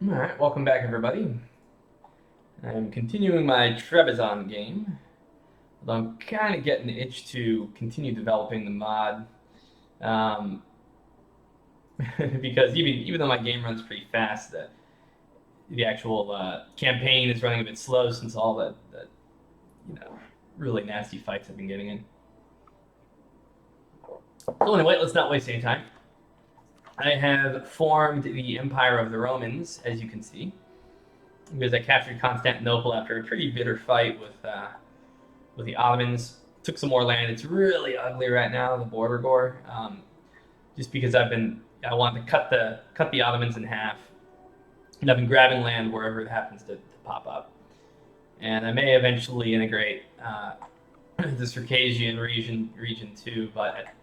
Alright, welcome back everybody. I'm continuing my Trebizond game, although I'm kind of getting the itch to continue developing the mod, um, because even though my game runs pretty fast, the actual campaign is running a bit slow since all that you know really nasty fights I've been getting in. So anyway, let's not waste any time. I have formed the Empire of the Romans, as you can see, because I captured Constantinople after a pretty bitter fight with the Ottomans. Took some more land. It's really ugly right now, the border gore. Just because I wanted to cut the Ottomans in half, and I've been grabbing land wherever it happens to pop up. And I may eventually integrate the Circassian region too, but at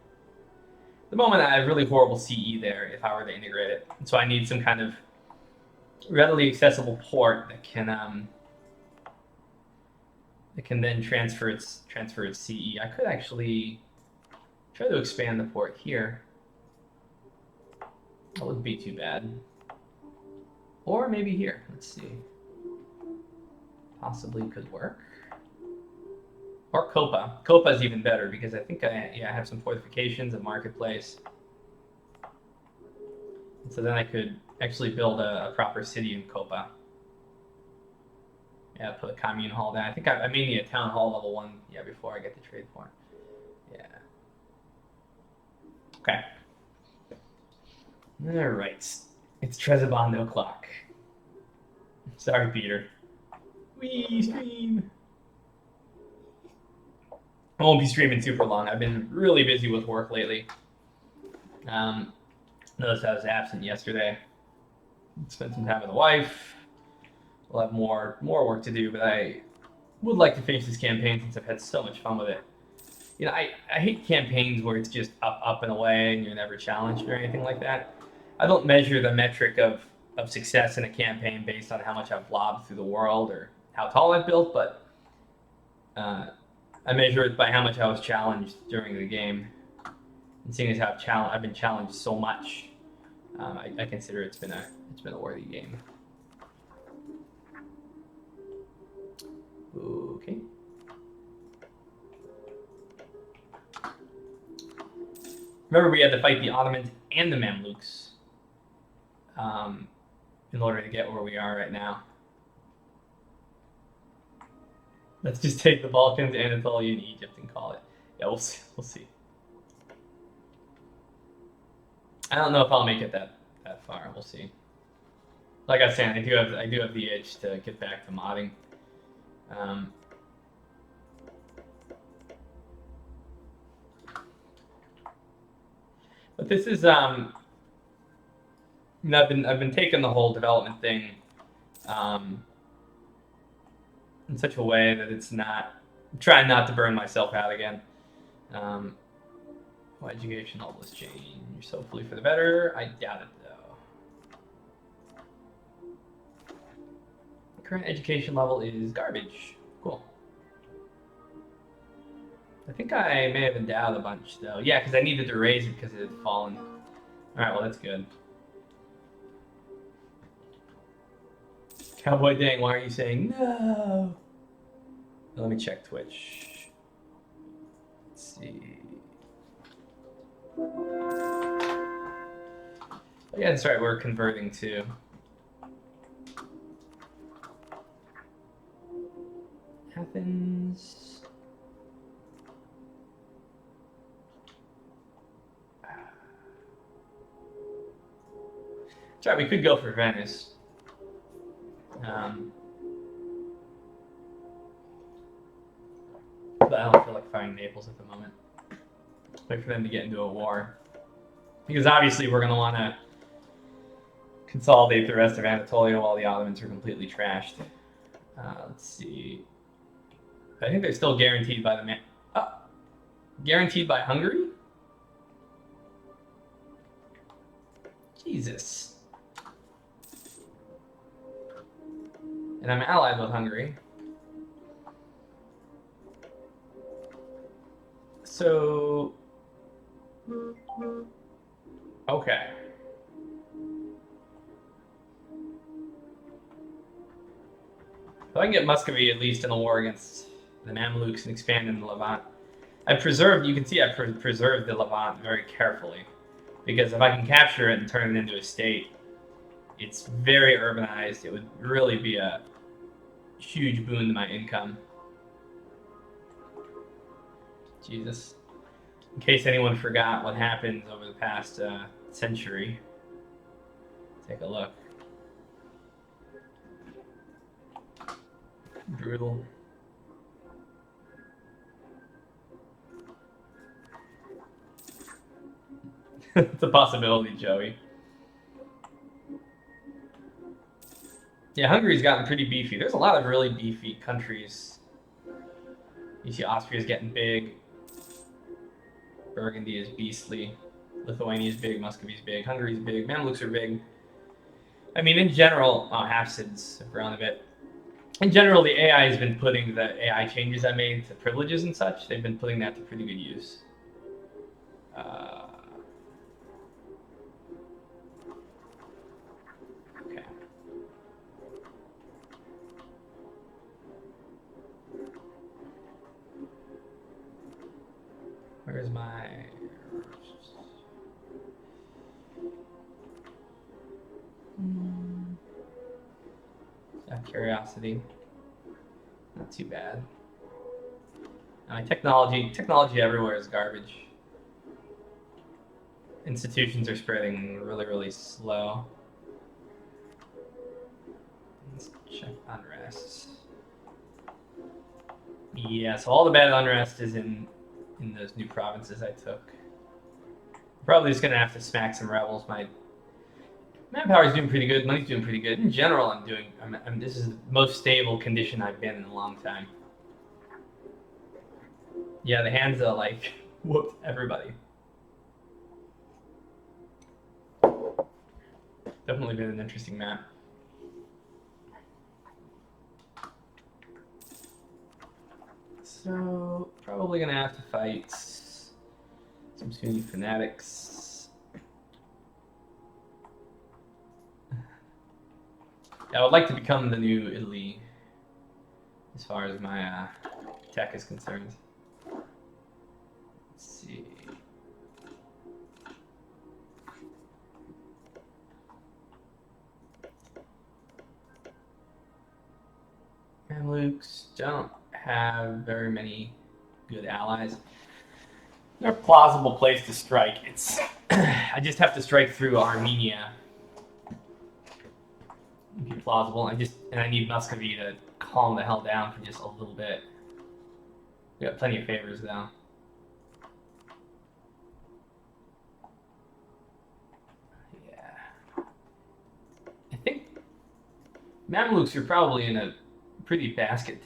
the moment I have really horrible CE there if I were to integrate it. So I need some kind of readily accessible port that can then transfer its CE. I could actually try to expand the port here. That wouldn't be too bad. Or maybe here. Let's see. Possibly could work. Or Copa. Copa is even better because I think I have some fortifications, a marketplace. And so then I could actually build a proper city in Copa. Yeah, put a commune hall down. I think I may need a town hall level 1 before I get the trade point. Yeah. Okay. Alright. It's Trebizond o'clock. Sorry, Peter. We stream. I won't be streaming super long. I've been really busy with work lately. Noticed I was absent yesterday. Spent some time with the wife. We'll have more work to do, but I would like to finish this campaign since I've had so much fun with it. I hate campaigns where it's just up and away and you're never challenged or anything like that. I don't measure the metric of success in a campaign based on how much I've lobbed through the world or how tall I've built, but I measure it by how much I was challenged during the game. And seeing as how I've been challenged so much, I consider it's been a worthy game. Okay. Remember, we had to fight the Ottomans and the Mamluks in order to get where we are right now. Let's just take the Balkans, Anatolia, and Egypt and call it. Yeah, we'll see. We'll see. I don't know if I'll make it that far. We'll see. Like I was saying, I do have the itch to get back to modding. But this is I've been taking the whole development thing in such a way that it's not. I'm trying not to burn myself out again. Education levels change, hopefully for the better. I doubt it though. Current education level is garbage. Cool. I think I may have endowed a bunch though. Yeah, because I needed to raise it because it had fallen. All right, well that's good. Cowboy Dang, why are you saying no? Let me check Twitch. Let's see. Oh, yeah, that's right. We're converting to. Athens. That's right. We could go for Venice. But I don't feel like fighting Naples at the moment. Wait for them to get into a war. Because obviously we're going to want to consolidate the rest of Anatolia while the Ottomans are completely trashed. Let's see. I think they're still guaranteed by the guaranteed by Hungary? Jesus. And I'm allied with Hungary. So, okay. If I can get Muscovy at least in the war against the Mamluks and expand in the Levant. I preserved, you can see I preserved the Levant very carefully. Because if I can capture it and turn it into a state, it's very urbanized. It would really be a huge boon to my income. Jesus. In case anyone forgot what happened over the past century, take a look. Brutal. It's a possibility, Joey. Yeah, Hungary's gotten pretty beefy. There's a lot of really beefy countries. You see Austria's getting big. Burgundy is beastly. Lithuania's big. Muscovy's big. Hungary's big. Mamluks are big. I mean, in general, Hafsids have grown a bit. In general, the AI has been putting the AI changes I made to privileges and such. They've been putting that to pretty good use. Okay. Where's my... Curiosity. Not too bad. Technology everywhere is garbage. Institutions are spreading really, really slow. Let's check unrest. Yeah, so all the bad unrest is in those new provinces I took. Probably just gonna have to smack some rebels. My manpower's doing pretty good. Money's doing pretty good. In general, this is the most stable condition I've been in a long time. Yeah, the Hansa like whooped everybody. Definitely been an interesting map. So probably gonna have to fight some Sunni fanatics. I would like to become the new Italy as far as my tech is concerned. Let's see. Mamluks don't have very many good allies. They're a plausible place to strike. It's I just have to strike through Armenia. Be plausible. I need Muscovy to calm the hell down for just a little bit. We got plenty of favors though. Yeah. I think Mamluks are probably in a pretty basket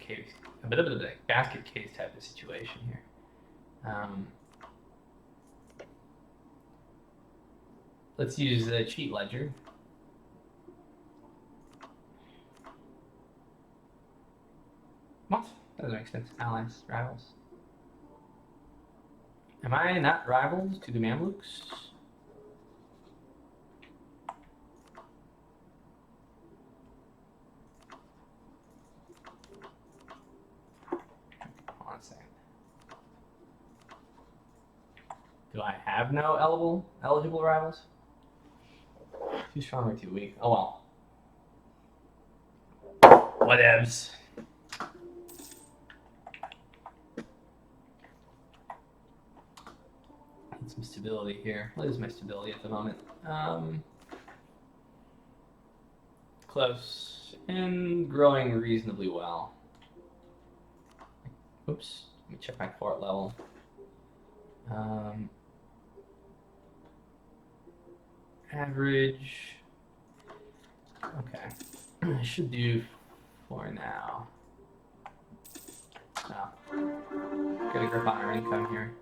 case, a bit of a basket case type of situation here. Let's use the cheat ledger. What? That doesn't make sense. Allies, rivals. Am I not rivals to the Mamluks? Hold on a second. Do I have no eligible rivals? Too strong or too weak? Oh well. Whatevs. Need some stability here. What is my stability at the moment? Close and growing reasonably well. Oops. Let me check my fort level. Average. Okay. I should do 4 now. Oh. Get a grip on our income here.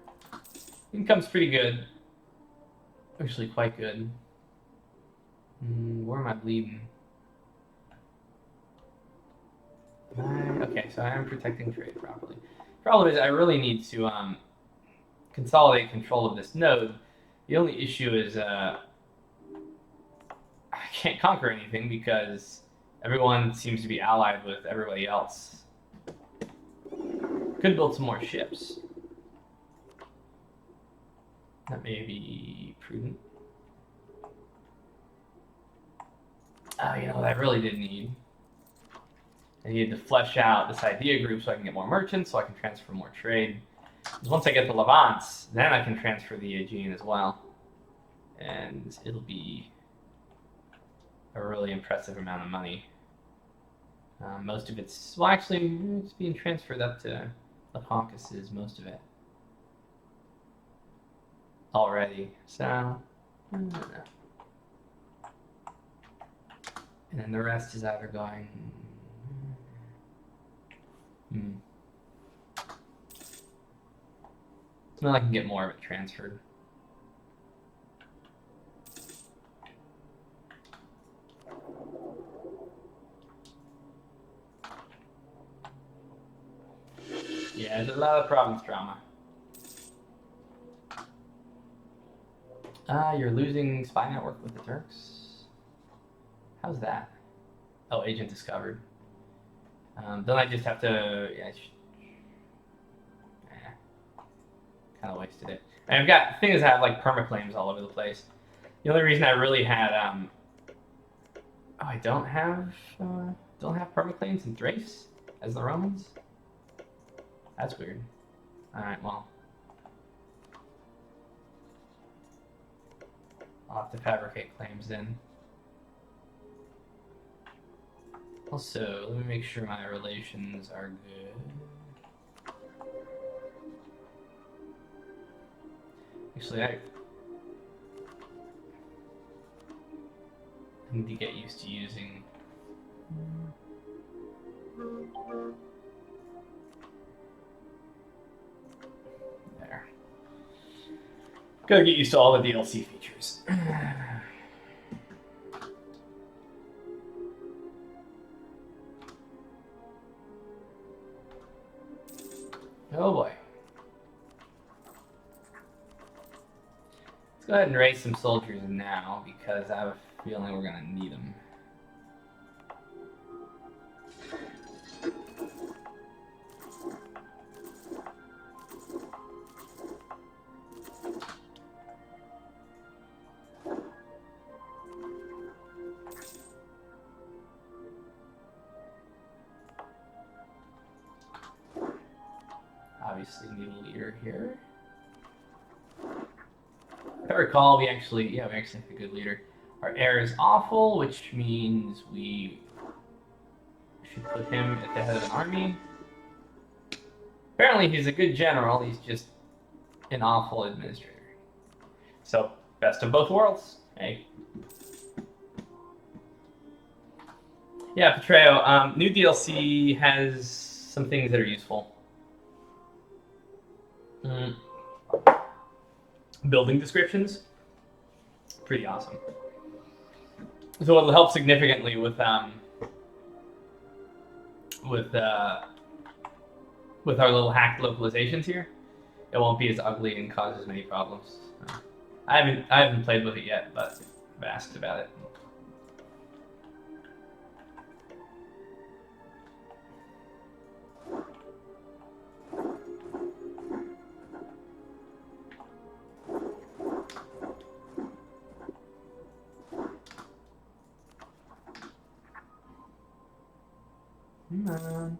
Income's pretty good. Actually quite good. Where am I bleeding? Okay, so I am protecting trade properly. Problem is I really need to consolidate control of this node. The only issue is I can't conquer anything because Everyone seems to be allied with everybody else. Could build some more ships. That may be prudent. Oh, you know what I really did need? I needed to flesh out this idea group so I can get more merchants, so I can transfer more trade. Because once I get the Levants, then I can transfer the Aegean as well. And it'll be a really impressive amount of money. Most of it's, well, actually, it's being transferred up to the Caucasus, most of it. Already. So, and then the rest is either going. Well, I can get more of it transferred. Yeah, there's a lot of province drama. You're losing spy network with the Turks. How's that? Oh, agent discovered. Then I just have to, kind of wasted it. And I've got things that have like permaclaims all over the place. The only reason I really had, I don't have permaclaims in Thrace as the Romans. That's weird. All right, well, I'll have to fabricate claims then. Also, let me make sure my relations are good. Actually, I need to get used to using. There. Gotta get used to all the DLC features. Oh boy. Let's go ahead and raise some soldiers now because I have a feeling we're gonna need them. Obviously need a leader here. If I recall, we actually have a good leader. Our heir is awful, which means we should put him at the head of an army. Apparently he's a good general, he's just an awful administrator. So, best of both worlds. Hey. Yeah, Petreo, new DLC has some things that are useful. Building descriptions, pretty awesome. So it'll help significantly with our little hacked localizations here. It won't be as ugly and cause as many problems. I haven't played with it yet, but I've asked about it. Come on.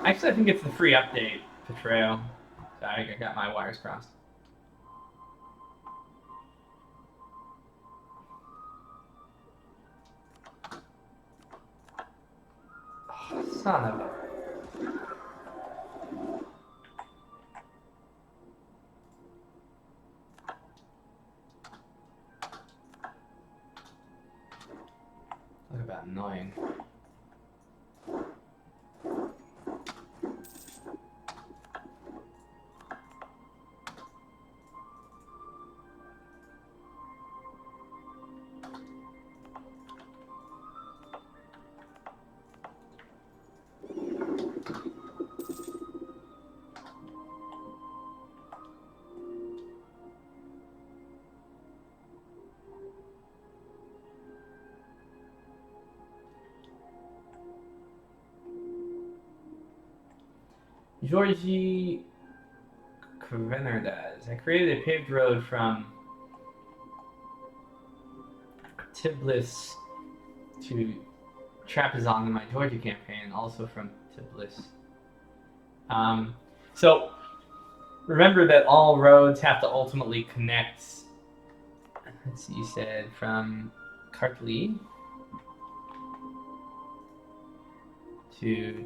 Actually, I think it's the free update, Petreo. Sorry, I got my wires crossed. Oh, son of a... Talk about annoying. Georgi Granada. I created a paved road from Tbilisi to Trebizond in my Georgia campaign, also from Tbilisi. So remember that all roads have to ultimately connect. Let's see, you said from Kartli to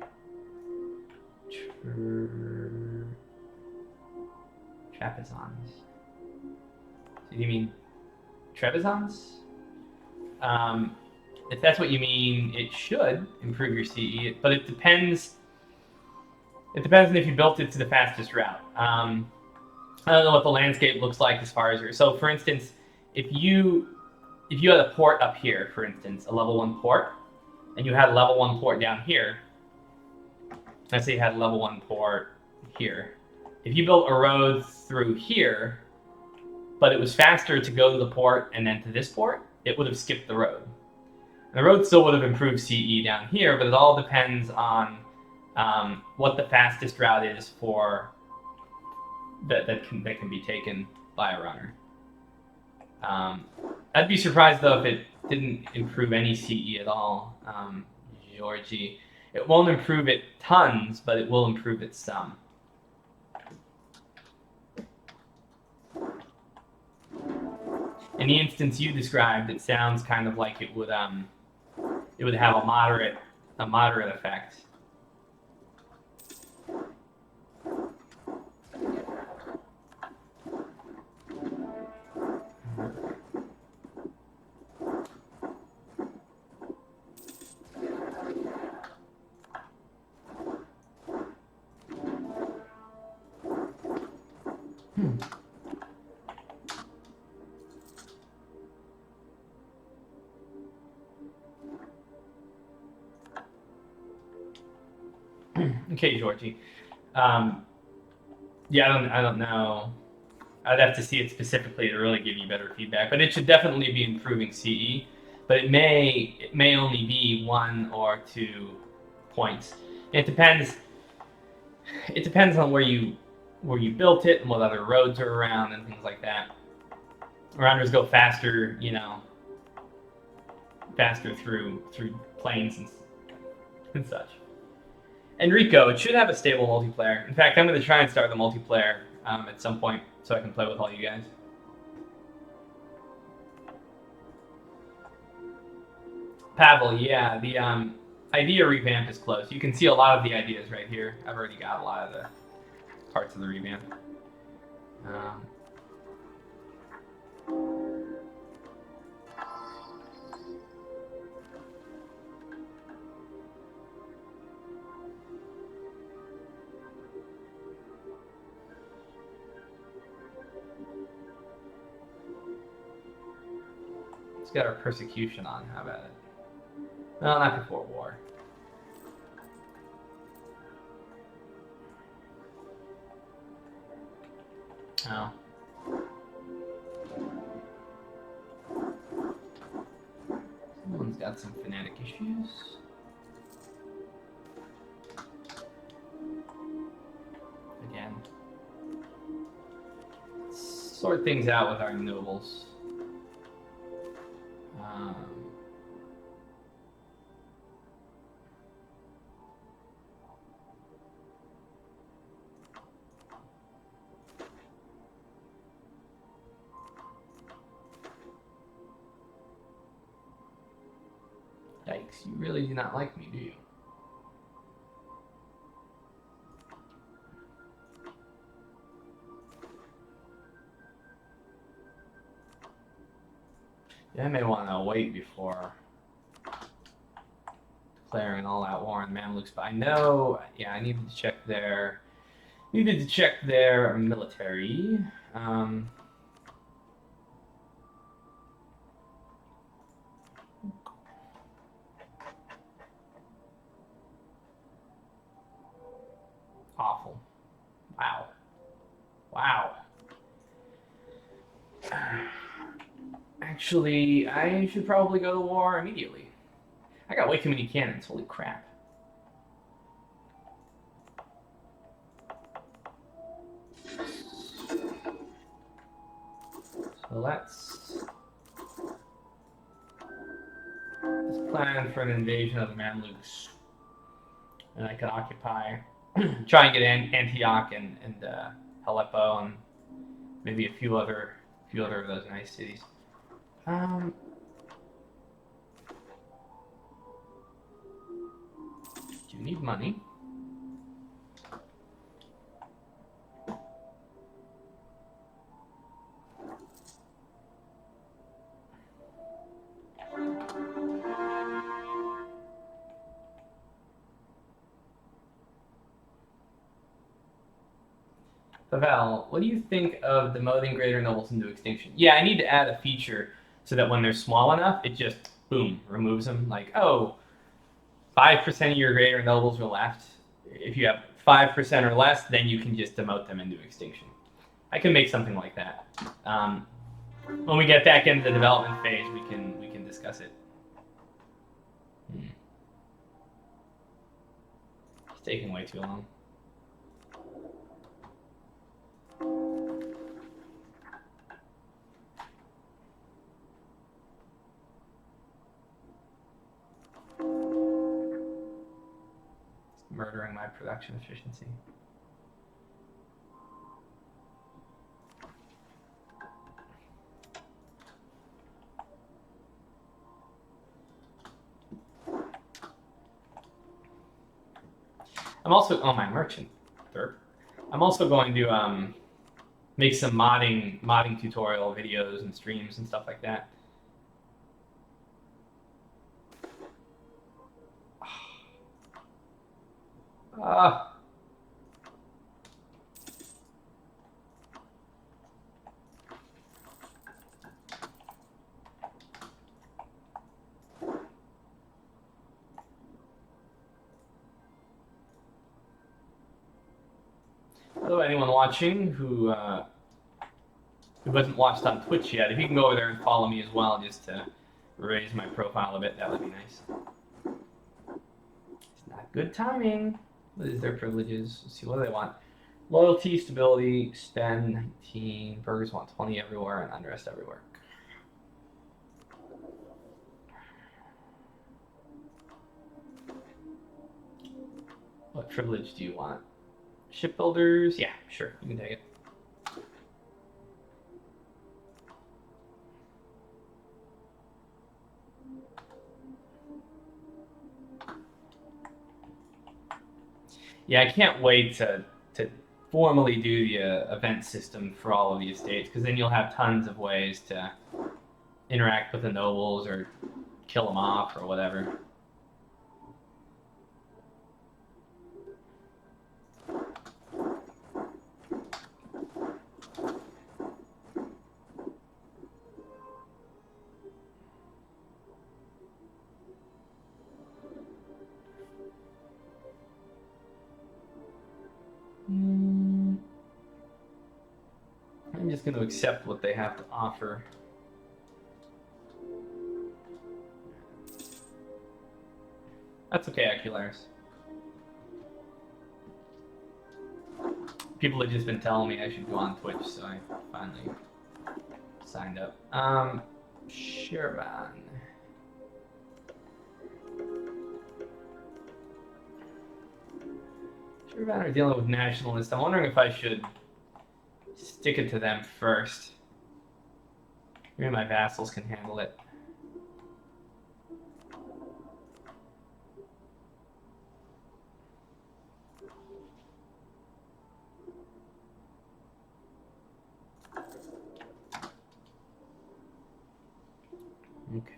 Trebizond. Do you mean Trebizond? If that's what you mean, it should improve your CE, but it depends. It depends on if you built it to the fastest route. I don't know what the landscape looks like as far as your. So, for instance, if you had a port up here, for instance, a level 1 port, and you had a level 1 port down here. Let's say you had a level 1 port here. If you built a road through here, but it was faster to go to the port and then to this port, it would have skipped the road. The road still would have improved CE down here, but it all depends on what the fastest route is for that can be taken by a runner. I'd be surprised though if it didn't improve any CE at all, Georgie. It won't improve it tons, but it will improve it some. In the instance you described, it sounds kind of like it would have a moderate effect. Okay, Georgie. Yeah, I don't know. I'd have to see it specifically to really give you better feedback, but it should definitely be improving CE. But it may only be 1 or 2 points. It depends. It depends on where you built it and what other roads are around and things like that. Runners go faster, faster through plains and such. Enrico, it should have a stable multiplayer. In fact, I'm going to try and start the multiplayer at some point so I can play with all you guys. Pavel, yeah, the idea revamp is close. You can see a lot of the ideas right here. I've already got a lot of the parts of the revamp. Let's get our persecution on. How about it? No, not before war. Oh. Someone's got some fanatic issues. Again. Sort things out with our nobles. Yikes, you really do not like me, do you? Yeah, I may want to wait before declaring an all-out war on Mamluks, but I know, yeah, I needed to check their military. Awful. Wow. Wow. Actually, I should probably go to war immediately. I got way too many cannons. Holy crap. let's plan for an invasion of the Mamluks, and I can occupy, try and get Antioch and Aleppo and maybe a few other of those nice cities. Do you need money? Pavel, what do you think of demoting greater nobles into extinction? Yeah, I need to add a feature so that when they're small enough, it just, boom, removes them. Like, oh, 5% of your greater nobles are left. If you have 5% or less, then you can just demote them into extinction. I can make something like that. When we get back into the development phase, we can discuss it. It's taking way too long. It's murdering my production efficiency. I'm also, oh, my merchant. Derp. I'm also going to make some modding tutorial videos and streams and stuff like that. Hello, anyone watching who hasn't watched on Twitch yet, if you can go over there and follow me as well, just to raise my profile a bit, that would be nice. It's not good timing. What is their privileges? Let's see, what do they want? Loyalty, stability, spend 19. Burgers want 20 everywhere and unrest everywhere. What privilege do you want? Shipbuilders? Yeah, sure, you can take it. Yeah, I can't wait to formally do the event system for all of the estates, because then you'll have tons of ways to interact with the nobles or kill them off or whatever. I'm just going to accept what they have to offer. That's okay, Acularis. People have just been telling me I should go on Twitch, so I finally signed up. Shirvan. Shirvan are dealing with nationalists. I'm wondering if I should stick it to them first. Maybe my vassals can handle it. Okay.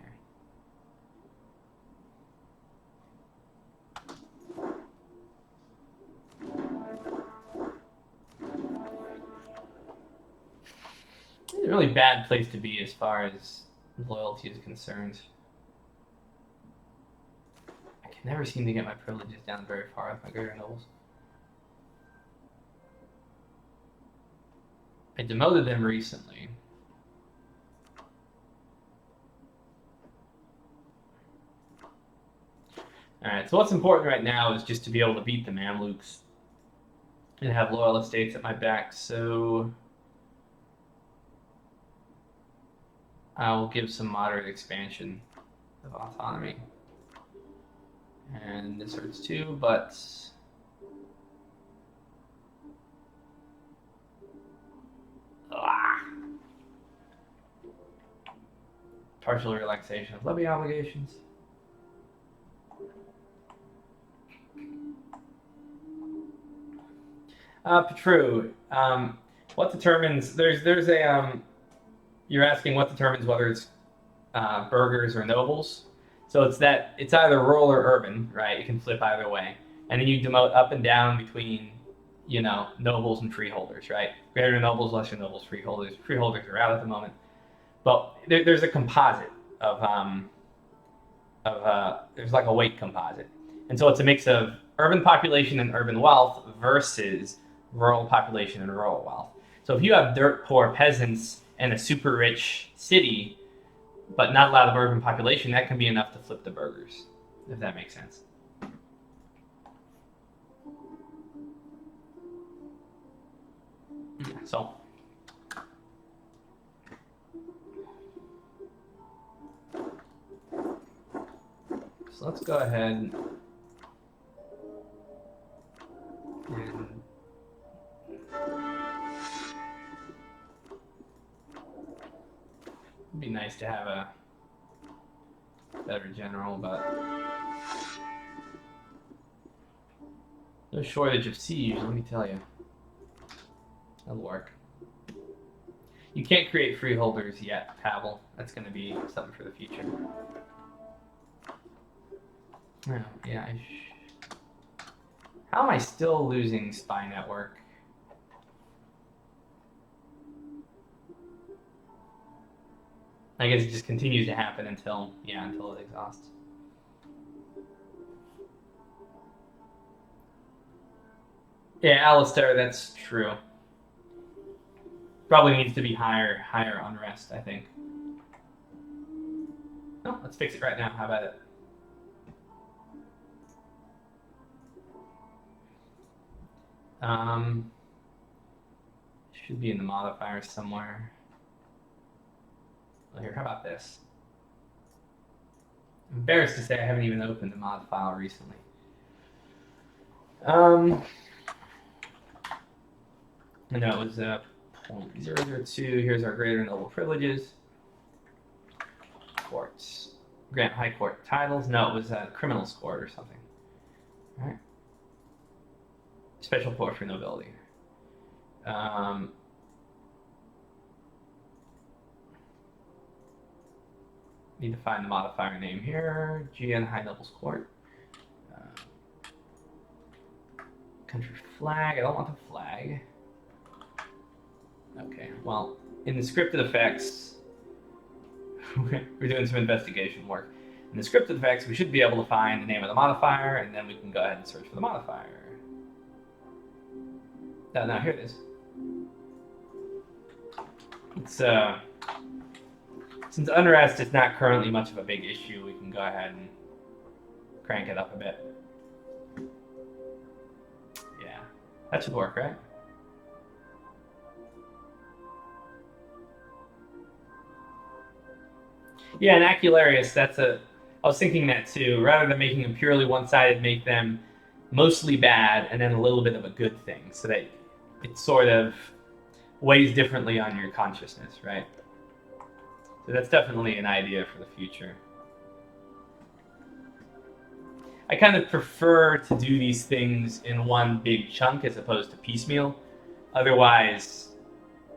It's a really bad place to be as far as loyalty is concerned. I can never seem to get my privileges down very far with my greater nobles. I demoted them recently. Alright, so what's important right now is just to be able to beat the Mamluks and have loyal estates at my back, so I will give some moderate expansion of autonomy. And this hurts too, but partial relaxation of levy obligations. Petru, what determines there's a you're asking what determines whether it's burghers or nobles. So it's either rural or urban, right? It can flip either way, and then you demote up and down between, nobles and freeholders, right? Greater nobles, lesser nobles, freeholders. Freeholders are out at the moment, but there's a composite there's like a weight composite, and so it's a mix of urban population and urban wealth versus rural population and rural wealth. So if you have dirt poor peasants and a super rich city, but not a lot of urban population, that can be enough to flip the burghers, if that makes sense. So let's go ahead and it'd be nice to have a better general, but no shortage of siege, let me tell you. That'll work. You can't create freeholders yet, Pavel. That's going to be something for the future. Oh, yeah. How am I still losing spy network? I guess it just continues to happen until it exhausts. Yeah, Alistair, that's true. Probably needs to be higher unrest, I think. No, let's fix it right now. How about it? Should be in the modifiers somewhere. Well, here, how about this? I'm embarrassed to say I haven't even opened the mod file recently. I know it was 0.002. Here's our greater noble privileges. Courts. Grant high court titles. No, it was a criminals court or something. All right. Special court for nobility. Need to find the modifier name here. GN High Nobles Court. Country flag. I don't want the flag. Okay, well, in the scripted effects, we're doing some investigation work. In the scripted effects, we should be able to find the name of the modifier, and then we can go ahead and search for the modifier. Now here it is. It's since unrest is not currently much of a big issue, we can go ahead and crank it up a bit. Yeah, that should work, right? Yeah, and Acularius, I was thinking that too. Rather than making them purely one-sided, make them mostly bad and then a little bit of a good thing, so that it sort of weighs differently on your consciousness, right? So that's definitely an idea for the future. I kind of prefer to do these things in one big chunk as opposed to piecemeal. Otherwise,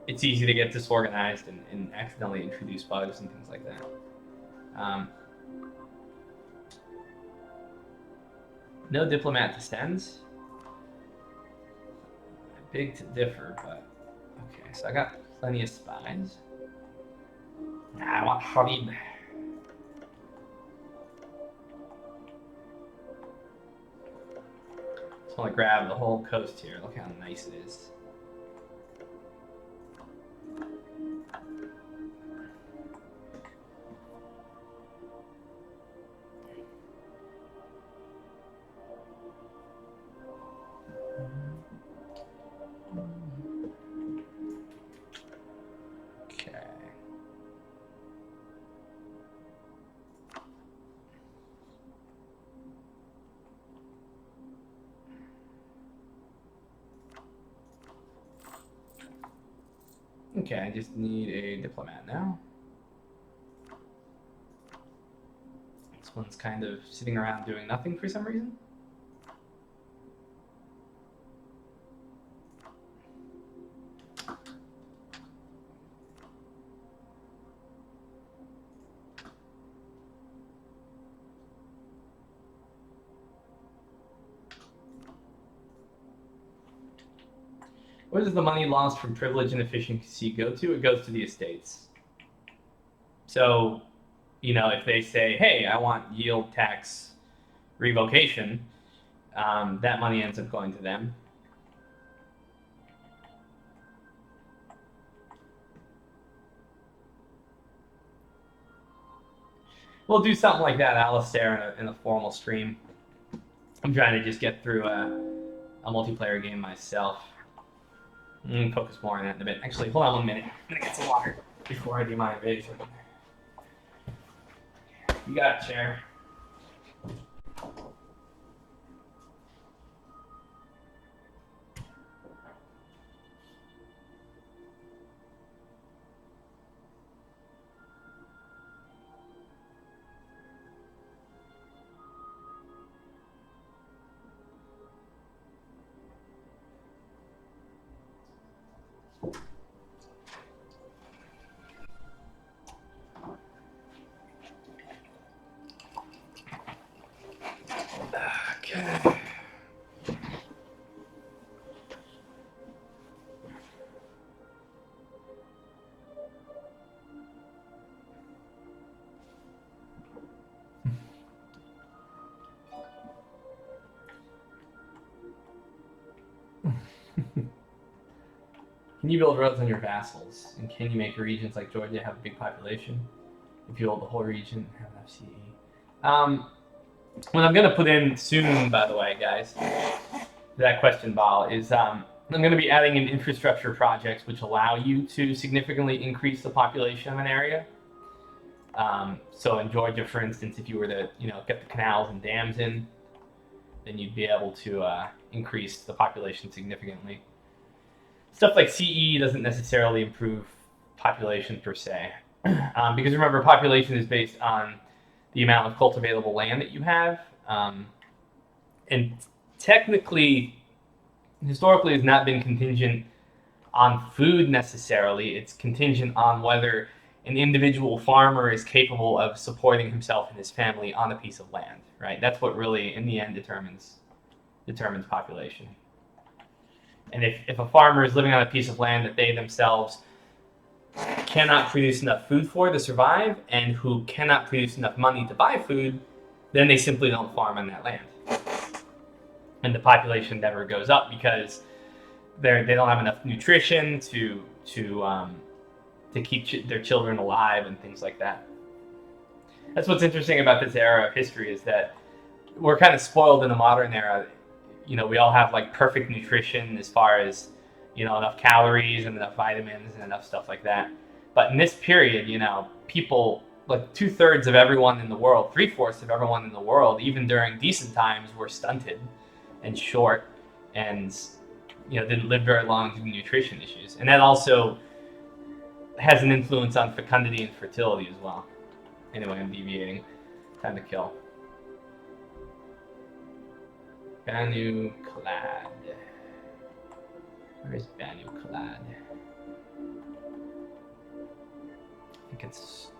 it's easy to get disorganized and accidentally introduce bugs and things like that. No diplomat descends. Big to differ, but okay. So I got plenty of spies. I want Habib. Just want to grab the whole coast here. Look how nice it is. Okay, I just need a diplomat now. This one's kind of sitting around doing nothing for some reason. Where does the money lost from privilege and efficiency go to? It goes to the estates. So, if they say, hey, I want yield tax revocation, that money ends up going to them. We'll do something like that, Alistair, in a formal stream. I'm trying to just get through a multiplayer game myself. Focus more on that in a bit. Actually, hold on 1 minute. I'm gonna get some water before I do my invasion. You got it, Chair. Okay. Can you build roads on your vassals? And can you make regions like Georgia have a big population? If you hold the whole region, have enough CE. What I'm going to put in soon, by the way, guys, that question, Bal, is I'm going to be adding in infrastructure projects which allow you to significantly increase the population of an area. So in Georgia, for instance, if you were to get the canals and dams in, then you'd be able to increase the population significantly. Stuff like CE doesn't necessarily improve population per se, because remember, population is based on the amount of cultivatable land that you have, and technically, historically, has not been contingent on food necessarily. It's contingent on whether an individual farmer is capable of supporting himself and his family on a piece of land, right? That's what really, in the end, determines population. And if a farmer is living on a piece of land that they themselves cannot produce enough food for to survive, and who cannot produce enough money to buy food, then they simply don't farm on that land. And the population never goes up because they don't have enough nutrition to keep their children alive and things like that. That's what's interesting about this era of history, is that we're kind of spoiled in the modern era. We all have like perfect nutrition as far as enough calories and enough vitamins and enough stuff like that. But in this period, people, like 2/3 of everyone in the world, 3/4 of everyone in the world, even during decent times, were stunted and short, and didn't live very long due to nutrition issues. And that also has an influence on fecundity and fertility as well. Anyway, I'm deviating. Time to kill. Banu Clad. Where is Banu Clad? I think it's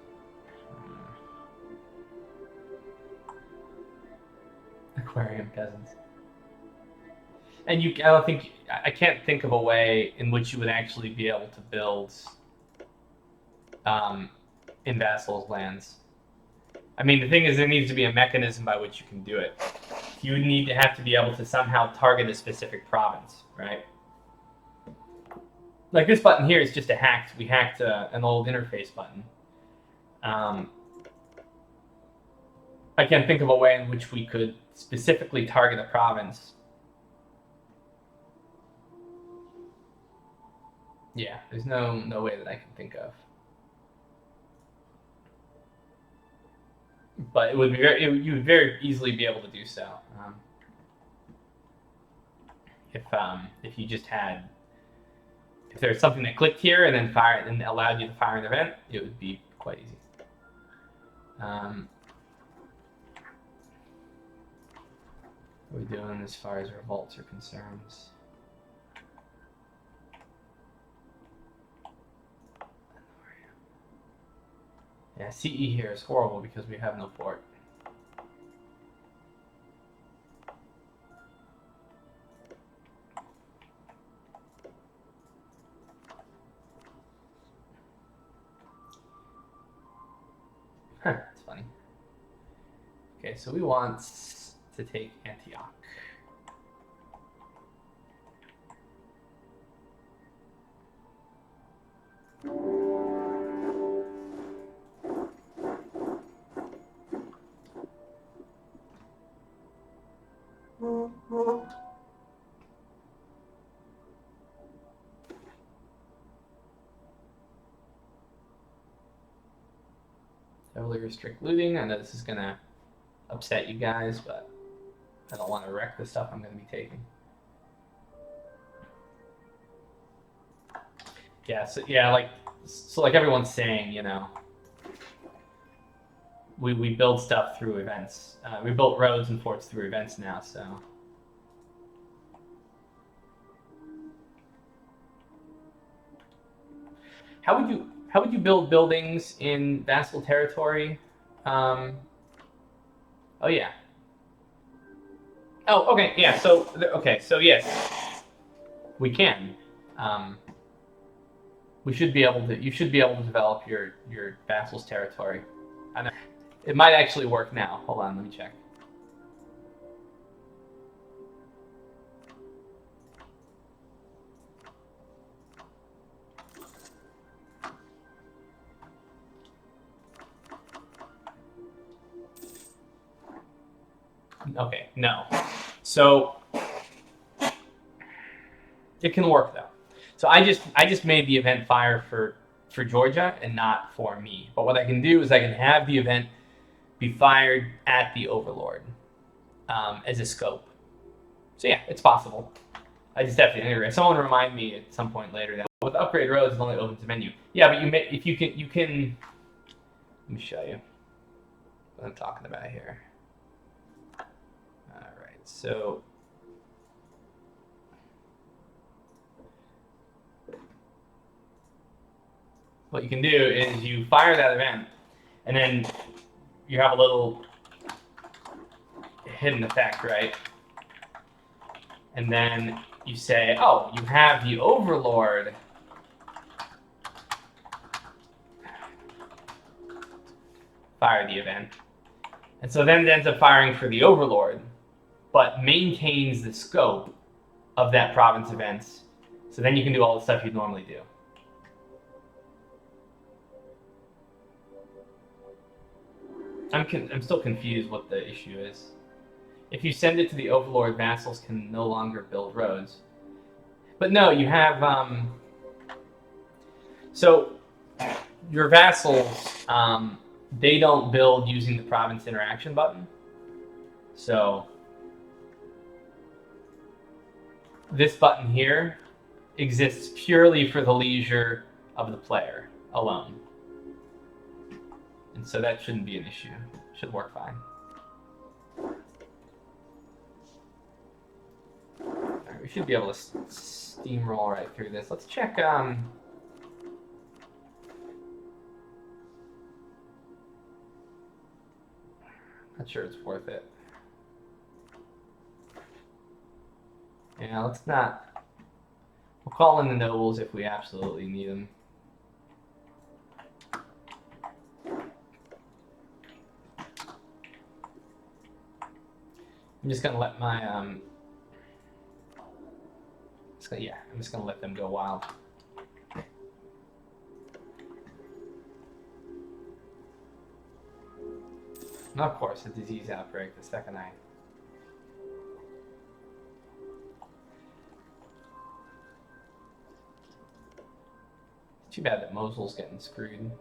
Aquarium Peasants. And I can't think of a way in which you would actually be able to build in vassals' lands. I mean, the thing is, there needs to be a mechanism by which you can do it. You would need to have to be able to somehow target a specific province, right? Like this button here is just we hacked an old interface button. I can't think of a way in which we could specifically target a province. Yeah, there's no way that I can think of. But it would be you would very easily be able to do so if you just had if there's something that clicked here and then fired and allowed you to fire an event, it would be quite easy. What are we doing as far as revolts are concerned? Yeah, CE here is horrible because we have no port. That's funny. Okay, so we want to take Antioch. Heavily restrict looting. I know this is gonna upset you guys, but I don't want to wreck the stuff I'm gonna be taking. Yeah, so like everyone's saying, you know, we build stuff through events. We built roads and forts through events now, so. How would you build buildings in vassal territory? Oh yeah. Oh, okay, yeah. So yes, we can. We should be able to. You should be able to develop your vassal's territory. I know it might actually work now. Hold on, let me check. Okay, no. So it can work though. So I just made the event fire for Georgia and not for me. But what I can do is I can have the event be fired at the Overlord as a scope. So yeah, it's possible. I just have to integrate. Someone remind me at some point later that with upgrade roads, it's only open to menu. Yeah, but if you can. Let me show you what I'm talking about here. All right, so. What you can do is you fire that event, and then you have a little hidden effect, right? And then you say, oh, you have the Overlord fire the event. And so then it ends up firing for the Overlord, but maintains the scope of that province events. So then you can do all the stuff you'd normally do. I'm still confused what the issue is. If you send it to the Overlord, vassals can no longer build roads. But no, you have so your vassals they don't build using the province interaction button. So this button here exists purely for the leisure of the player alone. And so that shouldn't be an issue. It should work fine. Alright, we should be able to steamroll right through this. Let's check not sure it's worth it. Yeah, let's not. We'll call in the nobles if we absolutely need them. I'm just gonna let my I'm just gonna let them go wild. And of course, a disease outbreak the second I. Too bad that Mosul's getting screwed.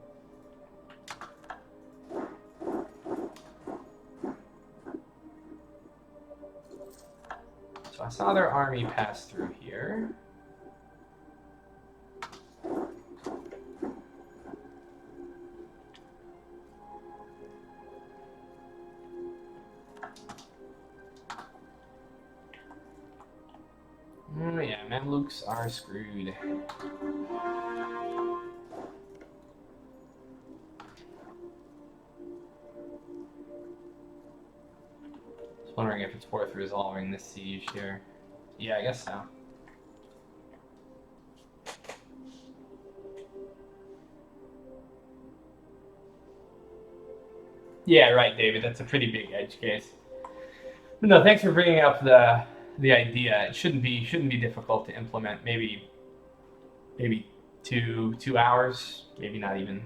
So I saw their army pass through here. Oh yeah, Mamluks are screwed. Just wondering if it's worth resolving this siege here. Yeah, I guess so. Yeah, right, David. That's a pretty big edge case. But no, thanks for bringing up the idea. It shouldn't be difficult to implement. Maybe 2 hours, maybe not even.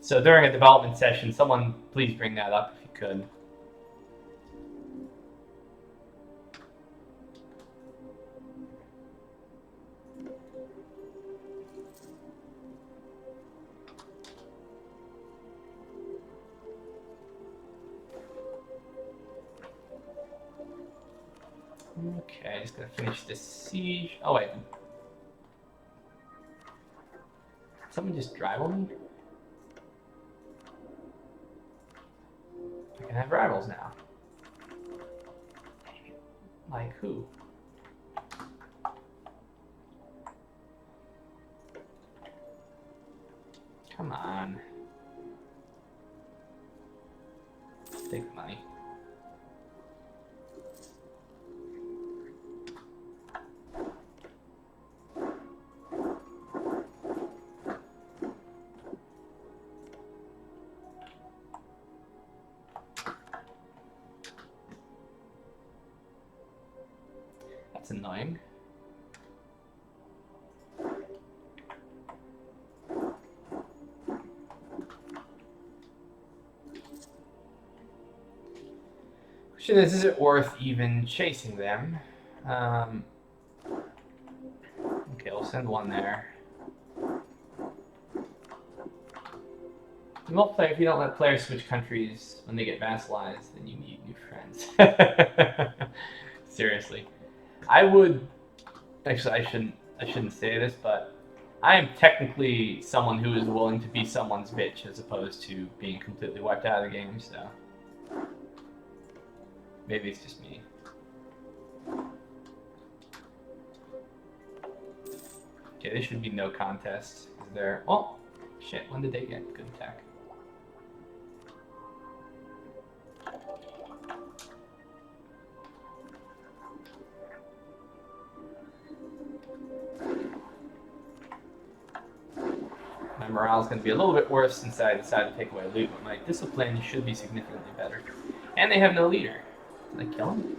So during a development session, someone please bring that up if you could. Okay, just gonna finish this siege. Oh wait. Someone just rival me? I can have rivals now. Like who? Come on. Take the money. That's annoying. Question is it worth even chasing them? Okay, we'll send one there. In multiplayer, if you don't let players switch countries when they get vassalized, then you need new friends. Seriously. I would actually I shouldn't say this, but I am technically someone who is willing to be someone's bitch as opposed to being completely wiped out of the game, so maybe it's just me. Okay, this should be no contest. Is there? Oh, shit! When did they get good attack? My morale's going to be a little bit worse since I decided to take away loot, but my discipline should be significantly better. And they have no leader. Did I kill him?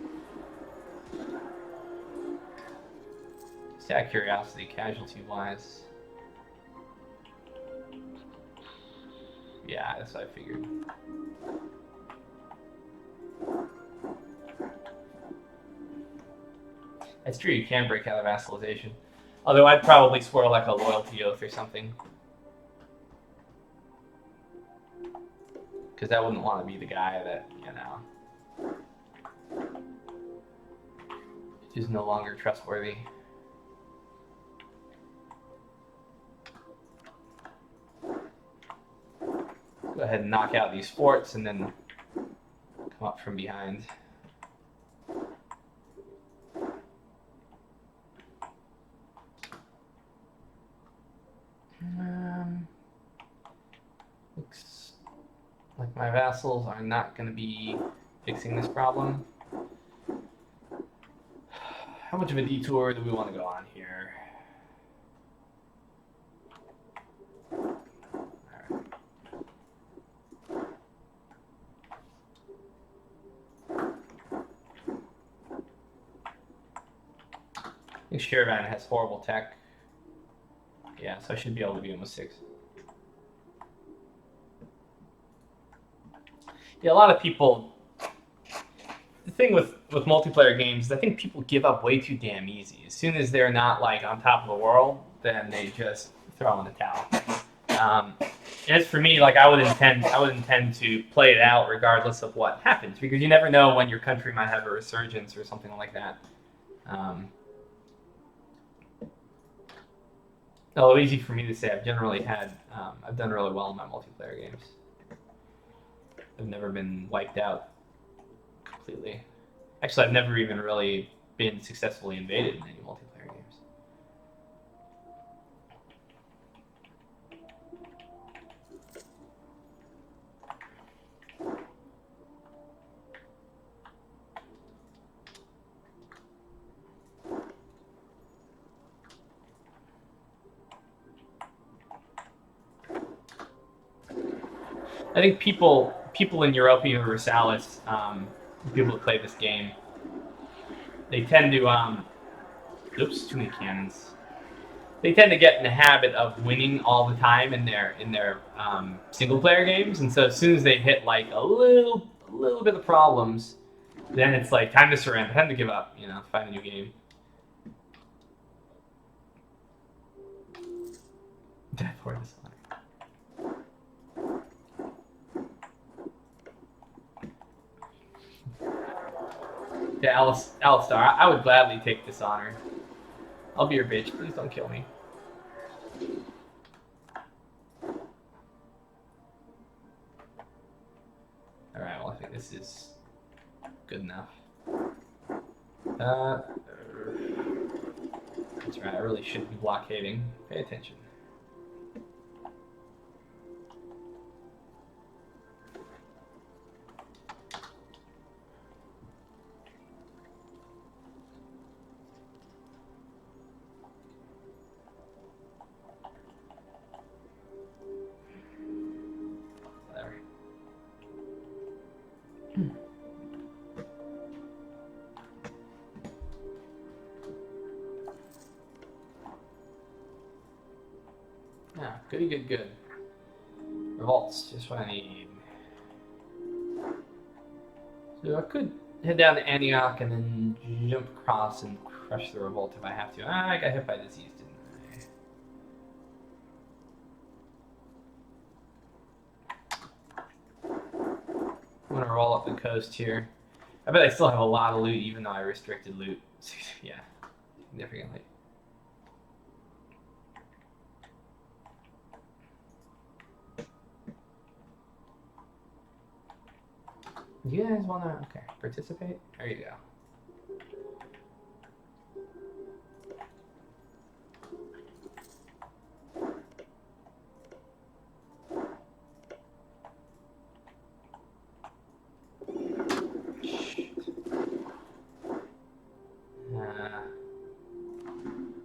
Just out of curiosity, casualty-wise. Yeah, that's what I figured. That's true, you can break out of vassalization. Although I'd probably swear like a loyalty oath or something. Because I wouldn't want to be the guy that, is no longer trustworthy. Go ahead and knock out these forts and then come up from behind. Looks like my vassals are not going to be fixing this problem. How much of a detour do we want to go on here? I think Sherivan has horrible tech. Yeah, so I should be able to be almost 6. Yeah, a lot of people. The thing with multiplayer games is I think people give up way too damn easy. As soon as they're not like on top of the world, then they just throw in the towel. As for me, like I would intend to play it out regardless of what happens, because you never know when your country might have a resurgence or something like that. Although easy for me to say, I've done really well in my multiplayer games. I've never been wiped out completely. Actually, I've never even really been successfully invaded in any multiplayer games. I think people in Europa Universalis, people that play this game, they tend to oops, too many cannons. They tend to get in the habit of winning all the time in their single player games, and so as soon as they hit like a little bit of problems, then it's like time to surrender, time to give up. Find a new game. Death or Dishonor. Yeah, Alistar, I would gladly take Dishonor. I'll be your bitch. Please don't kill me. Alright, well, I think this is good enough. That's right, I really shouldn't be blockading. Pay attention. Yeah, good. Revolts, just what I need. So I could head down to Antioch and then jump across and crush the revolt if I have to. I got hit by disease, didn't I? I'm gonna roll up the coast here. I bet I still have a lot of loot even though I restricted loot. Yeah, significantly. You guys wanna participate? There you go.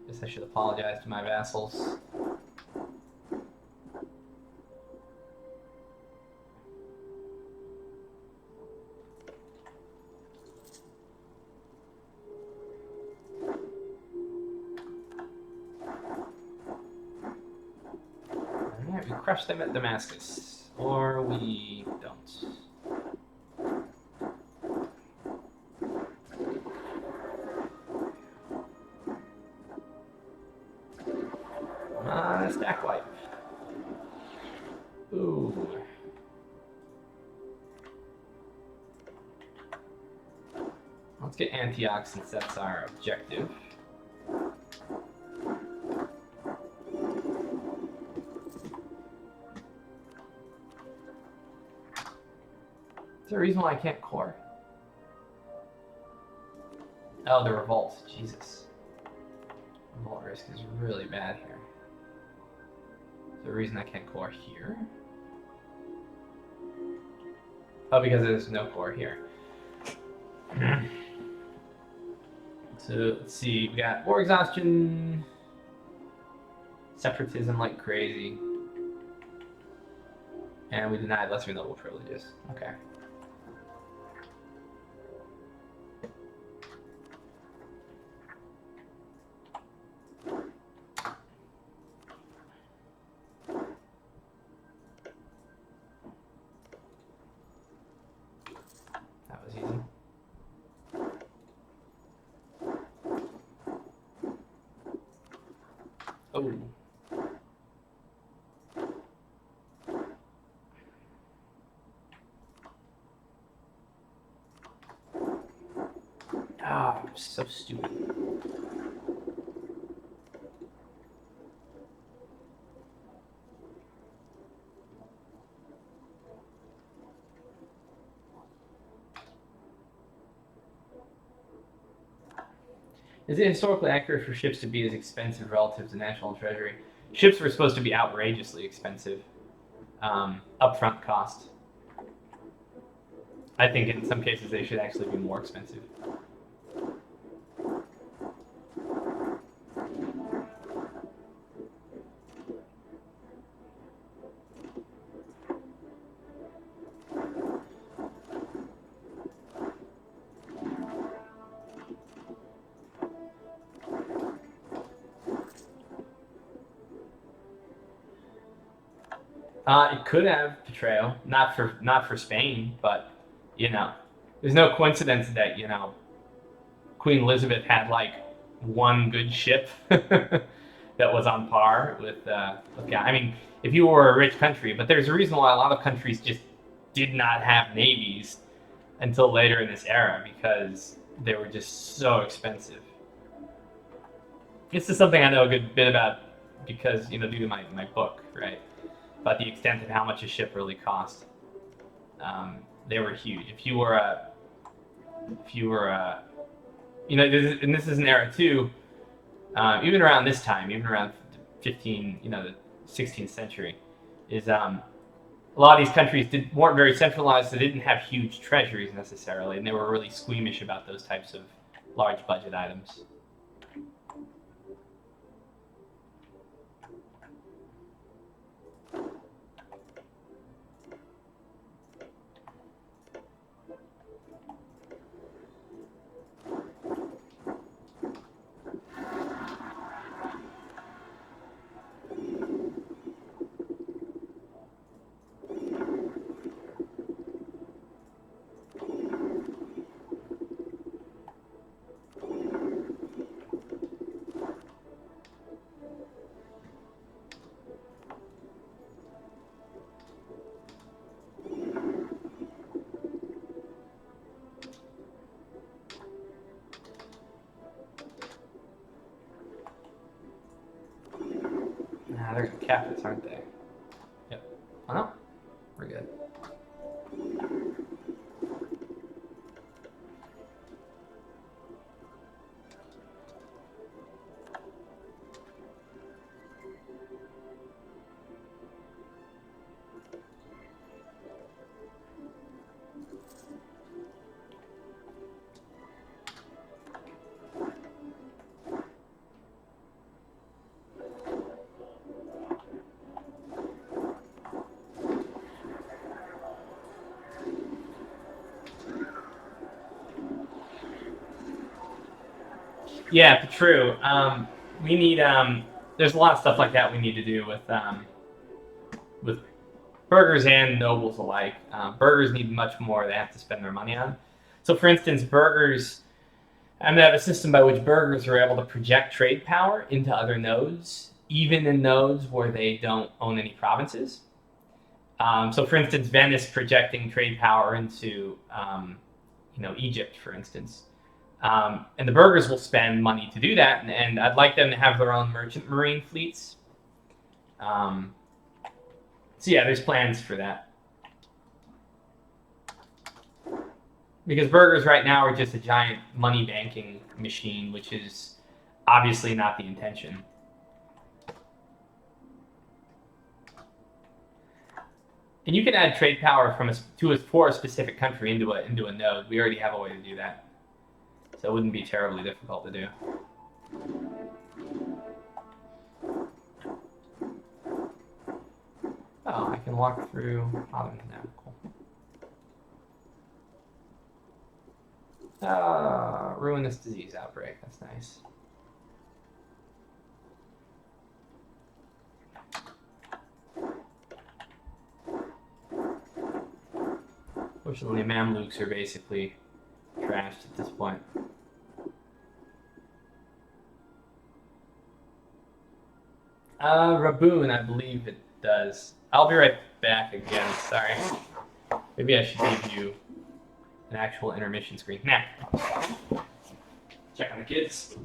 Guess I should apologize to my vassals. Alright, we crush them at Damascus. Or we don't. Stack wipe. Ooh. Let's get Antioch since that's our objective. Is there a reason why I can't core? Oh, the revolt. Jesus. Revolt risk is really bad here. Is there a reason I can't core here? Oh, because there's no core here. So, let's see. We got war exhaustion. Separatism like crazy. And we denied lesser noble privileges. Okay. That was easy. Oh. Ah, I'm so stupid. Is it historically accurate for ships to be as expensive relative to national treasury? Ships were supposed to be outrageously expensive. Upfront cost. I think in some cases they should actually be more expensive. It could have betrayal, not for Spain, but you know, there's no coincidence that Queen Elizabeth had like one good ship that was on par with. I mean, if you were a rich country, but there's a reason why a lot of countries just did not have navies until later in this era because they were just so expensive. This is something I know a good bit about because due to my book, right? About the extent of how much a ship really cost. They were huge. If you were and this is an era too. Even around this time, even around the 16th century, is a lot of these countries weren't very centralized. They didn't have huge treasuries necessarily, and they were really squeamish about those types of large budget items. They're Catholics, aren't they? Yep. Oh no, we're good. Yeah, true. We need there's a lot of stuff like that we need to do with burghers and nobles alike. Burghers need much more they have to spend their money on. So, for instance, burghers. I'm gonna have a system by which burghers are able to project trade power into other nodes, even in nodes where they don't own any provinces. So, for instance, Venice projecting trade power into Egypt, for instance. And the burghers will spend money to do that, and I'd like them to have their own merchant marine fleets. So yeah, there's plans for that. Because burghers right now are just a giant money banking machine, which is obviously not the intention. And you can add trade power for a specific country into a node. We already have a way to do that. So it wouldn't be terribly difficult to do. Oh, I can walk through Ottomans now. Cool. Ruinous disease outbreak. That's nice. Fortunately, Mamluks are basically trashed at this point. Raboon, I believe it does. I'll be right back again. Sorry. Maybe I should give you an actual intermission screen. Nah. Check on the kids.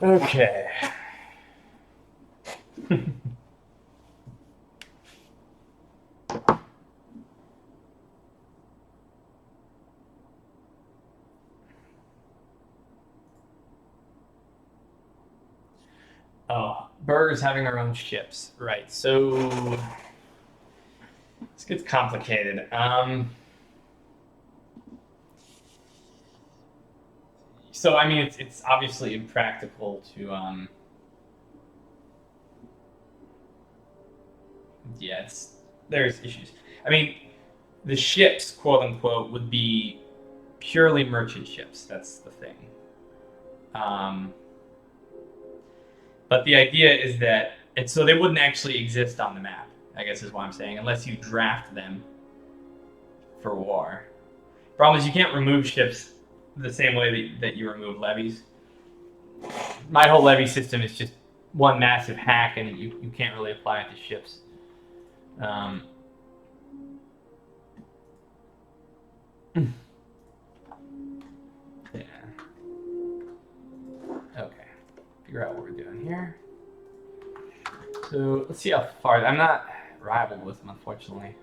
Okay. Oh, burgers having their own ships. Right. So this gets complicated. So I mean, it's obviously impractical to yeah, there's issues. I mean, the ships, quote unquote, would be purely merchant ships. That's the thing. Um, but the idea is that so they wouldn't actually exist on the map. I guess is what I'm saying, unless you draft them for war. Problem is you can't remove ships the same way that you remove levies. My whole levy system is just one massive hack, and you can't really apply it to ships. Yeah. Okay. Figure out what we're doing here. So let's see how far. I'm not rivaled with them, unfortunately.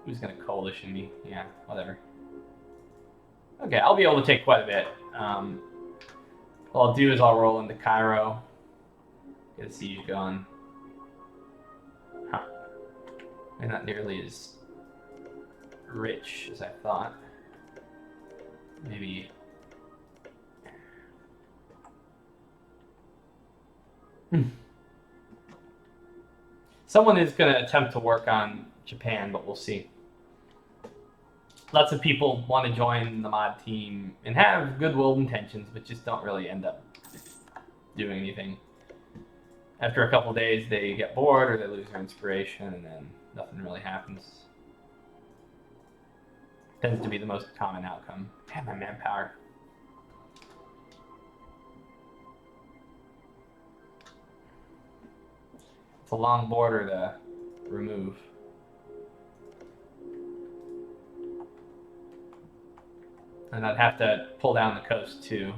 Who's gonna coalition me? Yeah, whatever. Okay, I'll be able to take quite a bit. What I'll do is I'll roll into Cairo. Get a siege going. Huh. They're not nearly as rich as I thought. Maybe. Someone is going to attempt to work on Japan, but we'll see. Lots of people want to join the mod team and have goodwill intentions, but just don't really end up doing anything. After a couple days, they get bored or they lose their inspiration, and then nothing really happens. Tends to be the most common outcome. Damn, my manpower. It's a long border to remove. And I'd have to pull down the coast too.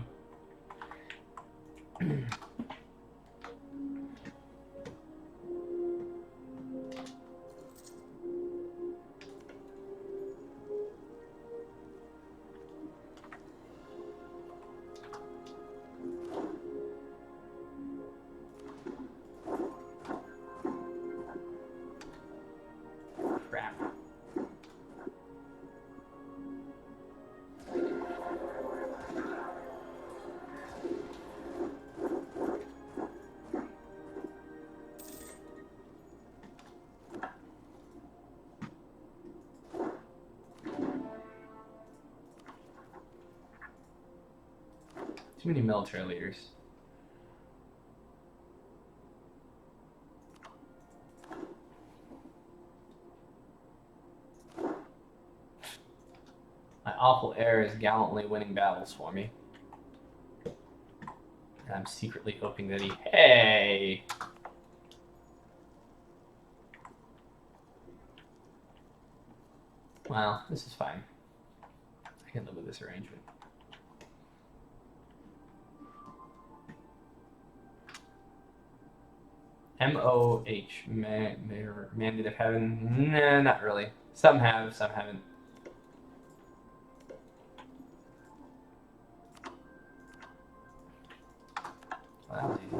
Too many military leaders. My awful heir is gallantly winning battles for me. And I'm secretly hoping that he... Hey! Well, this is fine. I can live with this arrangement. M-O-H, Mandate of Heaven? Nah, not really. Some have, some haven't. Well, that was easy.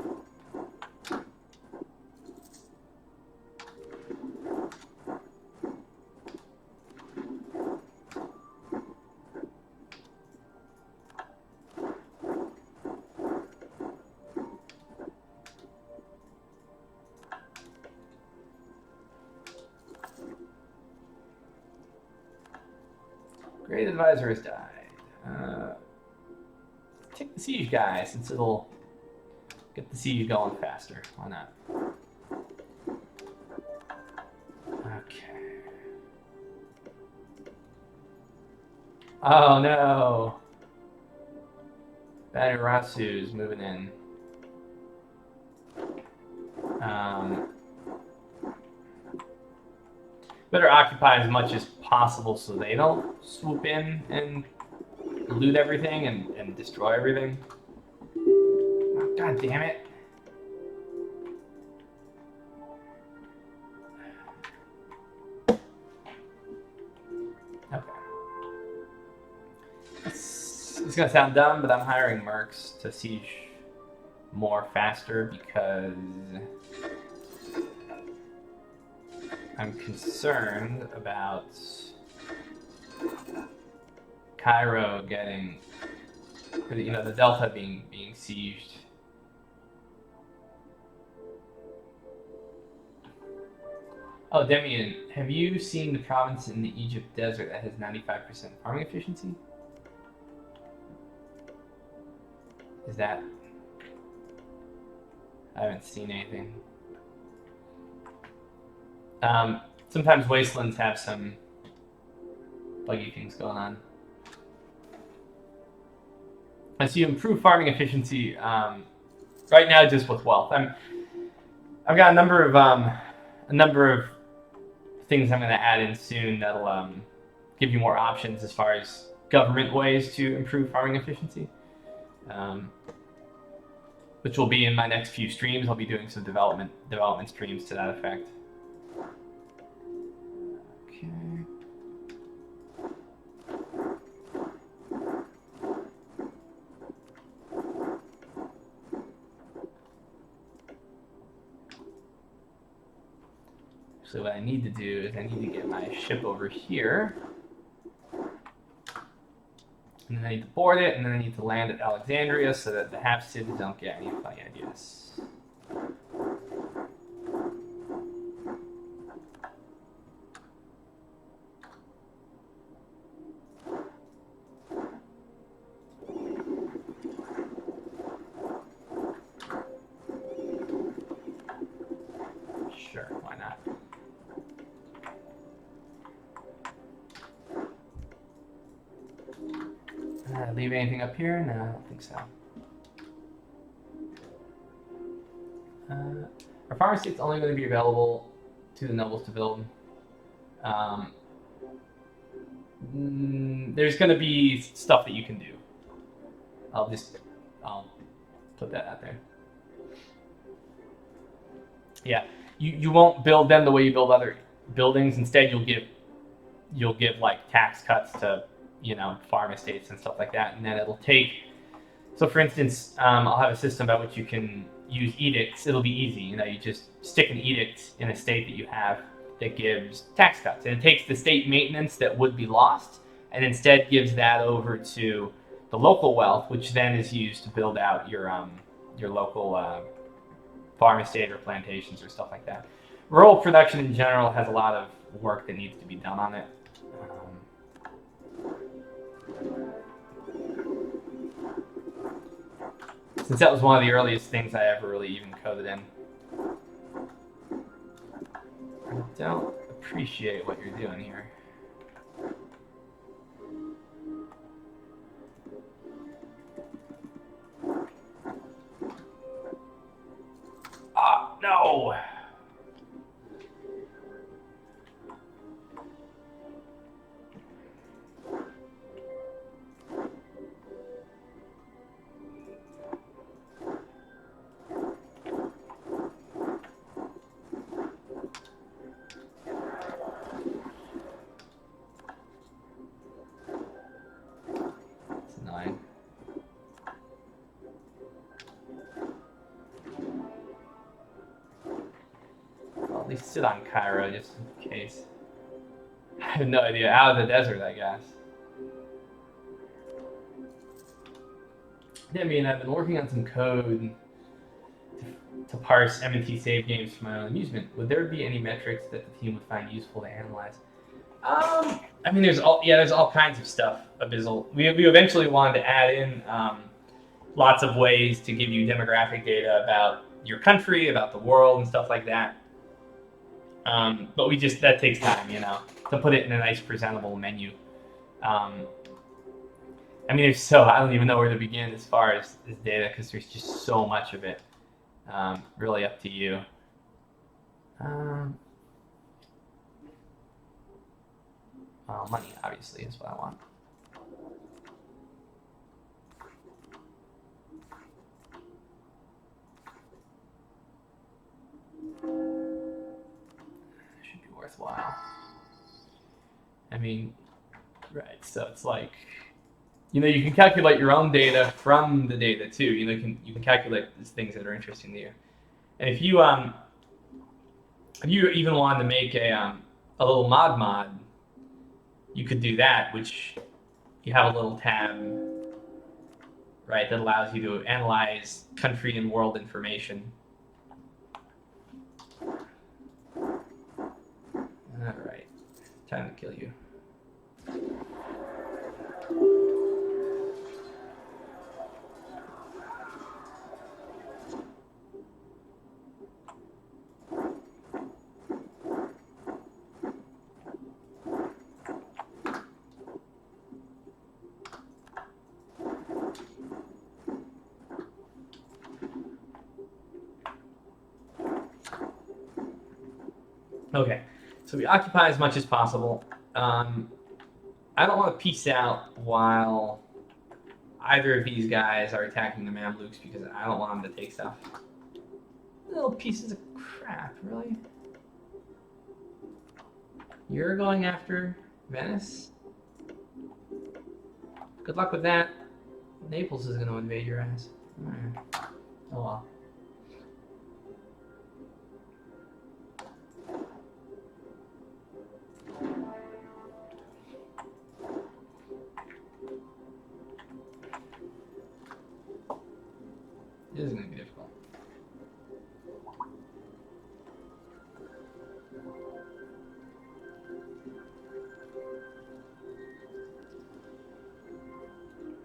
Great advisor has died. Take the siege guy, since it'll get the siege going faster. Why not? Okay. Oh no! Banurasu's moving in. Better occupy as much as possible so they don't swoop in and loot everything and destroy everything. God damn it. Okay. It's gonna sound dumb, but I'm hiring mercs to siege more faster because I'm concerned about Cairo getting, the Delta being sieged. Oh, Demian, have you seen the province in the Egypt desert that has 95% farming efficiency? Is that... I haven't seen anything. Sometimes wastelands have some buggy things going on. As you improve farming efficiency, right now just with wealth. I've got a number of things I'm going to add in soon that'll give you more options as far as government ways to improve farming efficiency, which will be in my next few streams. I'll be doing some development streams to that effect. Okay. So what I need to do is I need to get my ship over here. And then I need to board it, and then I need to land at Alexandria so that the Hafsids don't get any funny ideas. Sure, why not? Leave anything up here? No, I don't think so. Our farm estate's only going to be available to the nobles to build. There's going to be stuff that you can do. I'll put that out there. Yeah, you won't build them the way you build other buildings. Instead, you'll give like tax cuts to farm estates and stuff like that, and then it'll take. So, for instance, I'll have a system by which you can use edicts. It'll be easy. You just stick an edict in a state that you have that gives tax cuts, and it takes the state maintenance that would be lost, and instead gives that over to the local wealth, which then is used to build out your local farm estate or plantations or stuff like that. Rural production in general has a lot of work that needs to be done on it. Since that was one of the earliest things I ever really even coded in. I don't appreciate what you're doing here. Ah, no! Sit on Cairo just in case. I have no idea. Out of the desert, I guess. Yeah, I mean, I've been working on some code to parse M&T save games for my own amusement. Would there be any metrics that the team would find useful to analyze? I mean, there's all kinds of stuff. Abyssal. We eventually wanted to add in lots of ways to give you demographic data about your country, about the world, and stuff like that. But that takes time, to put it in a nice presentable menu. I mean, I don't even know where to begin as far as this data, because there's just so much of it. Really up to you. Well, money, obviously, is what I want. worthwhile. I mean, right, so it's like, you can calculate your own data from the data too. You can calculate these things that are interesting to you. And if you even wanted to make a little mod, you could do that, which you have a little tab, right, that allows you to analyze country and world information. All right, time to kill you. Okay, so we occupy as much as possible. I don't want to peace out while either of these guys are attacking the Mamluks because I don't want them to take stuff. Little pieces of crap, really? You're going after Venice? Good luck with that. Naples is going to invade your ass. Alright. Oh well. This is going to be difficult.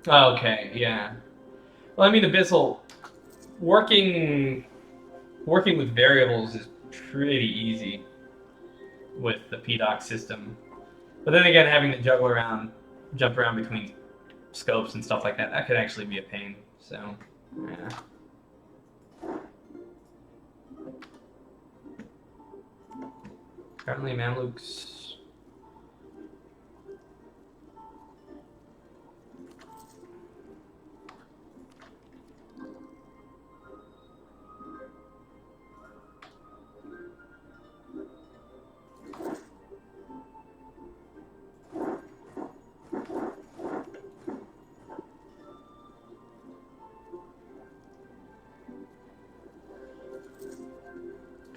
Okay, yeah. Well, I mean, Abyssal, working with variables is pretty easy with the PDOC system. But then again, having to jump around between scopes and stuff like that could actually be a pain. So, yeah. Apparently, Mamluks.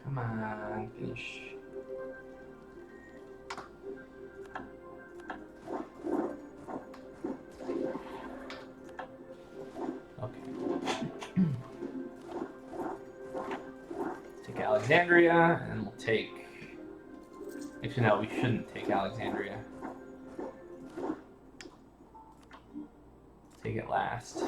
Come on, finish. Take Alexandria, and we'll take... Actually, no, we shouldn't take Alexandria. Take it last.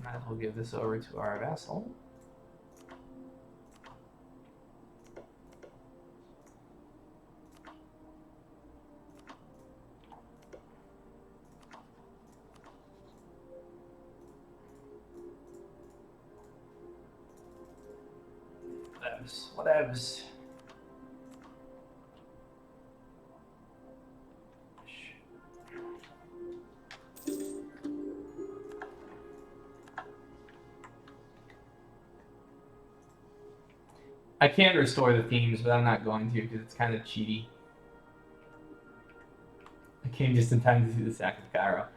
Might as well give this over to our vassal. Whatevs. I can restore the themes, but I'm not going to because it's kind of cheaty. I came just in time to see the sack of Cairo.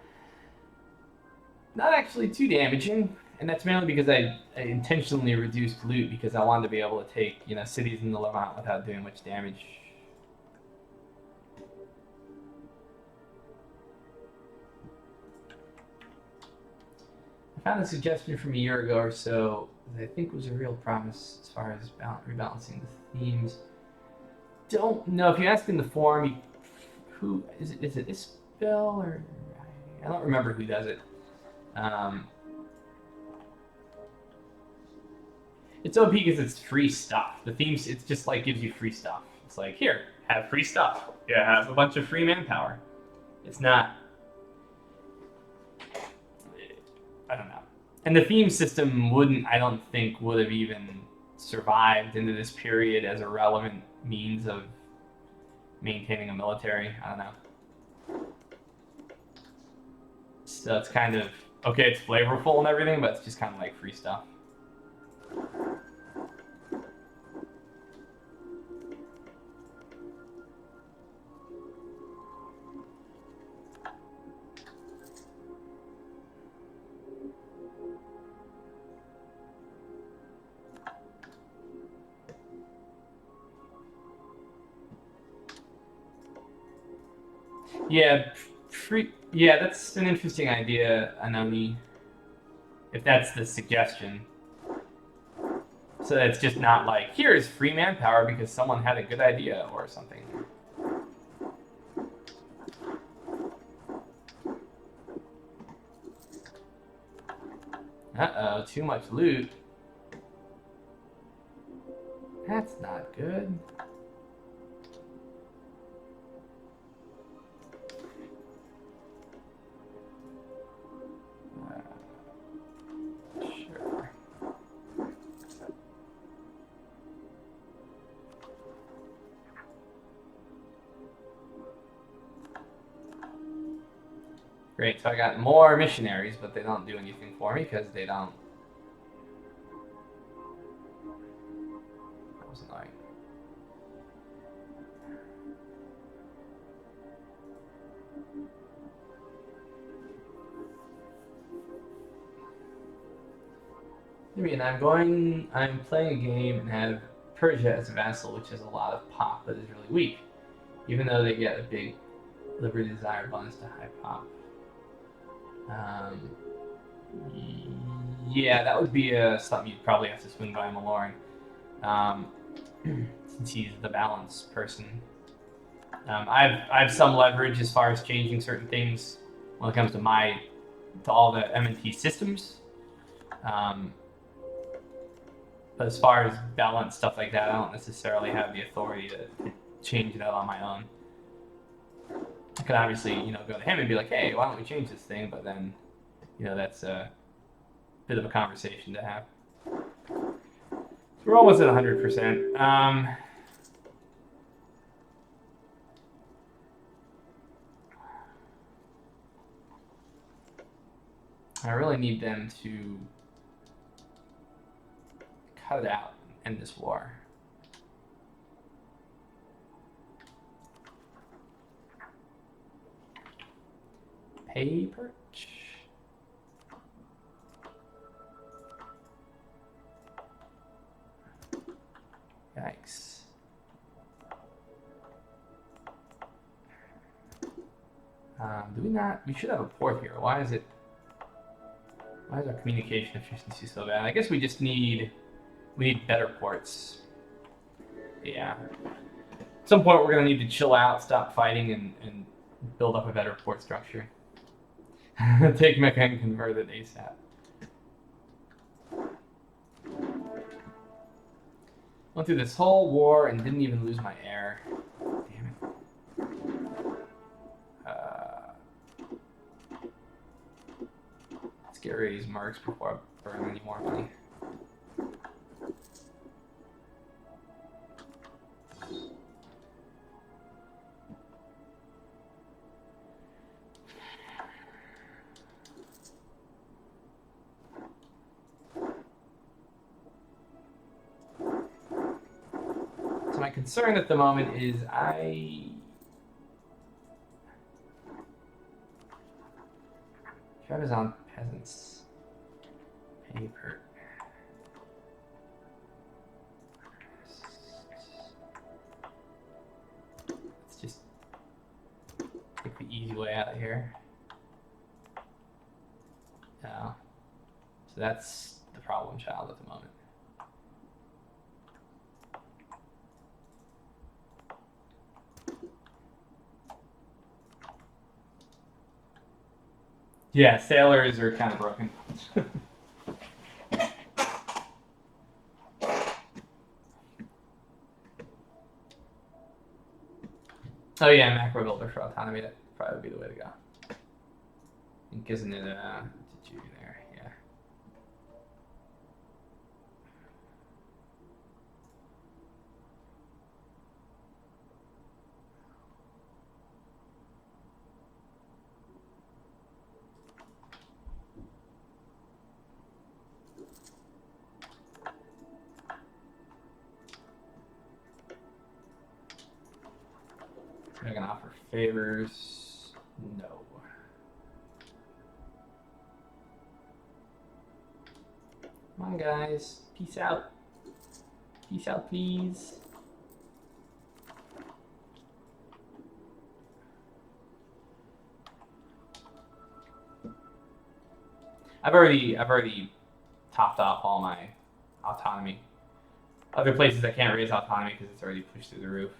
Not actually too damaging, and that's mainly because I intentionally reduced loot because I wanted to be able to take, cities in the Levant without doing much damage. I found a suggestion from a year ago or so that I think was a real promise as far as rebalancing the themes. Don't know. If you ask in the forum, who is it? Is it Isabel or I don't remember who does it. Um, it's OP because it's free stuff. The themes, it's just like gives you free stuff. It's like, here, have free stuff. Yeah, have a bunch of free manpower. It's not. I don't know. And the theme system wouldn't, I don't think, would have even survived into this period as a relevant means of maintaining a military. I don't know. So it's kind of okay. It's flavorful and everything, but it's just kind of like free stuff. Yeah, free. Yeah, that's an interesting idea, Anoni. If that's the suggestion, so that it's just not like here's free manpower because someone had a good idea or something. Uh-oh, too much loot. That's not good. Sure. Great, so I got more missionaries, but they don't do anything for me because they don't. That was annoying. I mean, I'm playing a game and have Persia as a vassal, which has a lot of pop, but is really weak. Even though they get a big liberty desire bonus to high pop. Um, yeah, that would be something you'd probably have to swing by Maloran, since he's the balance person. I have some leverage as far as changing certain things when it comes to all the M&T systems. But as far as balance stuff like that, I don't necessarily have the authority to change that on my own. I could obviously, go to him and be like, "Hey, why don't we change this thing?" But then, that's a bit of a conversation to have. So we're almost at 100%. I really need them to cut it out and end this war. Paper. Yikes. Do we not? We should have a port here. Why is our communication efficiency so bad? I guess we need better ports. Yeah. At some point, we're gonna need to chill out, stop fighting, and build up a better port structure. Take Mecca and convert it ASAP. Went through this whole war and didn't even lose my heir. Damn it. Let's get rid of these mercs before I burn any more money. So my concern at the moment is Trebizond peasants. Paper. Let's just take the easy way out of here. No. So that's the problem child at the moment. Yeah, sailors are kind of broken. Oh yeah, macro builder for autonomy. That probably would be the way to go. I think isn't it did you there? Yeah. They're gonna offer favors. No. Come on, guys. Peace out. Peace out, please. I've already topped off all my autonomy. Other places I can't raise autonomy because it's already pushed through the roof.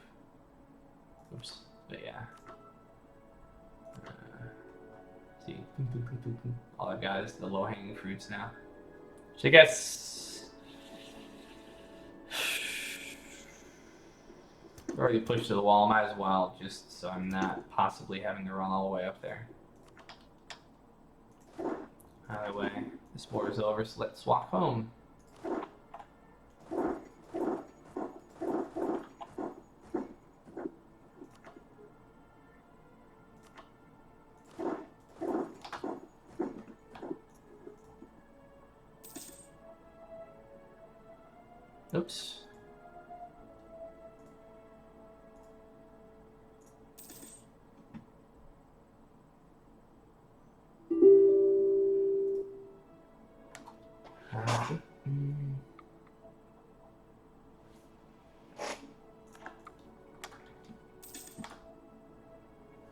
Oops. But yeah. See, all I've got is the low-hanging fruits now. So I guess already pushed to the wall. Might as well, just so I'm not possibly having to run all the way up there. Either way, this war is over, so let's walk home. Oops.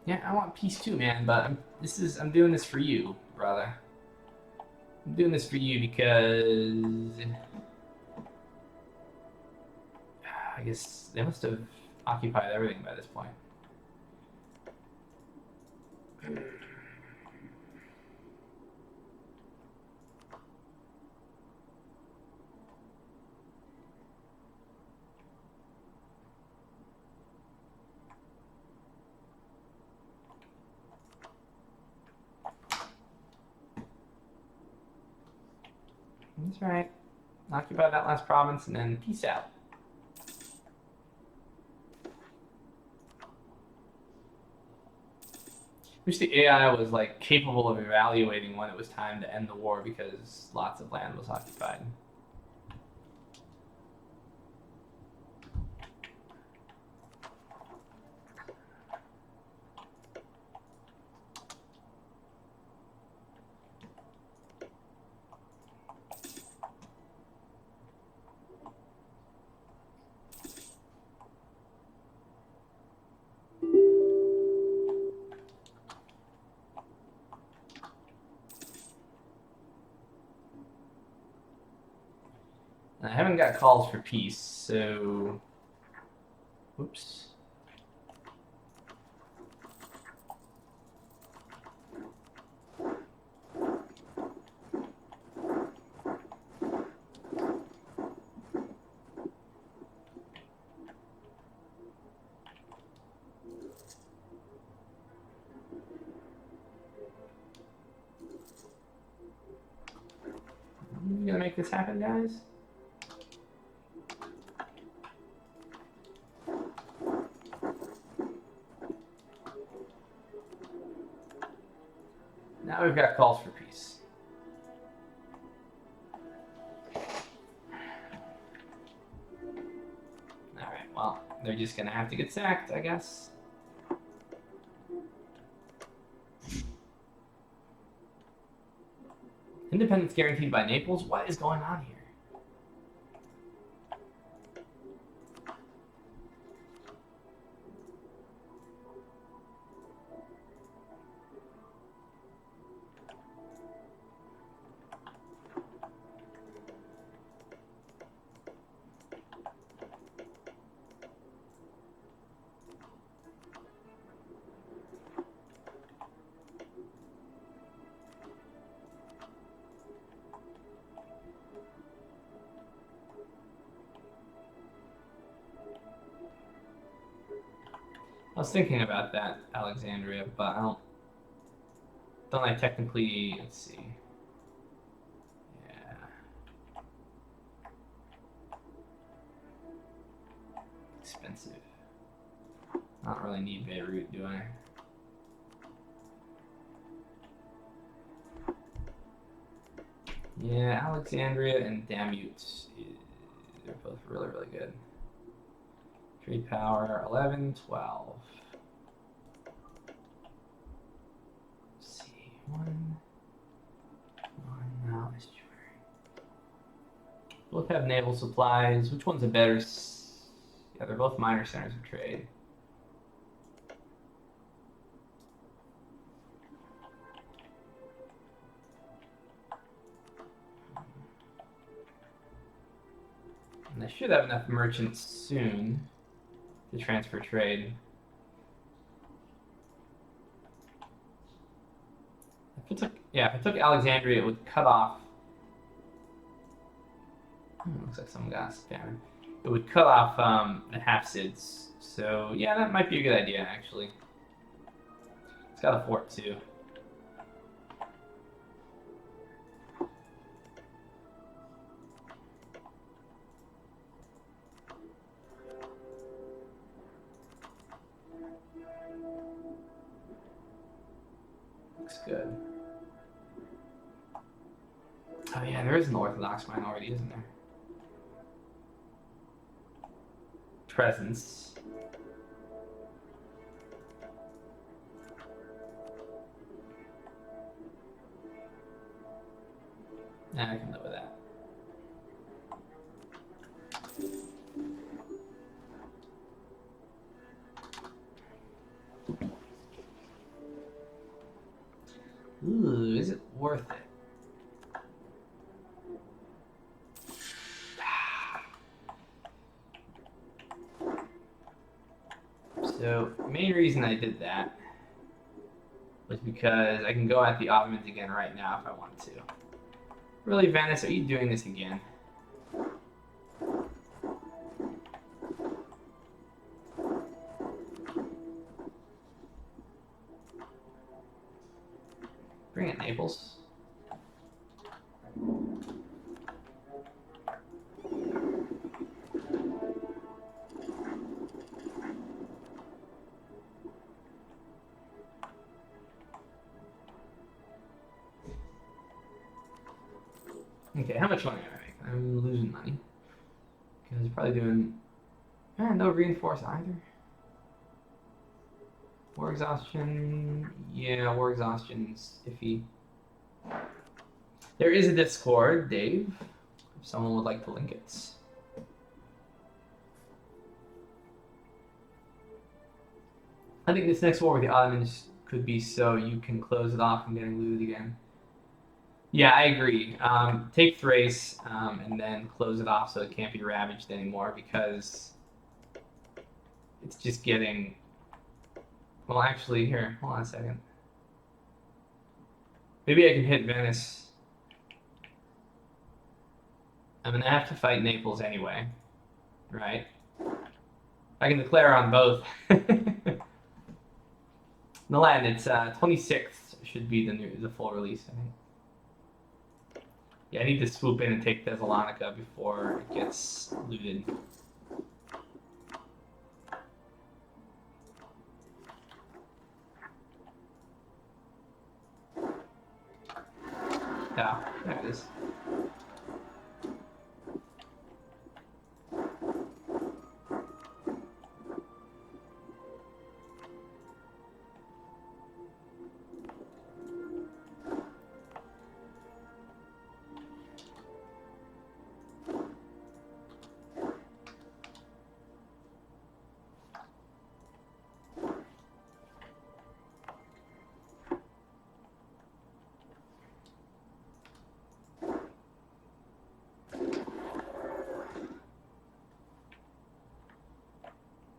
Yeah, I want peace too, man. But I'm doing this for you, brother. I'm doing this for you because I guess they must have occupied everything by this point. That's right. Occupy that last province and then peace out. Wish the AI was like capable of evaluating when it was time to end the war because lots of land was occupied. I haven't got calls for peace, so... Oops. You gonna make this happen, guys? Now we've got calls for peace. Alright, well, they're just gonna have to get sacked, I guess. Independence guaranteed by Naples? What is going on here? was thinking about that, Alexandria, but don't I technically, let's see. Yeah. Expensive. I don't really need Beirut, do I? Yeah, Alexandria and Damute, they're both really, really good. Trade power, 11, 12. Let's see, one now estuary. Both have naval supplies. Which one's a better? Yeah, they're both minor centers of trade. And they should have enough merchants soon to transfer trade. If it took Alexandria, it would cut off. Looks like some gas damage. It would cut off the Hafsids. So yeah, that might be a good idea actually. It's got a fort too. Looks good. Oh yeah, there is an Orthodox minority, isn't there? Presence. Yeah, I can live with that. Ooh, is it worth it? So, the main reason I did that was because I can go at the Ottomans again right now if I want to. Really, Venice, are you doing this again? Bring it, Naples. Okay, how much money am I making? I'm losing money. Because I'm probably doing... no reinforce either. War exhaustion... Yeah, war exhaustion's iffy. There is a Discord, Dave. If someone would like to link it. I think this next war with the Ottomans could be so you can close it off from getting looted again. Yeah, I agree. Take Thrace and then close it off so it can't be ravaged anymore because it's just getting... Well, actually, here, hold on a second. Maybe I can hit Venice. I'm going to have to fight Naples anyway, right? I can declare on both. Milan, it's 26th should be the full release, I think. Yeah, I need to swoop in and take Thessalonica before it gets looted. Yeah, there it is.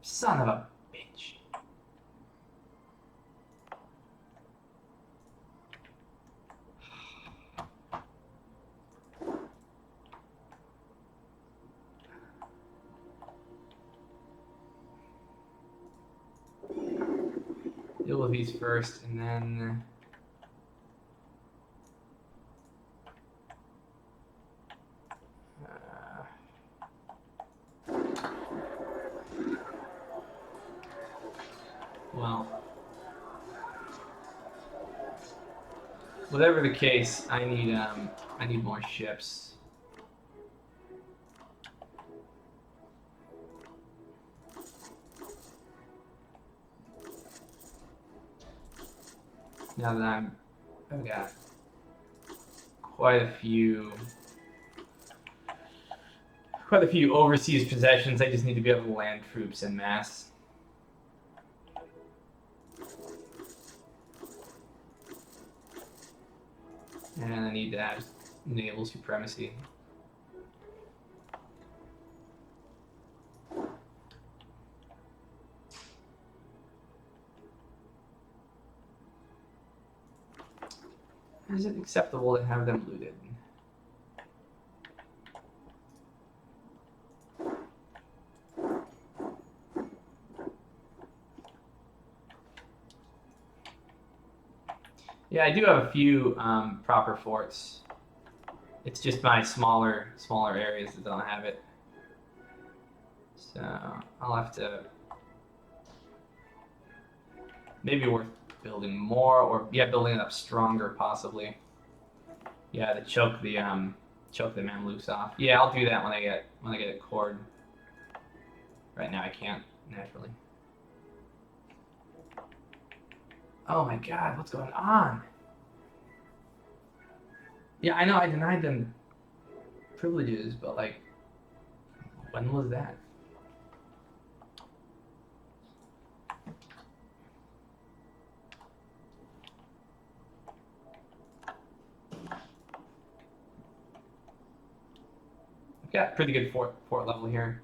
Son of a bitch. deal with these first, and then well, whatever the case, I need more ships. Now that I've got quite a few overseas possessions, I just need to be able to land troops en masse. And I need to have naval supremacy. Is it acceptable to have them looted? Yeah, I do have a few proper forts. It's just my smaller areas that don't have it. So I'll have to maybe worth building more, or yeah, building it up stronger possibly. Yeah, to choke the Mamluks off. Yeah, I'll do that when I get it cored. Right now I can't naturally. Oh my god, what's going on? Yeah, I know I denied them privileges, but like, when was that? I've got pretty good fort level here.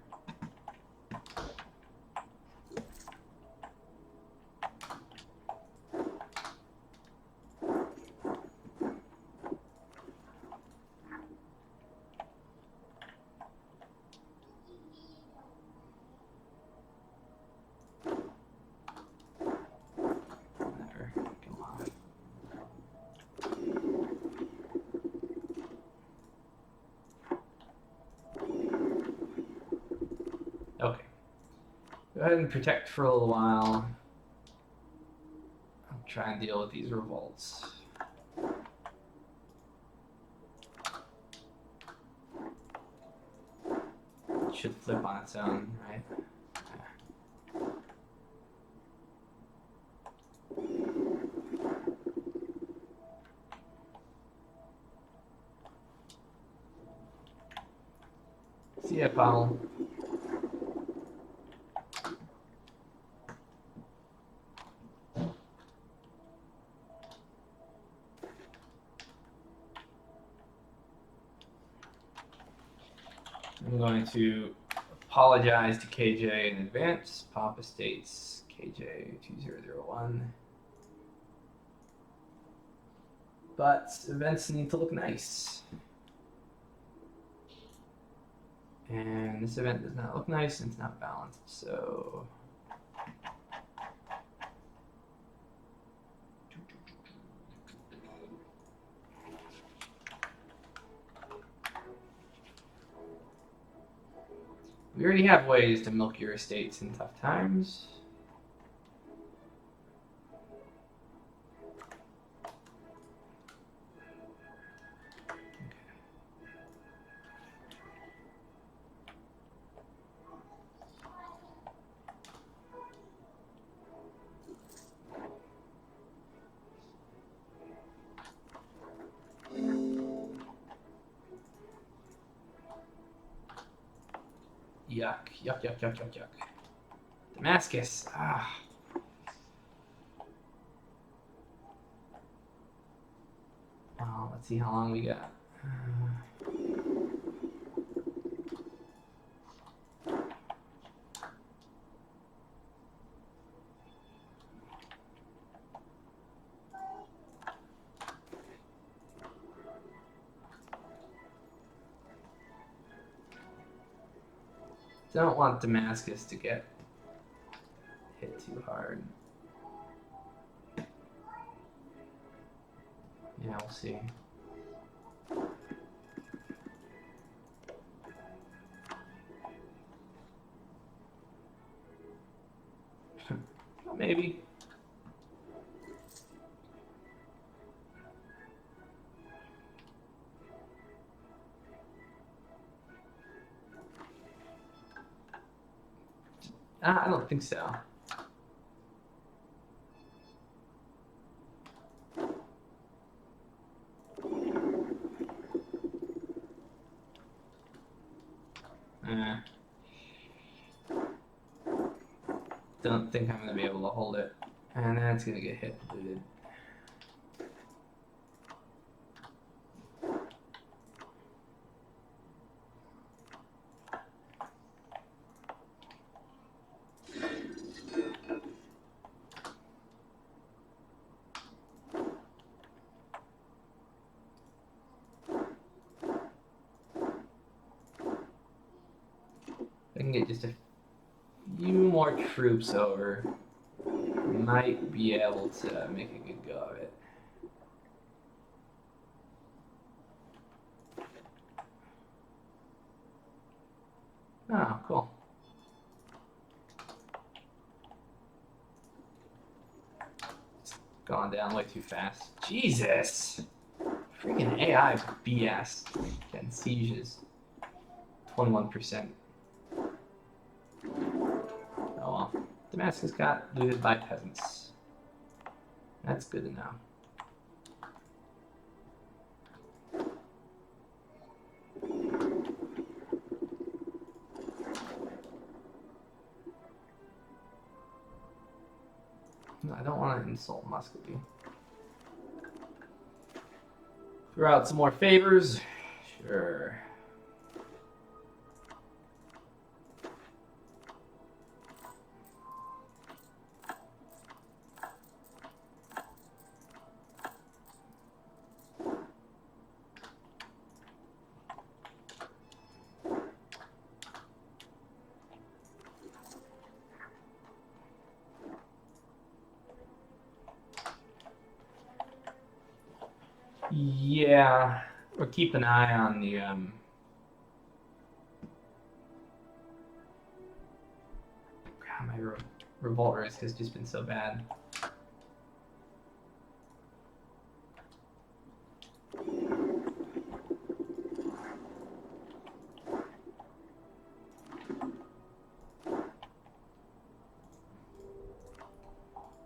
Okay. Go ahead and protect for a little while. I'll try and deal with these revolts. It should flip on its own, right? See ya, Paul. I'm going to apologize to KJ in advance. Papa States KJ2001. But events need to look nice. And this event does not look nice and it's not balanced, so we already have ways to milk your estates in tough times. Yuck, yuck, yuck, yuck, yuck, yuck. Damascus. Ah. Well, let's see how long we got. Don't want Damascus to get hit too hard. Yeah, we'll see. Maybe. I don't think so. Don't think I'm going to be able to hold it. And that's going to get hit looted. I can get just a few more troops over. Might be able to make a good go of it. Oh, cool. It's gone down way too fast. Jesus! Freaking AI BS. Getting sieges. 21%. Oh well. Damascus got looted by peasants. That's good to know. I don't want to insult Muscovy. Throw out some more favors. Sure. Yeah, or keep an eye on the God, my revolt risk has just been so bad.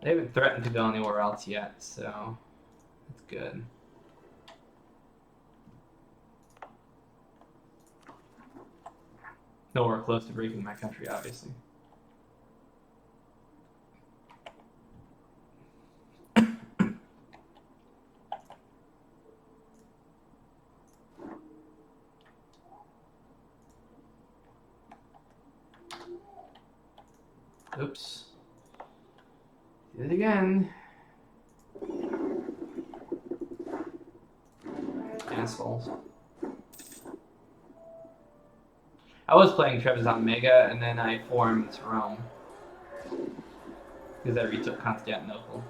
They haven't threatened to go anywhere else yet, so that's good. Nowhere close to breaking my country, obviously. Oops. Did it again. Assholes. I was playing Trebizond Mega, and then I formed Rome. Because I retook Constantinople.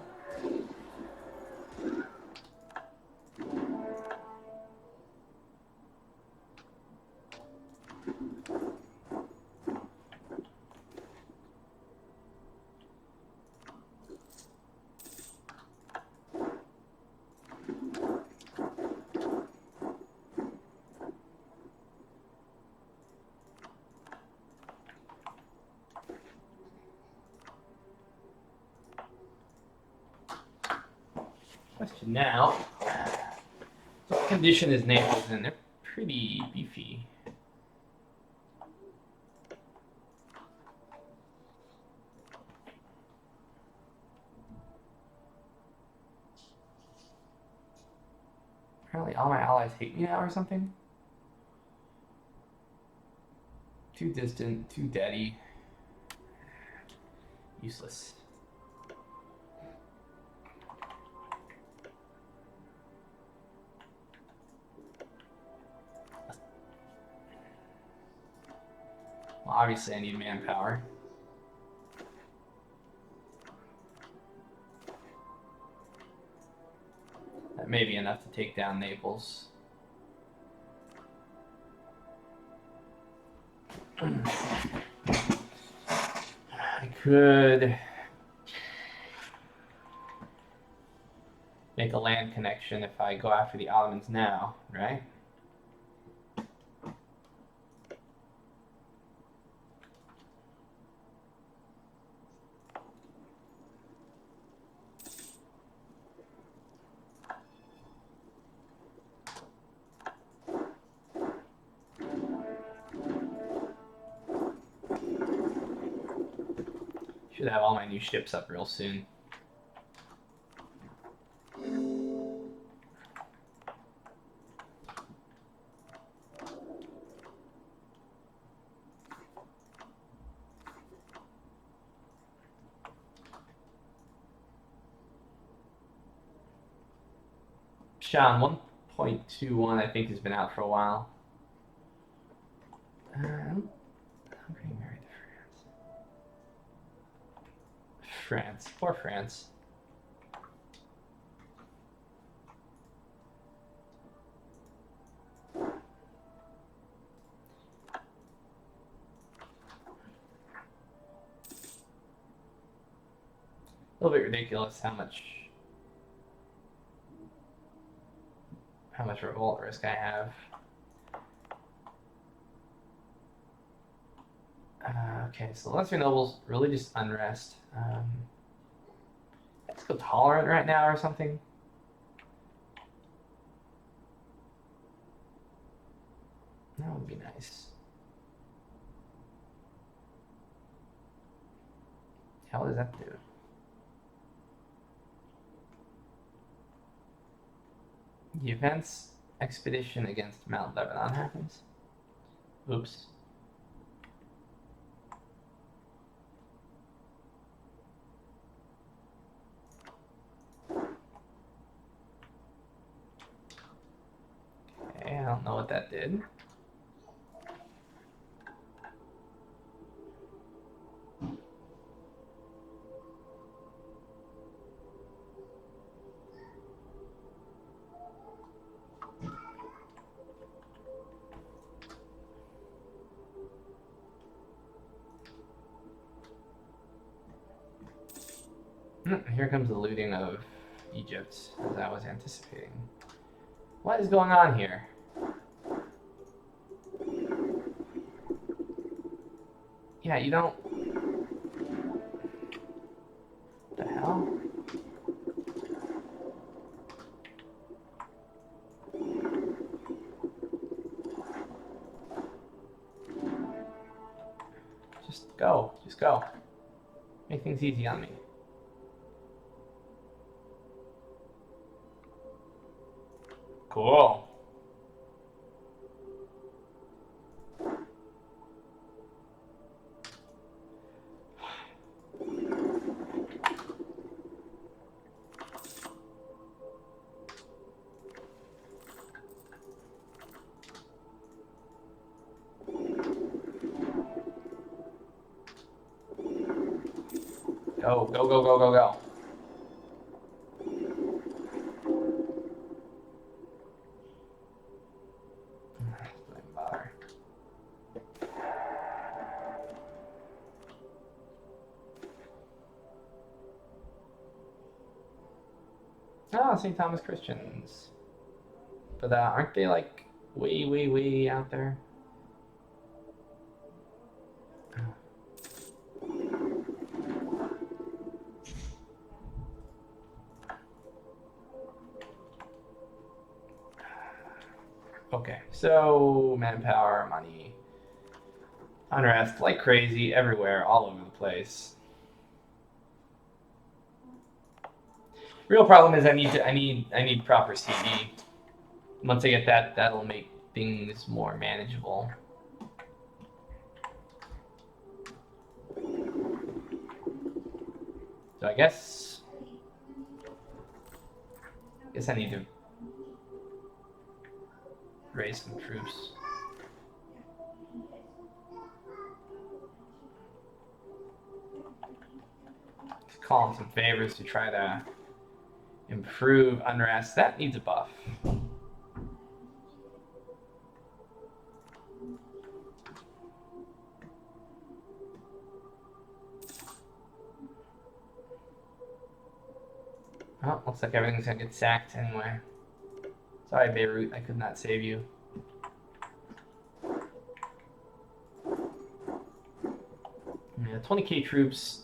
Question now. What condition is Naples in? They're pretty beefy. Apparently all my allies hate me now or something. Too distant, too daddy. Useless. Well, obviously I need manpower. That maybe enough to take down Naples. I could make a land connection if I go after the Ottomans now, right? Should have all my new ships up real soon. Sean, 1.21 I think has been out for a while. I'm getting married to France. Poor France. A little bit ridiculous how much revolt risk I have. Okay, so lesser nobles, religious unrest. Let's go tolerant right now or something. That would be nice. How does that do? The events expedition against Mount Lebanon happens. Oops. Okay, I don't know what that did. Here comes the looting of Egypt, as I was anticipating. What is going on here? Yeah, you don't... What the hell? Just go. Just go. Make things easy on me. Cool. Go, go, go, go, go, go. Don't bother. Oh, St. Thomas Christians. But aren't they like way, way, way out there? Okay, so manpower, money, unrest, like crazy, everywhere, all over the place. Real problem is I need proper CD. Once I get that, that'll make things more manageable. So I guess I need to raise some troops. Just call in some favors to try to Improve unrest. That needs a buff. Oh, looks like everything's gonna get sacked anyway. Sorry, Beirut, I could not save you. Yeah, 20k troops,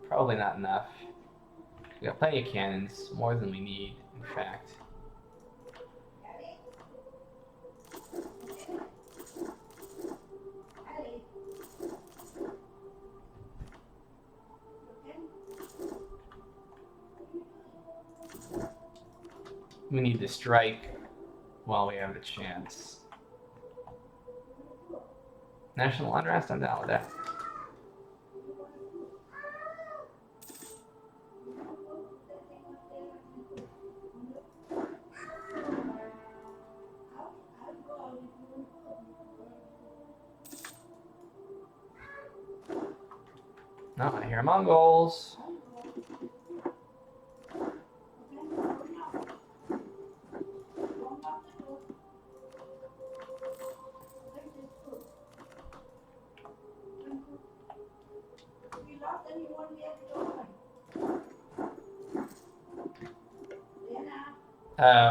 probably not enough. We got plenty of cannons, more than we need, in fact. We need to strike while we have a chance. National unrest, I'm down with that. No, I hear Mongols.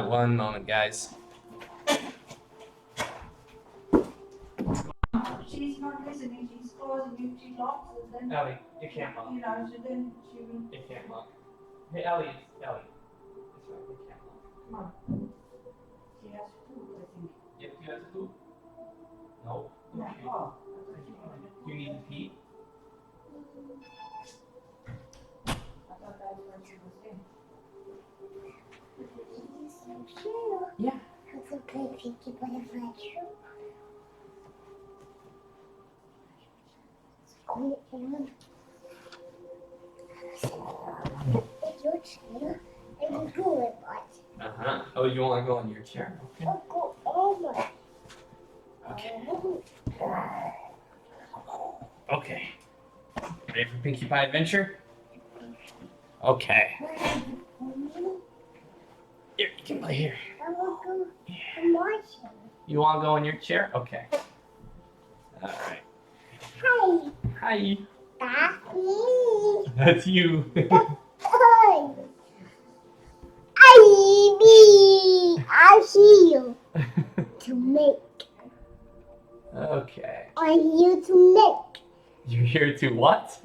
One moment, guys. She's not listening, she's causing you, she locks and then, Ellie, you can't look. you know, so then she will. You can't look. Hey, Ellie. It's right, you can't look. Come on. She has food, I think. Yep, you have to poop. No. No, Okay. oh. You need to pee? I thought that's what she was saying. Yeah. Хочу кайфики подавачу. Uh-huh. Oh, you want to go on your chair? Okay. Okay. Okay. Ready for Pinkie Pie Adventure? Okay. Here, you can play here. You want to go on your chair? Okay. All right. Hi. That's you. I see you to make. Okay. I'm here to make. You're here to what?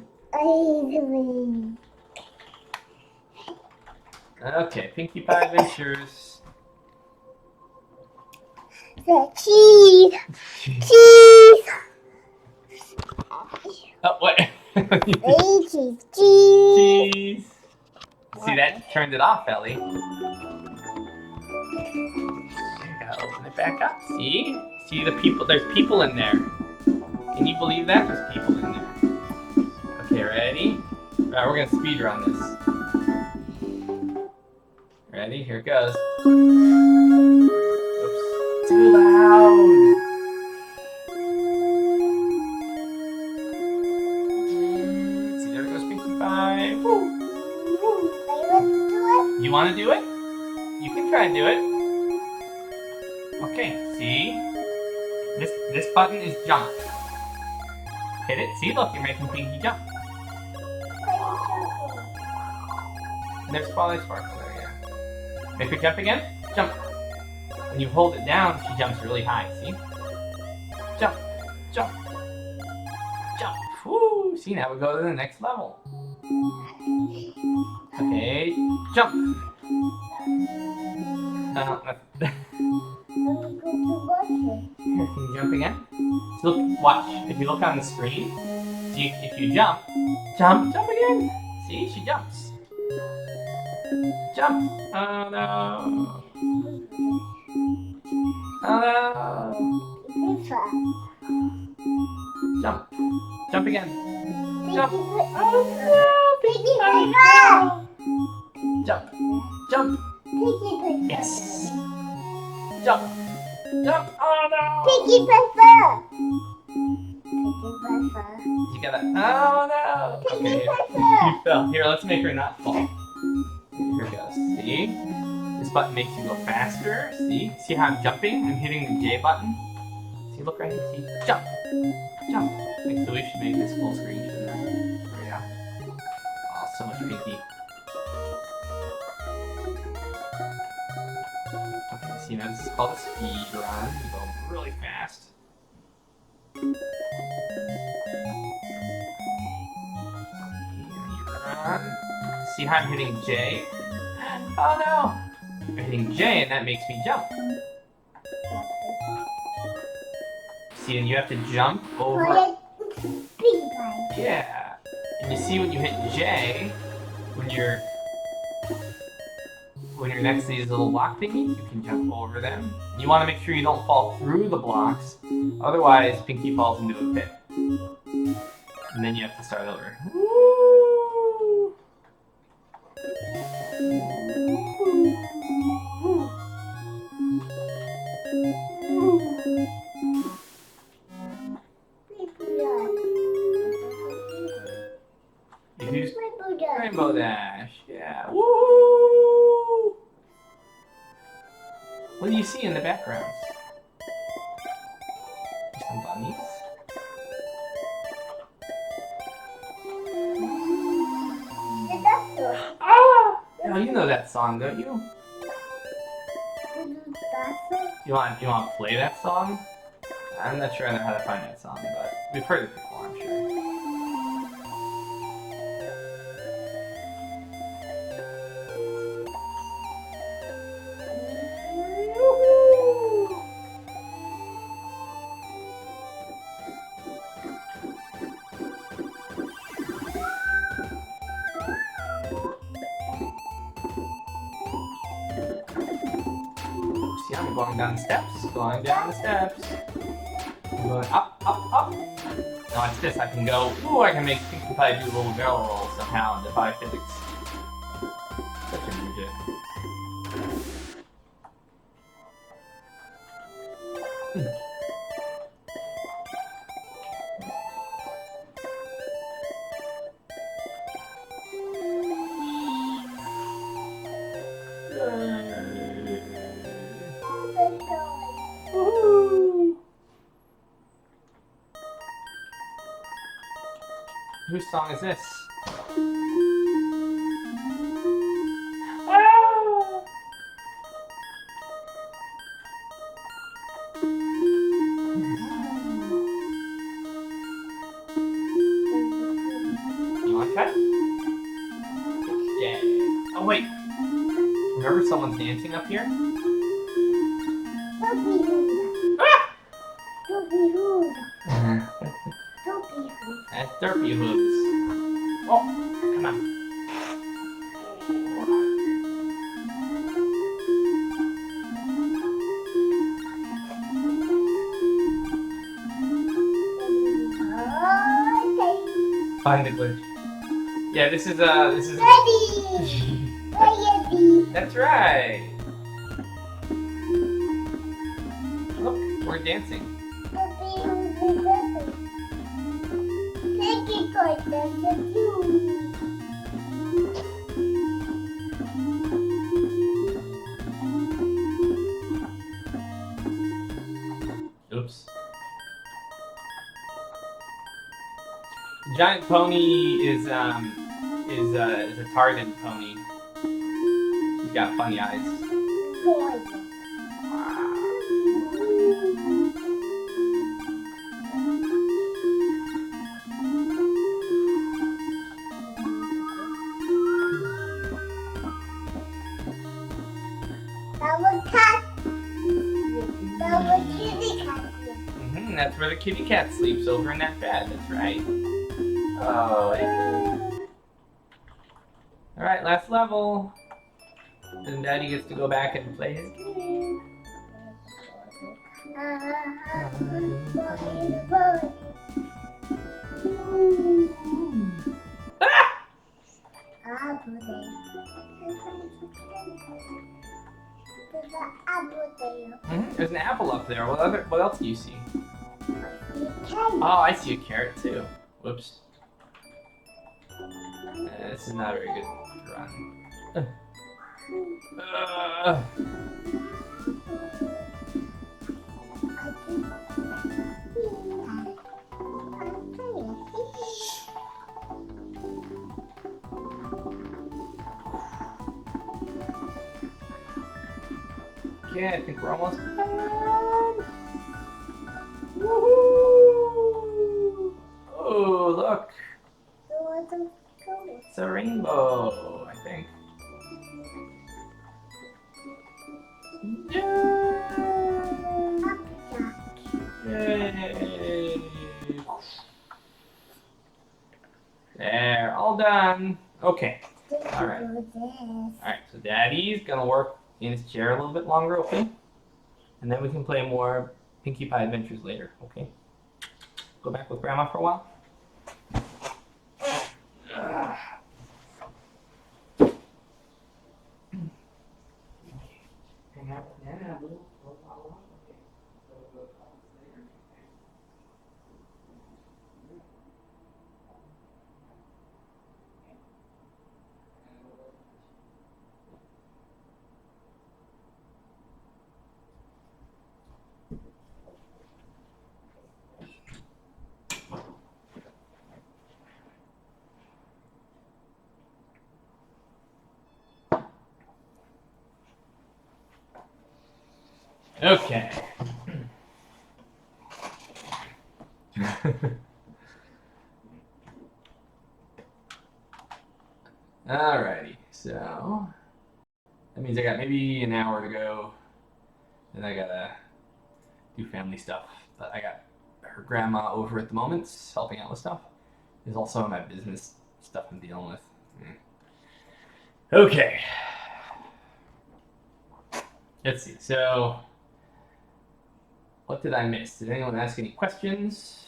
Okay, Pinkie Pie Adventures. The cheese. Cheese. Oh, what? Cheese. Cheese. See, that turned it off, Ellie. You gotta open it back up. See? See the people? There's people in there. Can you believe that? There's people in there. Okay, ready? Alright, we're gonna speed run this. Ready? Here it goes. Oops. Too loud. See, there goes Pinkie Pie. Woo. You want to do it? You can try and do it. Okay, see? This button is jump. Hit it. See, look, you're making Pinkie jump. There's Spotlight Sparkle there, yeah. Make her jump again. Jump. When you hold it down, she jumps really high, see? Jump. Jump. Jump. Woo! See, now we go to the next level. Okay, jump. Here, can you jump again? So look, watch. If you look on the screen, see if you jump, jump again. See, she jumps. Jump. Oh no. Oh no. Jump. Jump again. Jump. Oh no. Jump. Jump. Yes. Jump. Jump. Oh no. You got it. Oh no. Okay. You fell. Here, let's make her not fall. Here goes. See? See? This button makes you go faster. See? See how I'm jumping? I'm hitting the J button. See, look right here. See? Jump! Jump! Okay, so we should make this full screen, shouldn't we? There we go. Oh, so much pinky. Okay, see, now this is called a speed run. We go really fast. And you run. See how I'm hitting J? Oh no! I'm hitting J and that makes me jump. See, and you have to jump over. Yeah. And you see when you hit J, when you're next to these little block thingies, you can jump over them. You want to make sure you don't fall through the blocks, otherwise Pinky falls into a pit. And then you have to start over. Woo! Rainbow Dash, yeah. Woo! What do you see in the background? Some bunnies. Ah! Oh, you know that song, don't you? You want to play that song? I'm not sure I know how to find that song, but we've heard it before, I'm sure. See, I'm going down the steps, going down the steps. I'm going up, up, up. Now it's this, I can go, ooh, I can make Pinkie Pie do a little barrel roll somehow in defy physics. Such a ninja. Whose song is this? Ah! You want that? Yeah. Oh wait. Remember someone's dancing up here? Ah! That's Derpy Hooves. Oh, come on. Find the glitch. Yeah, this is That's right. Look, we're dancing. Oops. The giant pony is a tarded pony. He's got funny eyes. That's where the kitty cat sleeps, over in that bed. That's right. Oh, yeah. Alright, last level. Then Daddy gets to go back and play his game. Ah! There's an apple up there. What else do you see? Oh, I see a carrot too. Whoops. This is not a very good run. Okay, I think we're almost done. Woohoo! Oh, look. It's a rainbow, I think. Yay! There, all done. Okay. All right. All right. So Daddy's gonna work in his chair a little bit longer, okay? And then we can play more Pinkie Pie Adventures later, okay? Go back with Grandma for a while. Hang out with Nana a little while. Okay. Alrighty, so that means I got maybe an hour to go. Then I gotta do family stuff. But I got her grandma over at the moment, helping out with stuff. There's also my business stuff I'm dealing with. Okay. Let's see. So, what did I miss? Did anyone ask any questions?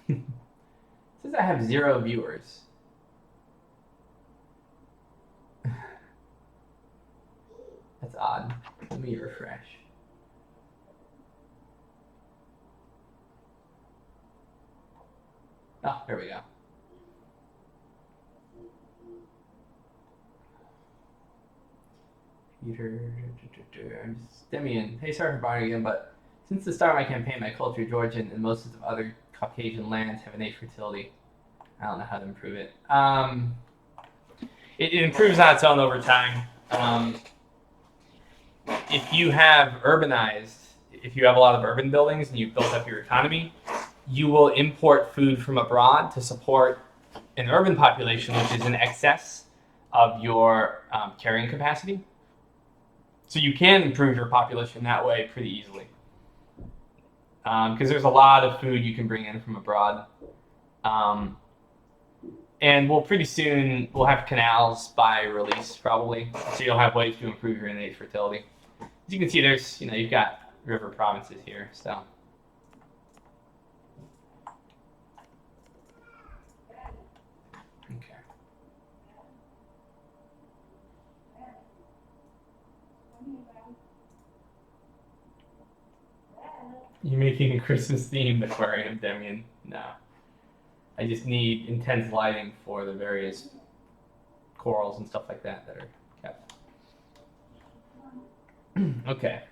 It says I have 0 viewers. That's odd. Let me refresh. Oh, there we go. Peter, Demian. Hey, sorry for bothering you again, but since the start of my campaign, my culture, Georgian, and most of the other Caucasian lands have innate fertility. I don't know how to improve it. It improves on its own over time. If you have urbanized, if you have a lot of urban buildings and you've built up your economy, you will import food from abroad to support an urban population which is in excess of your carrying capacity. So you can improve your population that way pretty easily. Because there's a lot of food you can bring in from abroad. And we'll pretty soon, we'll have canals by release probably. So you'll have ways to improve your innate fertility. As you can see, there's, you've got river provinces here, so. Okay. You're making a Christmas themed aquarium, Demian? No. I just need intense lighting for the various corals and stuff like that that are kept. Okay.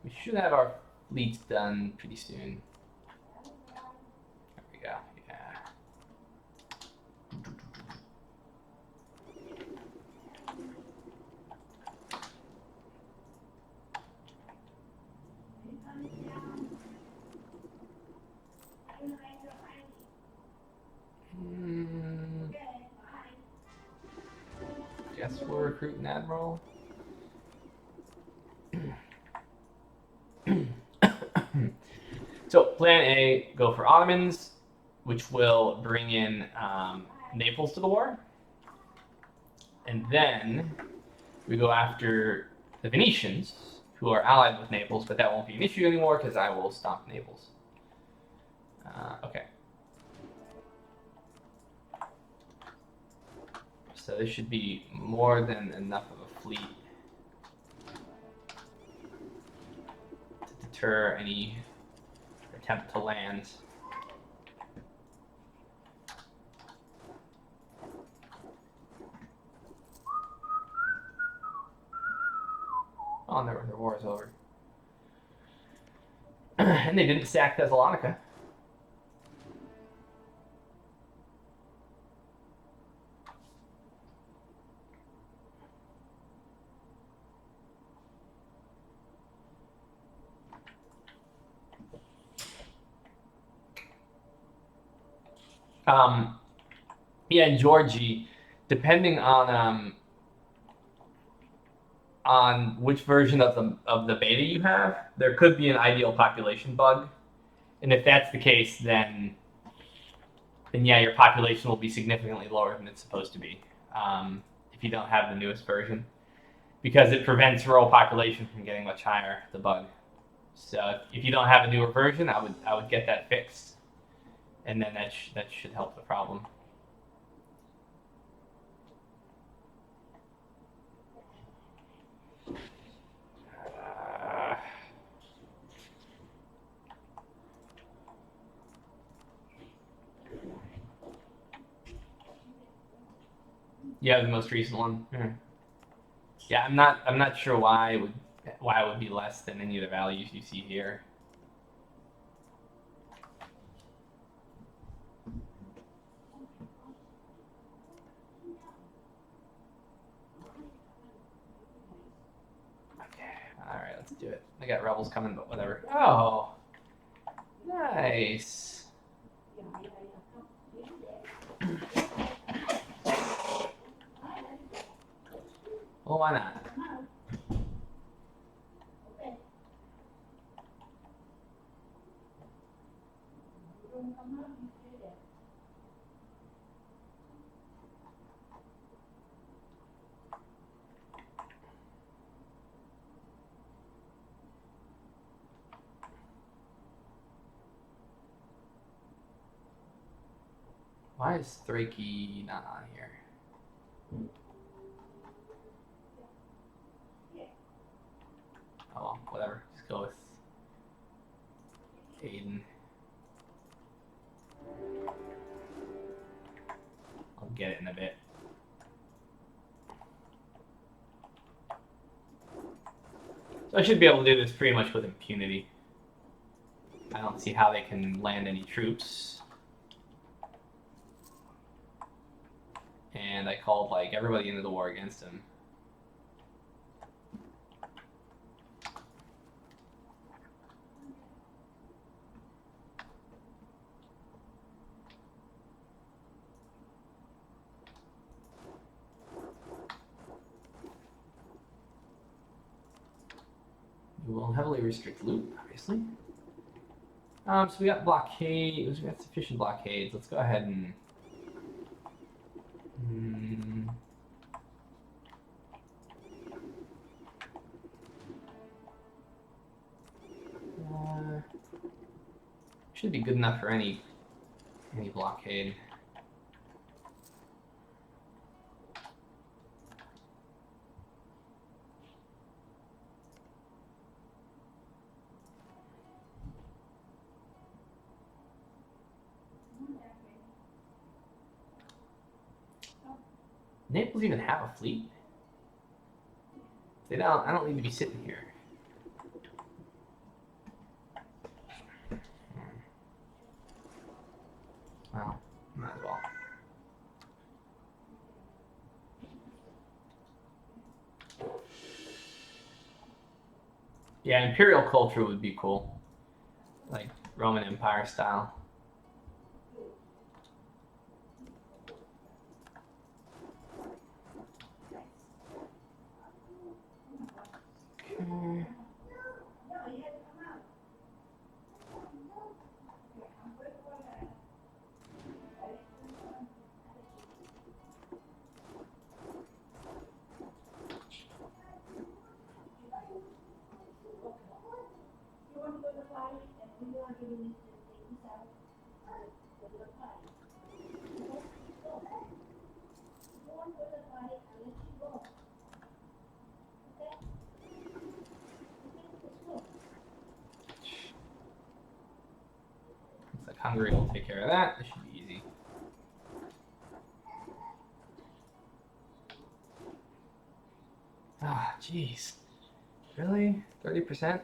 We should have our fleets done pretty soon. There we go. Yeah. Guess we'll recruit an admiral. So plan A, go for Ottomans, which will bring in Naples to the war. And then we go after the Venetians, who are allied with Naples, but that won't be an issue anymore because I will stomp Naples. Okay. So this should be more than enough of a fleet to deter any attempt to land. Oh, and their war is over. And they didn't sack Thessalonica. Yeah, in Georgie, depending on which version of the beta you have, there could be an ideal population bug, and if that's the case, then yeah, your population will be significantly lower than it's supposed to be if you don't have the newest version, because it prevents rural population from getting much higher. The bug. So if you don't have a newer version, I would get that fixed, and then that should help the problem. Yeah, the most recent one. Yeah, I'm not sure why it would be less than any of the values you see here. Okay, all right, let's do it. I got rebels coming, but whatever. Oh, nice. Well, why not? Why is Thraki not on here? Oh well, whatever. Just go with Aiden. I'll get it in a bit. So I should be able to do this pretty much with impunity. I don't see how they can land any troops. And I called like everybody into the war against him. We will heavily restrict loot, obviously. So we got blockade. We got sufficient blockades. Let's go ahead and. Should be good enough for any blockade. Naples even have a fleet? They don't. I don't need to be sitting here. Well, might as well. Yeah, imperial culture would be cool, like Roman Empire style. Okay. Looks like Hungary will take care of that. This should be easy. Ah, jeez. Really? 30%?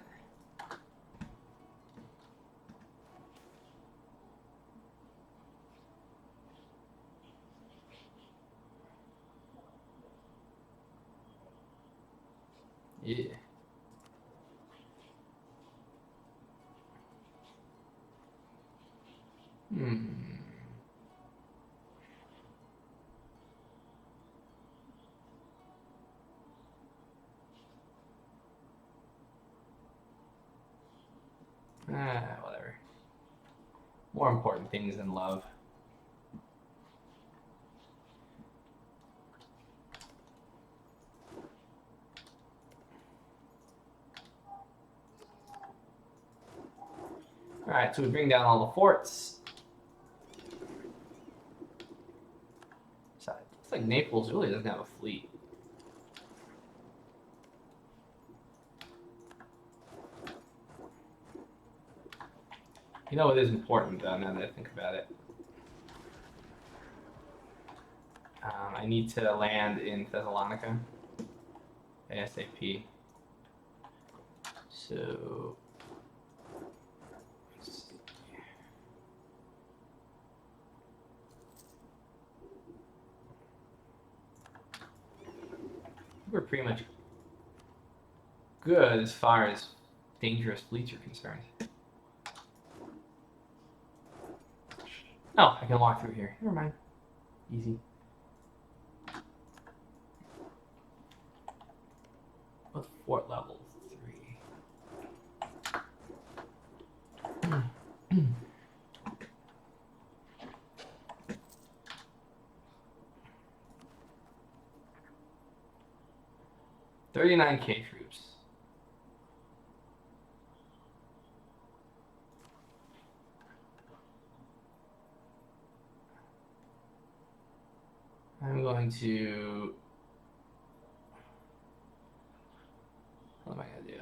Yeah. Whatever. More important things than love. Alright, so we bring down all the forts. So it looks like Naples really doesn't have a fleet. You know what is important though, now that I think about it? I need to land in Thessalonica ASAP. So, let's see. We're pretty much good as far as dangerous fleets are concerned. Oh, I can walk through here. Never mind. Easy. What's fort level 3? 39K troops. I'm going to... What am I going to do?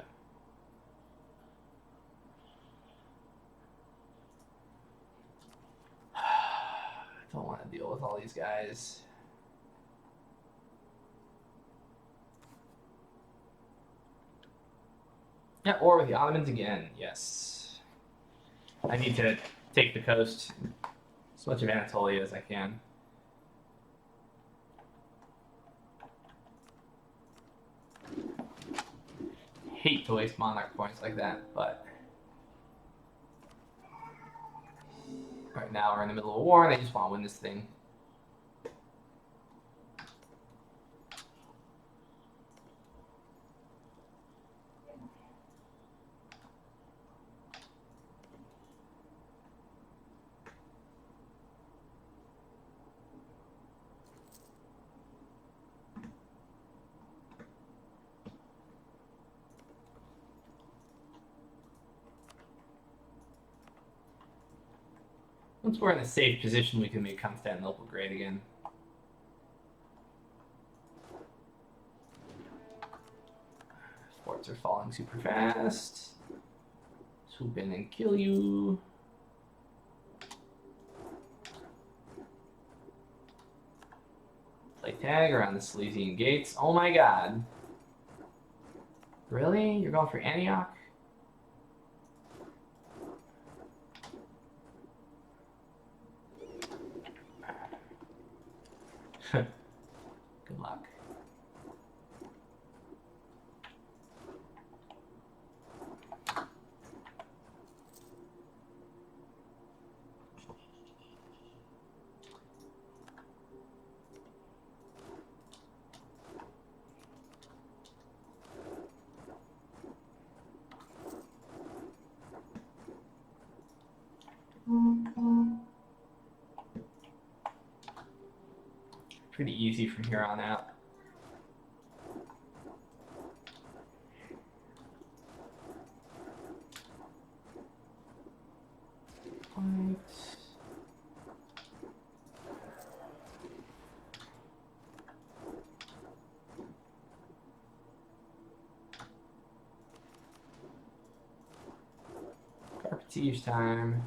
I don't want to deal with all these guys. Yeah, or with the Ottomans again, yes. I need to take the coast, as much of Anatolia as I can. Hate to waste monarch points like that, but right now we're in the middle of a war and I just want to win this thing. Once we're in a safe position, we can make Constantinople great again. Forts are falling super fast. Swoop in and kill you. Play tag around the Silesian gates. Oh my god. Really? You're going for Antioch? Good luck. Pretty easy from here on out. Siege time.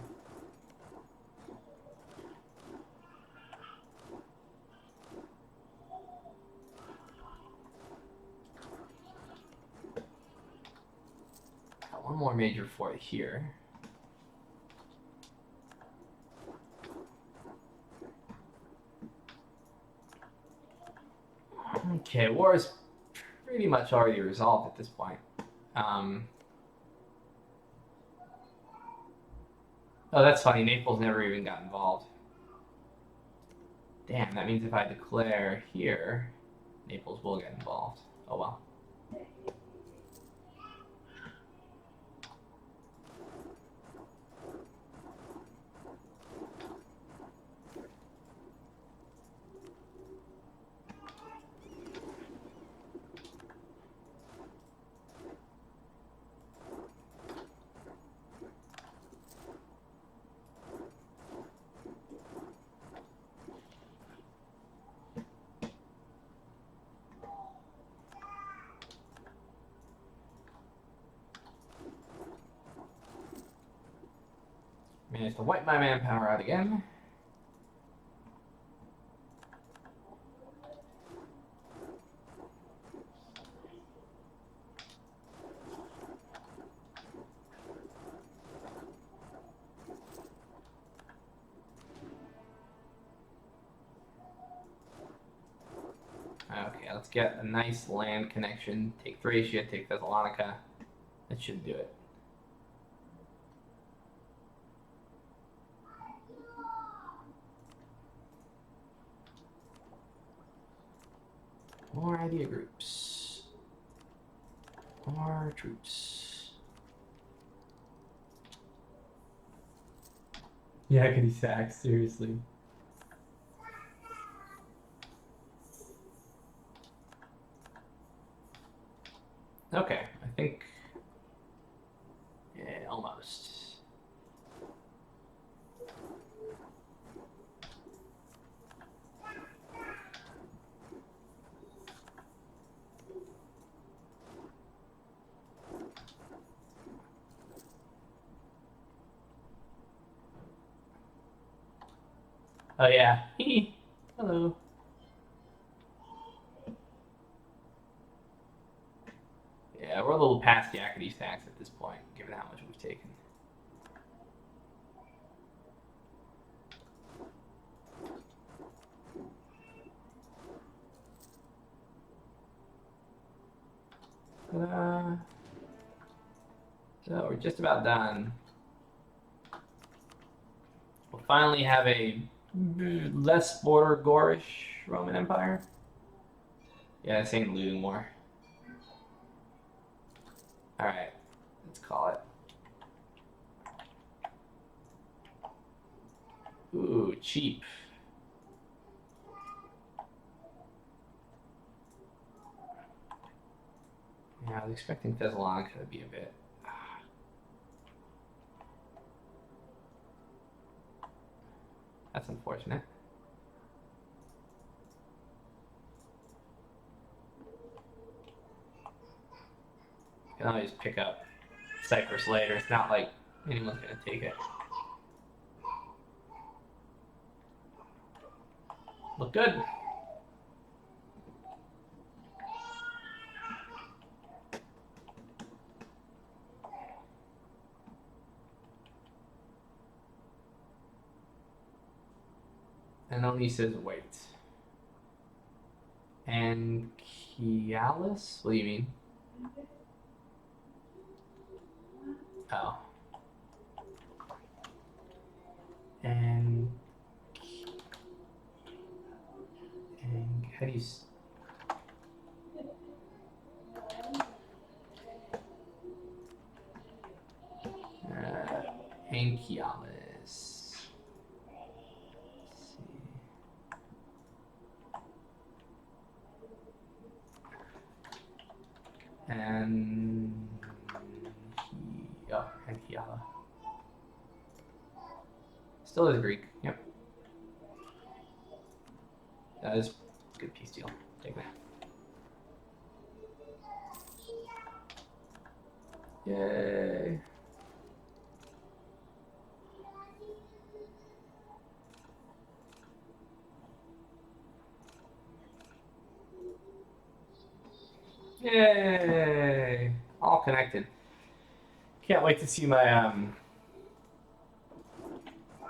Got one more major fort here. Okay, war is pretty much already resolved at this point. Oh, that's funny. Naples never even got involved. Damn, that means if I declare here, Naples will get involved. Oh well. Managed to wipe my manpower out again. Okay, let's get a nice land connection. Take Thracia, take Thessalonica. That should do it. More idea groups. More troops. Yeah, could he sack? Seriously. Okay, I think. Yeah, almost. Oh yeah. Hello. Yeah, we're a little past the Acadese tax at this point, given how much we've taken. So we're just about done. We'll finally have a less border gorish Roman Empire. Yeah, this ain't looting more. Alright, let's call it. Ooh, cheap. Yeah, I was expecting Thessalonica to be a bit. That's unfortunate. Can always pick up Cyprus later. It's not like anyone's gonna take it. Look good. And only says wait. And Kialis? What do you mean? Oh. And how do you Anchialis. And Anchiala. Still is Greek. Yep. That is a good peace deal. Take that. Yay. Yay! All connected. Can't wait to see my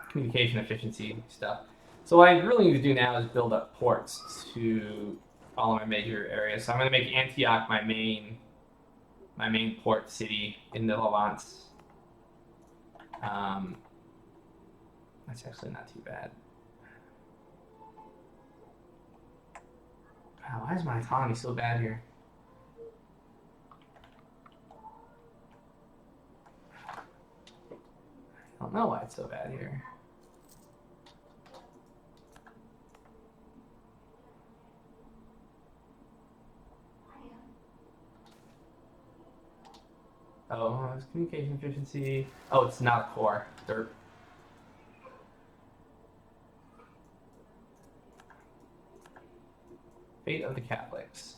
communication efficiency stuff. So what I really need to do now is build up ports to all of my major areas. So I'm going to make Antioch my main port city in the Levant. That's actually not too bad. Wow, why is my autonomy so bad here? I don't know why it's so bad here. Oh, it's communication efficiency. Oh, it's not a core. Derp. Fate of the Catholics.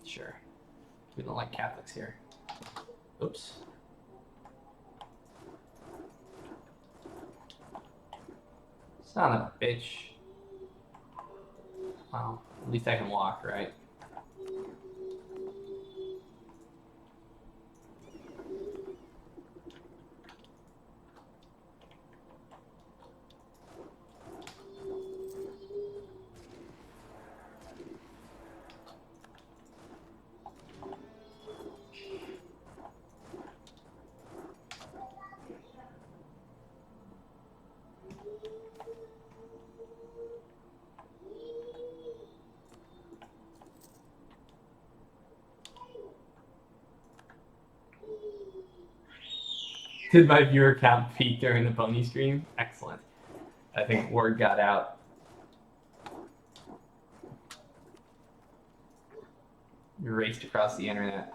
Sure. We don't like Catholics here. Oops. Son of a bitch. Well, at least I can walk, right? Did my viewer count peak during the pony stream? Excellent. I think word got out. Raced across the internet.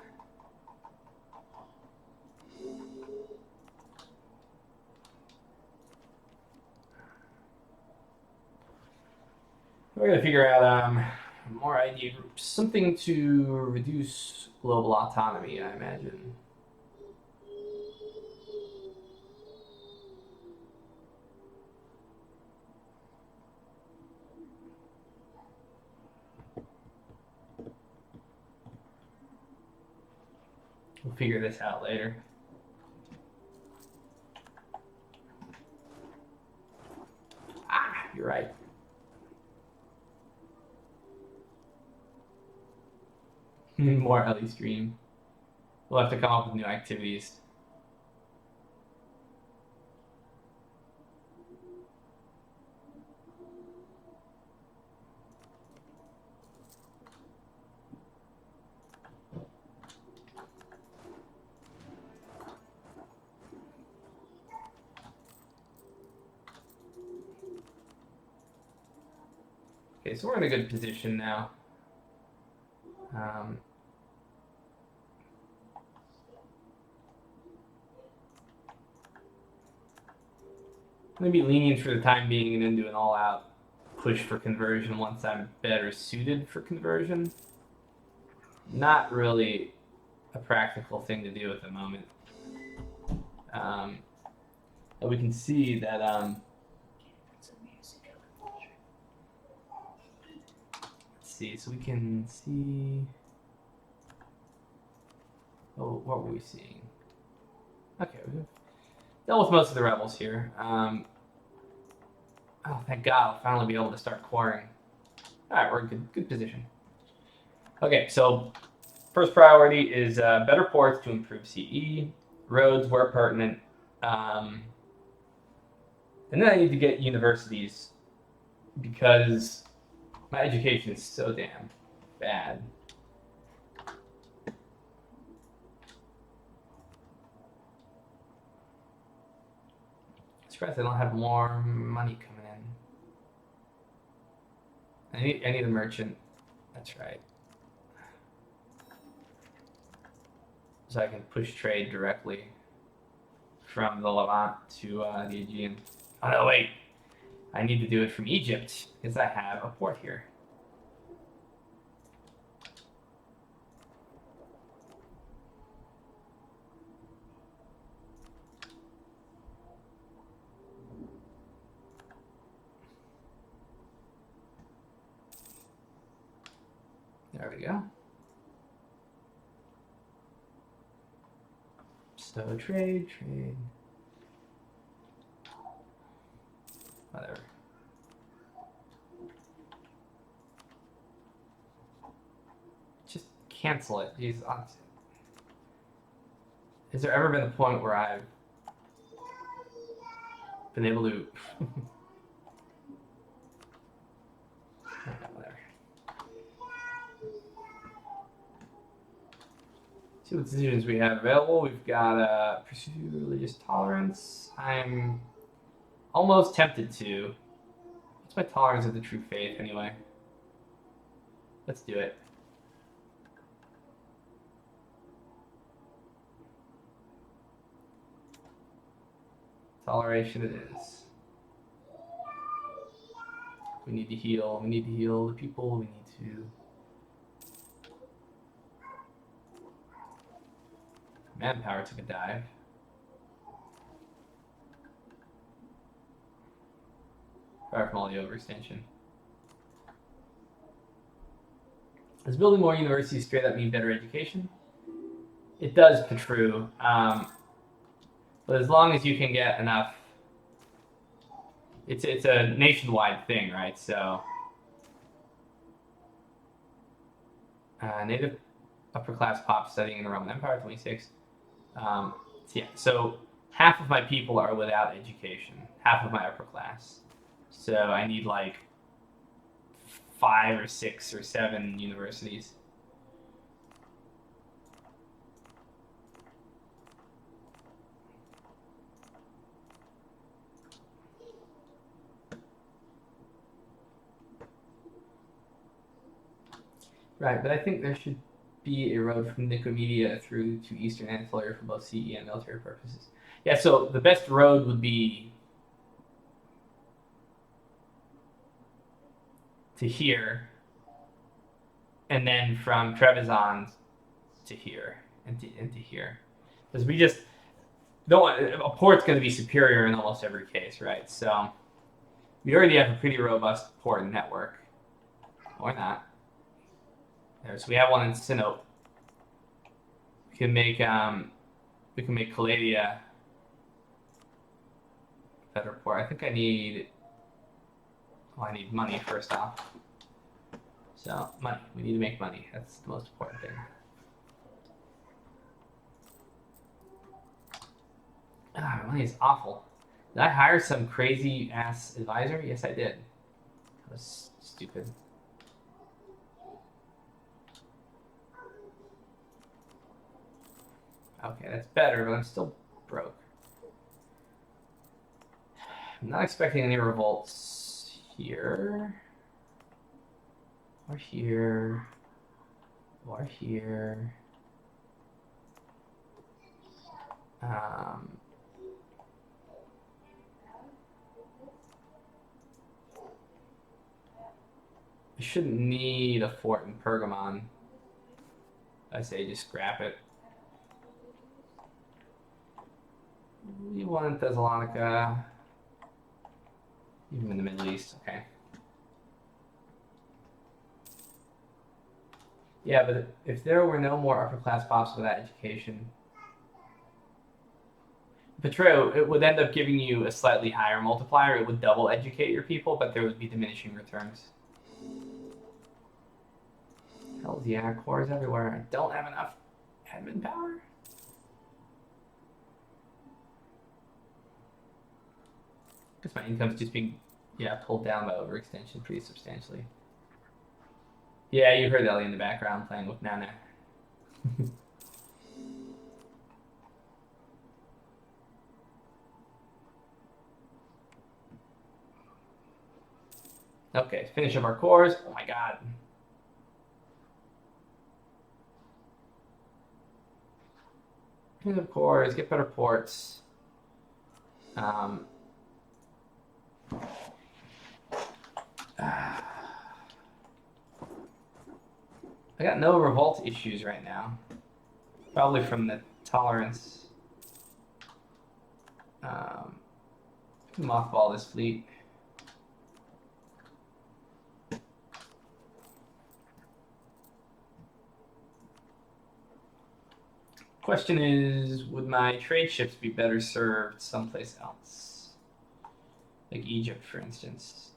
We're gonna figure out more idea groups, something to reduce global autonomy, I imagine. We'll figure this out later. Ah, you're right. More Ellie stream. We'll have to come up with new activities. Okay, so we're in a good position now. I'm going to be lenient for the time being and then do an all-out push for conversion once I'm better suited for conversion. Not really a practical thing to do at the moment. But we can see that let's see, so we can see, oh, what were we seeing? Okay, we've dealt with most of the rebels here. Oh, thank God, I'll finally be able to start quarrying. Alright, we're in good position. Okay, so first priority is better ports to improve CE, roads where pertinent, and then I need to get universities because my education is so damn bad. I'm surprised I don't have more money coming in. I need a merchant. That's right. So I can push trade directly from the Levant to the Aegean. Oh no, wait. I need to do it from Egypt because I have a port here. There we go. So trade. Whatever. Just cancel it. Jeez, honestly. Has there ever been a point where I've been able to... Whatever. See what decisions we have available. We've got pursue religious tolerance. I'm almost tempted to. What's my tolerance of the true faith anyway? Let's do it. Toleration it is. We need to heal. We need to heal the people. We need to... Manpower took a dive. Fire from all the overextension. Does building more universities straight up mean better education? It does, Petru. But as long as you can get enough, it's a nationwide thing, right? So native upper class pop studying in the Roman Empire, 26. So half of my people are without education, half of my upper class. So I need like 5 or 6 or 7 universities. Right, but I think there should be a road from Nicomedia through to Eastern Anatolia for both CE and military purposes. Yeah, so the best road would be to here, and then from Trebizond to here, and to here. Because we just don't want, a port's going to be superior in almost every case, right? So we already have a pretty robust port network. Why not? There, so we have one in Sinope. We can make Caladia better port. I think I need money first off. So money. We need to make money. That's the most important thing. Money is awful. Did I hire some crazy ass advisor? Yes, I did. That was stupid. Okay, that's better, but I'm still broke. I'm not expecting any revolts here. Or here. Or here. I shouldn't need a fort in Pergamon. I say just scrap it. You want Thessalonica, even in the Middle East, okay. Yeah, but if there were no more upper class pops without education, Petro, it would end up giving you a slightly higher multiplier. It would double educate your people, but there would be diminishing returns. Hell's yeah, cores everywhere. I don't have enough admin power. Because my income's just being, pulled down by overextension pretty substantially. Yeah, you heard Ellie in the background playing with Nana. Okay, finish up our cores. Oh my god. Finish up cores, get better ports. I got no revolt issues right now. Probably from the tolerance. Mothball this fleet. Question is, would my trade ships be better served someplace else? Like Egypt, for instance.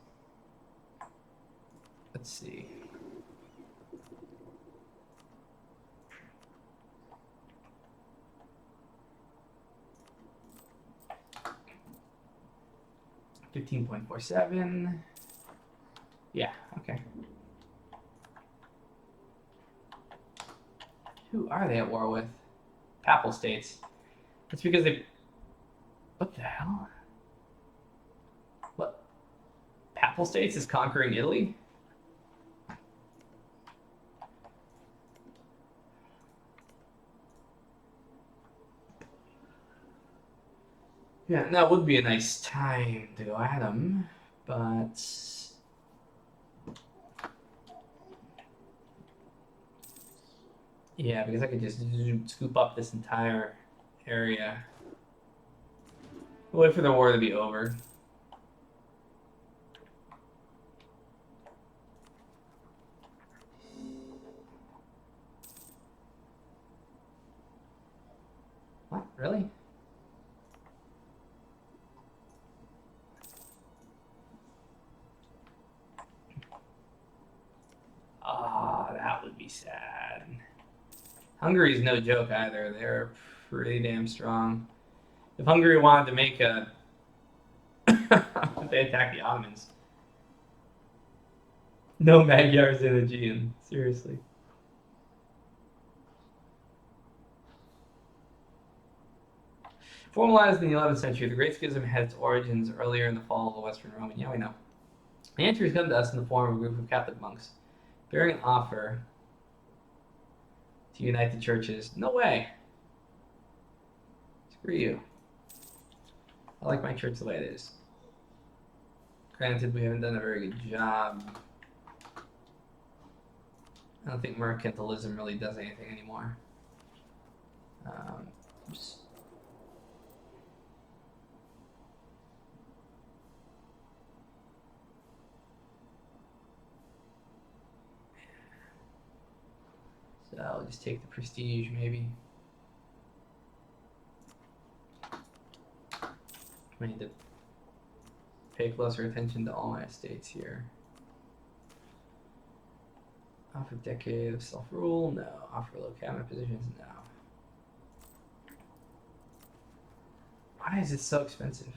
Let's see. $15.47. Yeah, okay. Who are they at war with? Papal states. That's because they... What the hell? What? Papal states is conquering Italy? Yeah, that would be a nice time to go at them, but... Yeah, because I could just scoop up this entire area. Wait for the war to be over. What? Really? Ah, that would be sad. Hungary's no joke either. They're pretty damn strong. If Hungary wanted to make a... they attack the Ottomans. No Magyars in Aegean. Seriously. Formalized in the 11th century, the Great Schism had its origins earlier in the fall of the Western Roman. Yeah, we know. The answer has come to us in the form of a group of Catholic monks bearing an offer to unite the churches. No way. Screw you. I like my church the way it is. Granted, we haven't done a very good job. I don't think mercantilism really does anything anymore. Oops. So I'll just take the prestige, maybe. I need to pay closer attention to all my estates here. Offer decade of self-rule? No. Offer low cabinet positions? No. Why is it so expensive?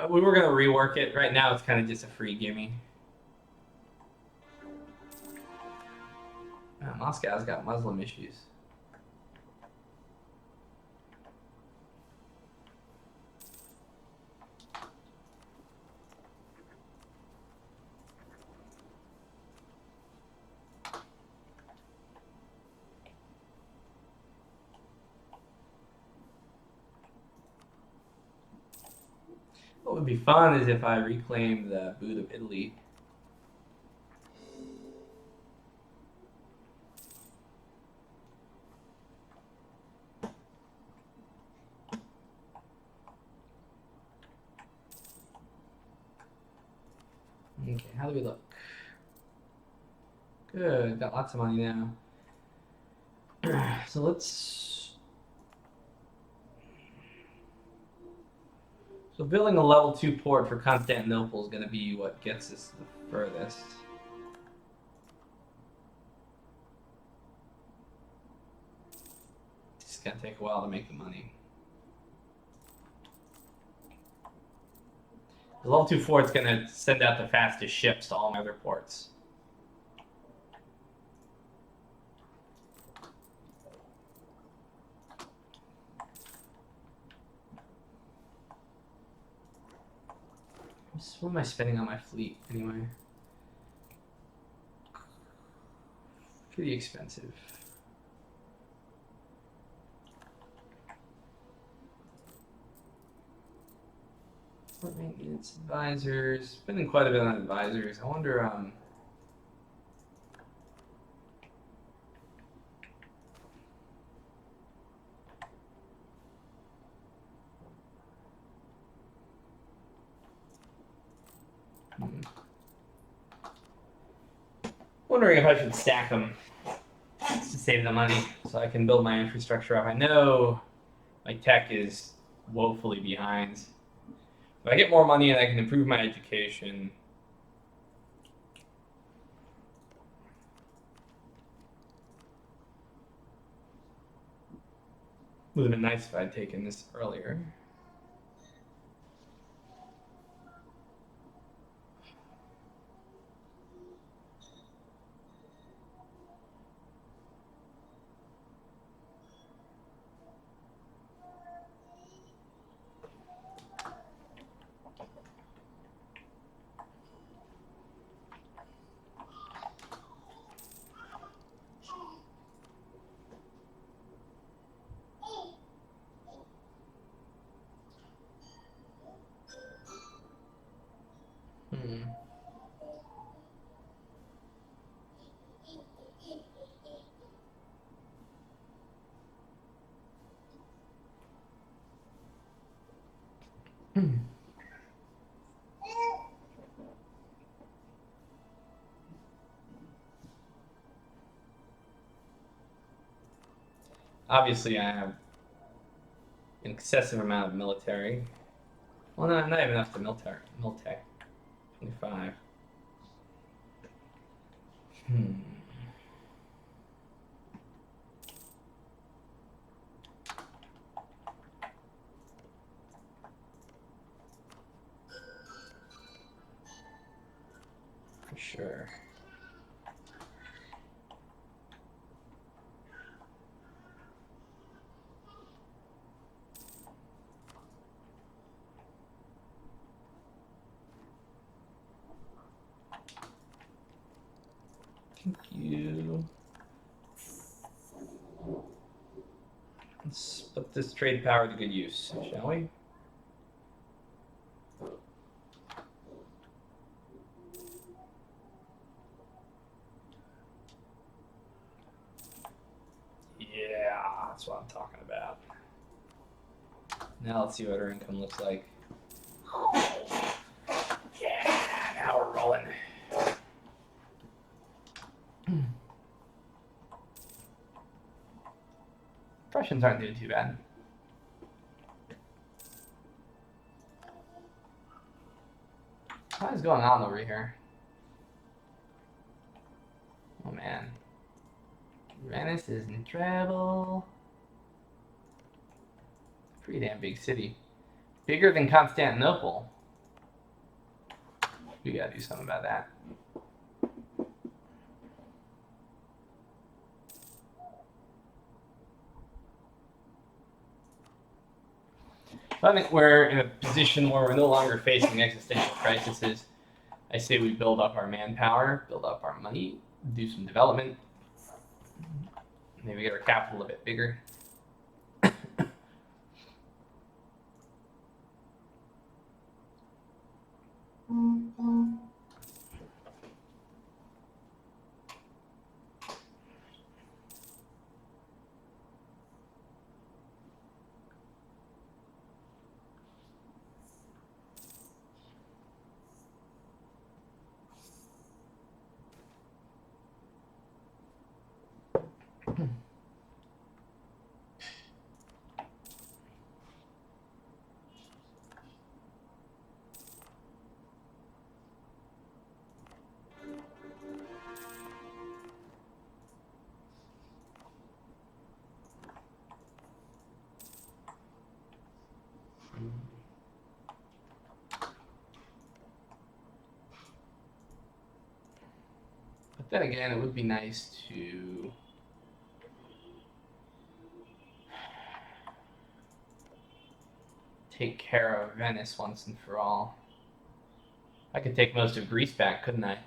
We were going to rework it. Right now it's kind of just a free gimme. Moscow's got Muslim issues. What would be fun is if I reclaimed the boot of Italy. Okay, how do we look? Good, got lots of money now. So let's... So building a level 2 port for Constantinople is going to be what gets us the furthest. It's going to take a while to make the money. The level 2 fort's going to send out the fastest ships to all my other ports. What am I spending on my fleet anyway? Pretty expensive. Port maintenance, advisors. Spending quite a bit on advisors. I wonder, wondering if I should stack them to save the money so I can build my infrastructure up. I know my tech is woefully behind. If I get more money and I can improve my education, would have been nice if I'd taken this earlier. Hmm. Obviously, I have an excessive amount of military. Well, no, not even enough to militech. 25. For sure. Thank you. Let's put this trade power to good use, shall we? Yeah, that's what I'm talking about. Now let's see what our income looks like. Yeah, now we're rolling. Prussians aren't doing too bad. What is going on over here? Oh man. Venice is in trouble. Pretty damn big city. Bigger than Constantinople. We gotta do something about that. I think we're in a position where we're no longer facing existential crises. I say we build up our manpower, build up our money, do some development. Maybe get our capital a bit bigger. But then again, it would be nice to take care of Venice once and for all. I could take most of Greece back, couldn't I?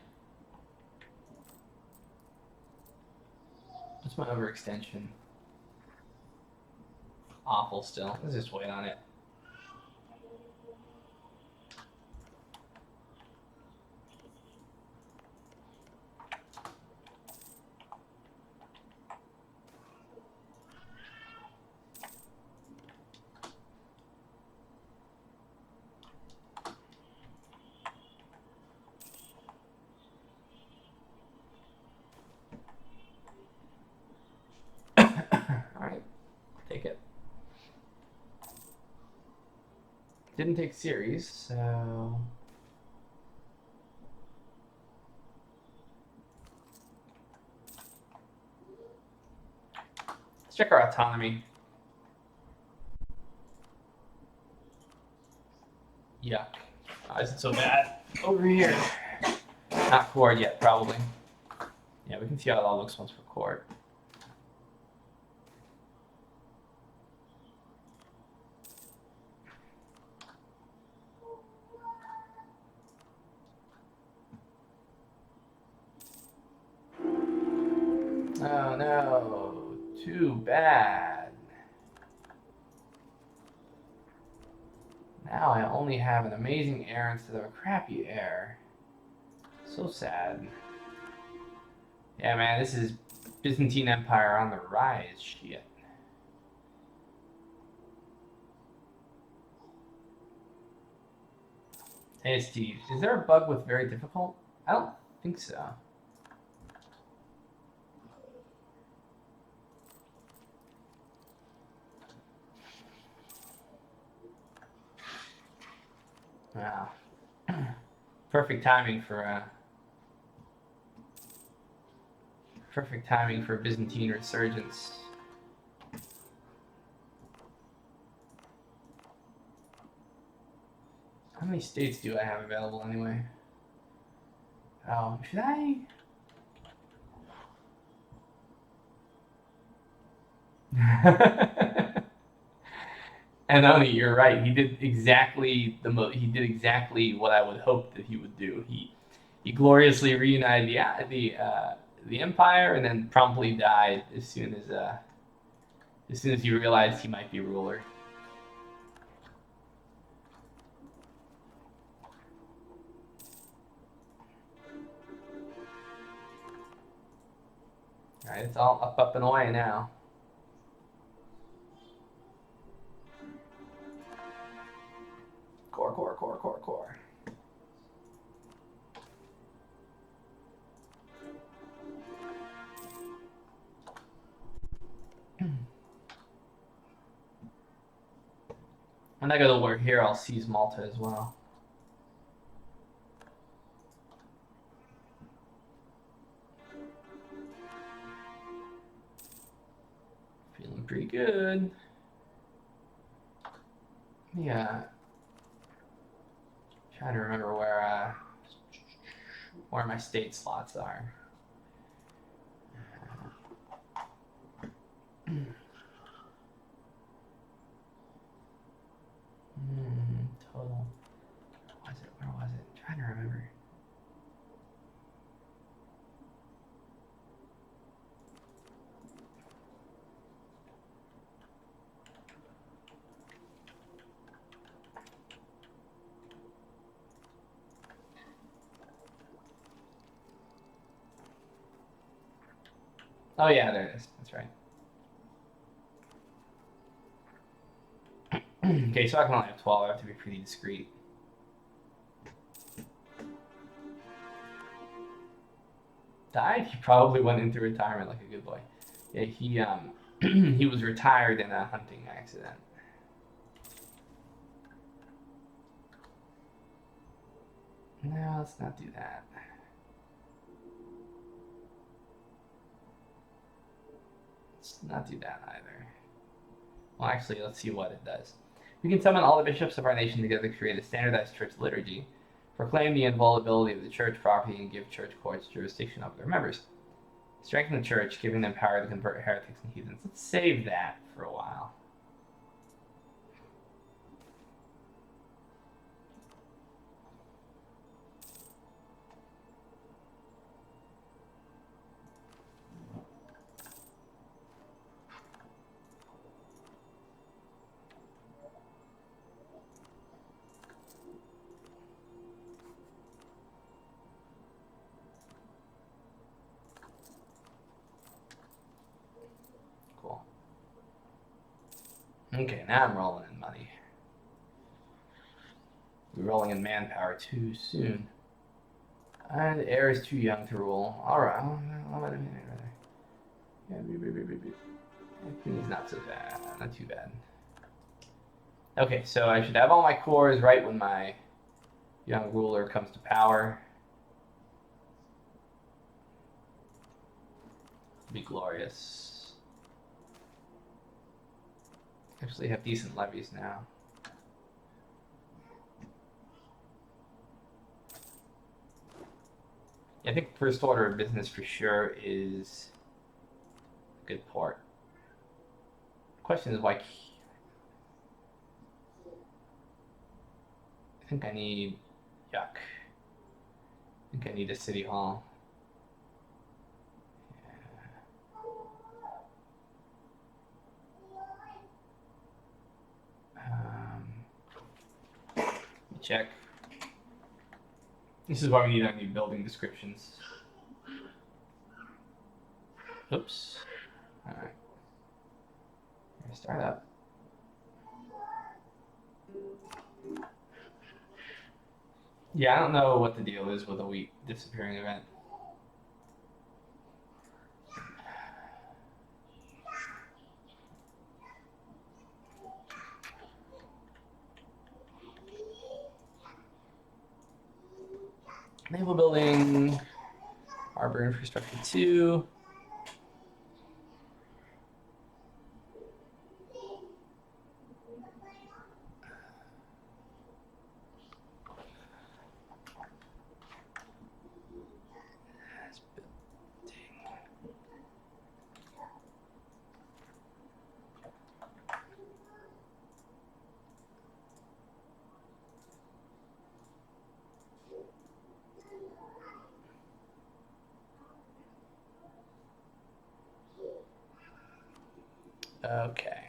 What's my overextension? Awful still. Let's just wait on it. didn't take series, so... Let's check our autonomy. Yuck. Why is it so bad? Over here. Not chord yet, probably. Yeah, we can see how it all looks once for chord. Oh no, too bad. Now I only have an amazing air instead of a crappy air. So sad. Yeah, man, this is Byzantine Empire on the rise shit. Hey Steve, is there a bug with very difficult? I don't think so. Wow. Perfect timing for Byzantine resurgence. How many states do I have available anyway? Oh, should I? And only you're right. He did exactly what I would hope that he would do. He gloriously reunited the empire and then promptly died as soon as he realized he might be ruler. All right, it's all up and away now. Core. When I go to war here, I'll seize Malta as well. Feeling pretty good. Yeah. Trying to remember where my state slots are. Total. Where was it? I'm trying to remember. Oh yeah, there it is. That's right. Okay, so I can only have 12. I have to be pretty discreet. Died? He probably went into retirement like a good boy. Yeah, he was retired in a hunting accident. No, let's not do that. Let's not do that either. Well, actually, let's see what it does. We can summon all the bishops of our nation together to create a standardized church liturgy, proclaim the inviolability of the church property, and give church courts jurisdiction over their members. Strengthen the church, giving them power to convert heretics and heathens. Let's save that for a while. Okay, now I'm rolling in money. We're rolling in manpower too soon. And the heir is too young to rule. Alright. Yeah, Queen's not so bad. Not too bad. Okay, so I should have all my cores right when my young ruler comes to power. Be glorious. Actually have decent levies now. I think first order of business for sure is a good port. Question is why. I think I need. Yuck. I think I need a city hall. Check. This is why we need our new building descriptions. Oops. Alright. Start up. Yeah, I don't know what the deal is with a wheat disappearing event. Naval building, harbor infrastructure 2. Okay.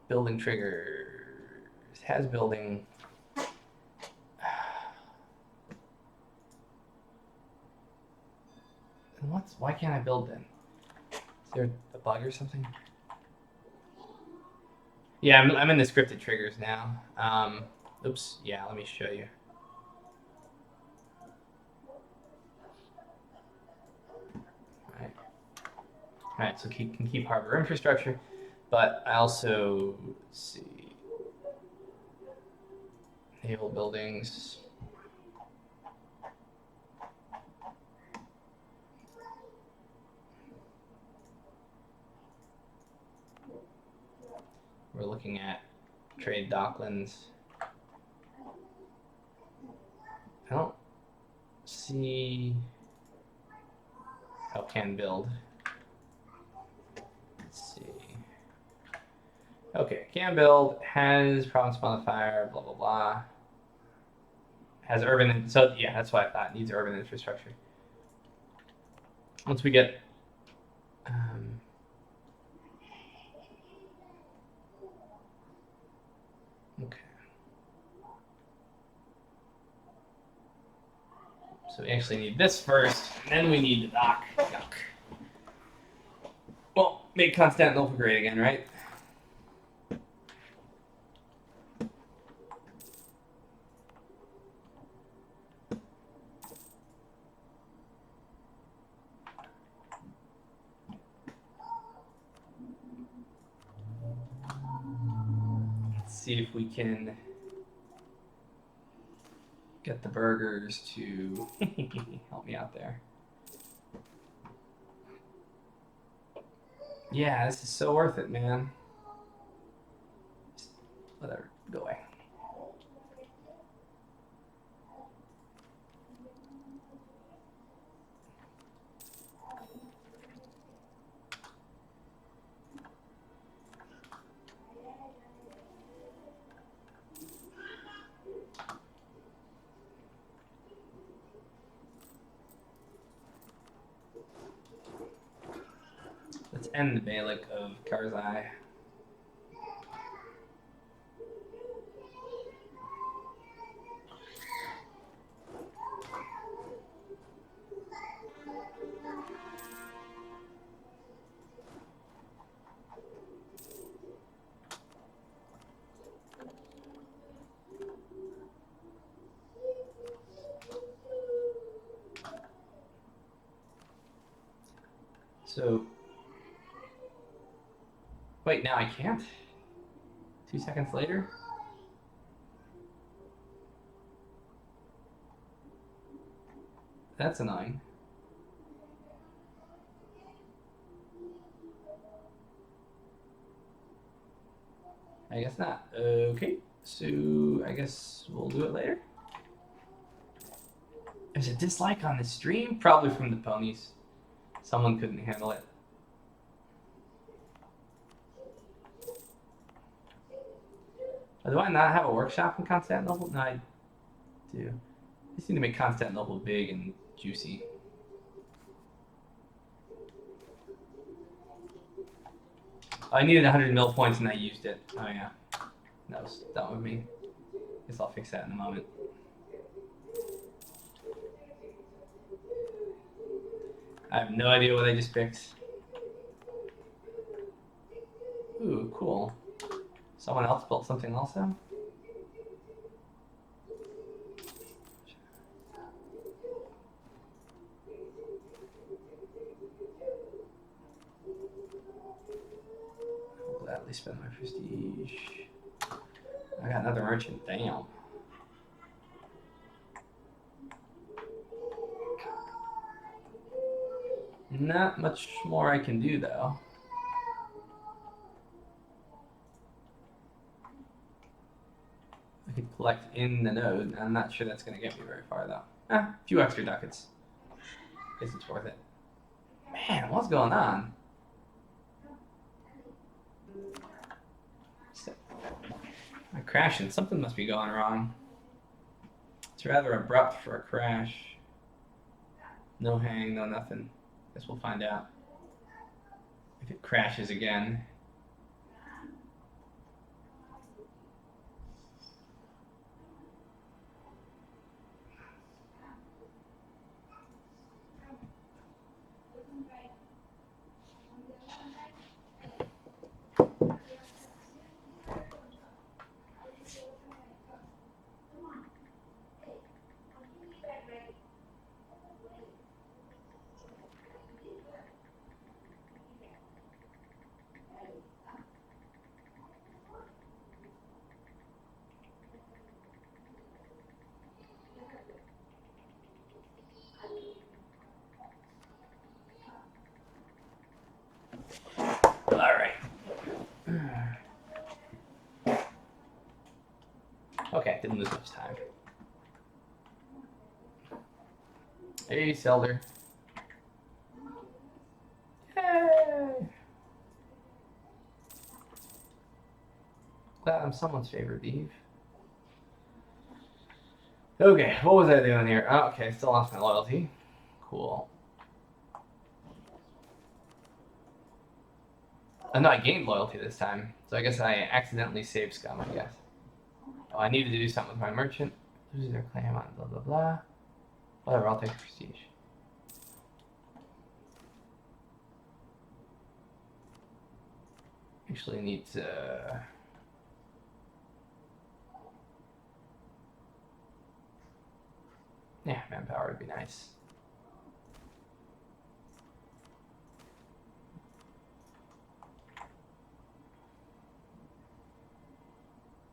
Building triggers. Has building. Why can't I build then? Is there a bug or something? Yeah, I'm in the scripted triggers now. Oops. Yeah, let me show you. All right, so can keep harbor infrastructure, but I also, let's see, naval buildings. We're looking at trade docklands. I don't see. Oh, can build. Let's see. Okay, can build, has province modifier, blah, blah, blah. Has urban, so yeah, that's what I thought. Needs urban infrastructure. Once we get. Okay. So we actually need this first, and then we need the dock. Yuck. Well, make Constantinople great again, right? Let's see if we can get the burgers to help me out there. Yeah, this is so worth it, man. Just whatever, go away. Let's end the Beylik of Karzai. So, wait, now I can't? 2 seconds later. That's annoying. I guess not. Okay, so I guess we'll do it later. There's a dislike on the stream, probably from the ponies. Someone couldn't handle it. Do I not have a workshop in Constantinople? No, I do. I just need to make Constantinople big and juicy. I needed 100 mil points and I used it. Oh yeah, that was done with me. Guess I'll fix that in a moment. I have no idea what I just picked. Ooh, cool. Someone else built something also? I'll gladly spend my prestige. I got another merchant, damn. Not much more I can do though. I could collect in the node. I'm not sure that's gonna get me very far though. A few extra ducats. Guess it's worth it. Man, what's going on? I'm crashing. Something must be going wrong. It's rather abrupt for a crash. No hang, no nothing. Guess we'll find out if it crashes again. Okay, didn't lose much time. Hey, Selder. Yay! Glad I'm someone's favorite Eve. Okay, what was I doing here? Oh, okay, still lost my loyalty. Cool. Oh, no, I gained loyalty this time. So I guess I accidentally saved scum, I guess. Oh, I needed to do something with my merchant. Losing their claim on blah, blah, blah. Whatever, I'll take prestige. Actually need to... Yeah, manpower would be nice.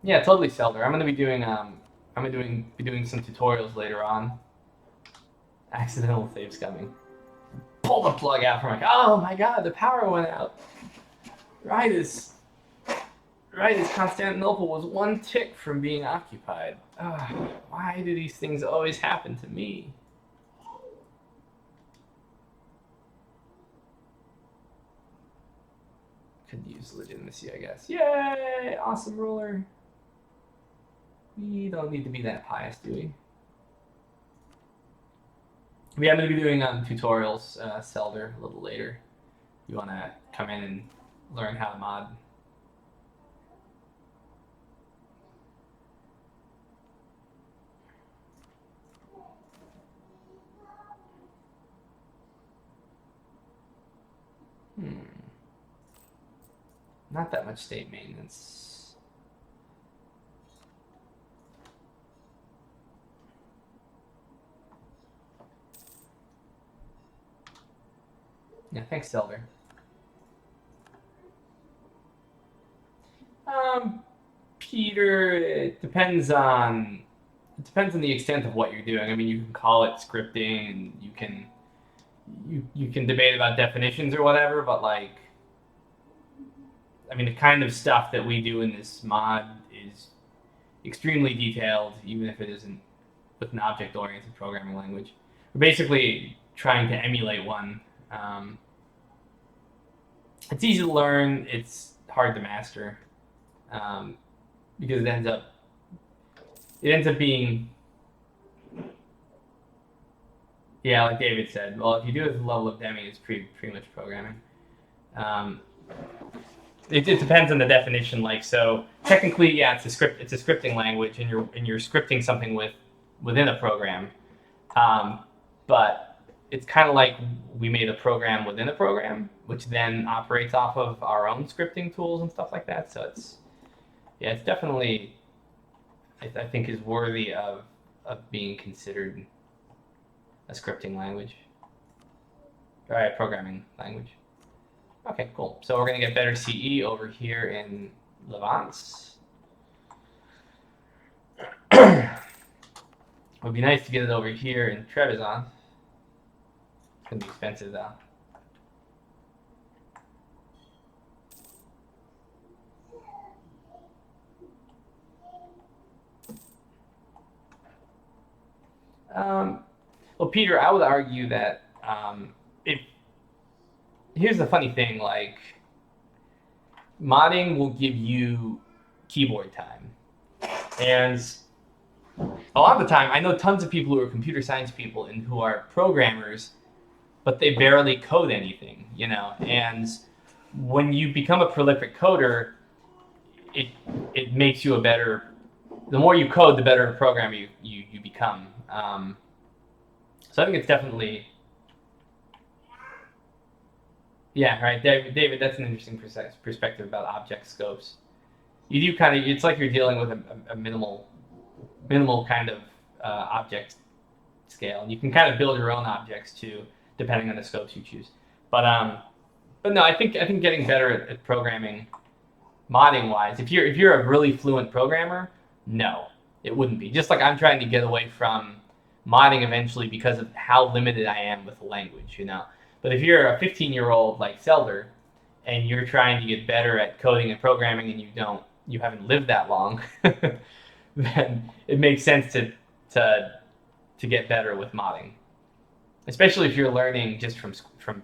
Yeah, totally, Selder. I'm gonna be doing be doing some tutorials later on. Accidental saves coming. Pull the plug out from my. Oh my god, the power went out. Right as Constantinople was one tick from being occupied. Why do these things always happen to me? Could use legitimacy, I guess. Yay! Awesome ruler. We don't need to be that pious, do we? Yeah, I'm going to be doing tutorials, Selder, a little later. You want to come in and learn how to mod. Not that much state maintenance. Yeah, thanks, Selder. Peter, it depends on the extent of what you're doing. I mean, you can call it scripting, and you can debate about definitions or whatever, but like, I mean, the kind of stuff that we do in this mod is extremely detailed, even if it isn't with an object-oriented programming language. We're basically trying to emulate one. It's easy to learn. It's hard to master because it ends up being, yeah, like David said. Well, if you do it at the level of Demi, it's pretty much programming. It depends on the definition. Like, so technically, yeah, it's a scripting language, and you're scripting something within a program. But it's kind of like we made a program within a program, which then operates off of our own scripting tools and stuff like that. So it's definitely, I think, is worthy of being considered a scripting language. All right, programming language. Okay, cool. So we're going to get better CE over here in Levance. It would be nice to get it over here in Trebizond. It's going to be expensive, though. Well, Peter, I would argue that here's the funny thing, like, modding will give you keyboard time. And a lot of the time, I know tons of people who are computer science people and who are programmers, but they barely code anything, you know? And when you become a prolific coder, it makes you a better, the more you code, the better programmer you become. So I think it's definitely, yeah, right. David, that's an interesting perspective about object scopes. You do kind of, it's like you're dealing with a minimal kind of object scale, and you can kind of build your own objects too, depending on the scopes you choose. But no, I think getting better at programming, modding wise, if you're a really fluent programmer, no, it wouldn't be. Just like I'm trying to get away from modding eventually because of how limited I am with the language, you know. But if you're a 15-year-old like Zelder, and you're trying to get better at coding and programming, and you haven't lived that long, then it makes sense to get better with modding, especially if you're learning just from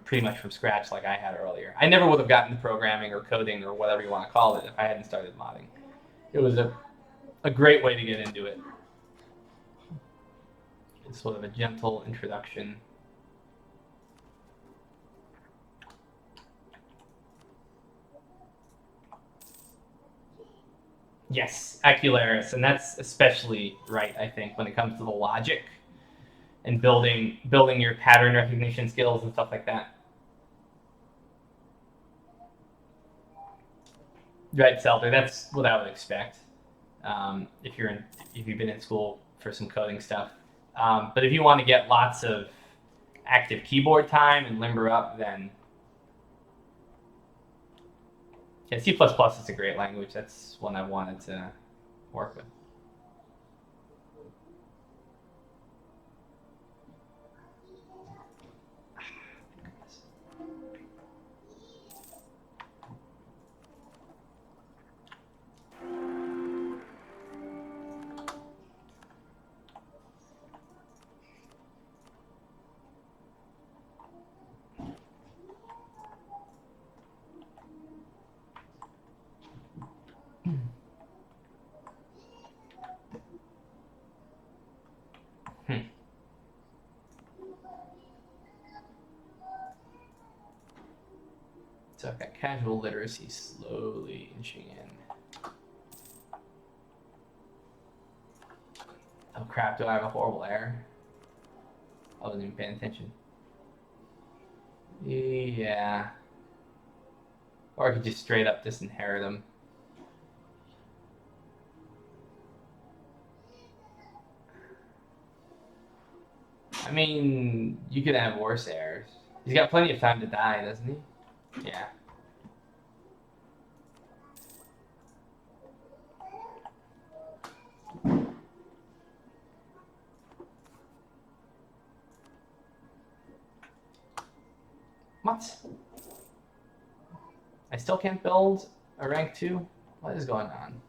pretty much from scratch, like I had earlier. I never would have gotten to programming or coding or whatever you want to call it if I hadn't started modding. It was a great way to get into it. It's sort of a gentle introduction. Yes, Acularis, and that's especially right, I think, when it comes to the logic and building your pattern recognition skills and stuff like that. Right, Zelda, that's what I would expect if you've been in school for some coding stuff. But if you want to get lots of active keyboard time and limber up, then yeah, C++ is a great language. That's one I wanted to work with. So I've got casual literacy slowly inching in. Oh crap, do I have a horrible error? I wasn't even paying attention. Yeah. Or I could just straight up disinherit them. I mean, you could have worse errors. He's got plenty of time to die, doesn't he? Yeah. What? I still can't build a rank 2? What is going on?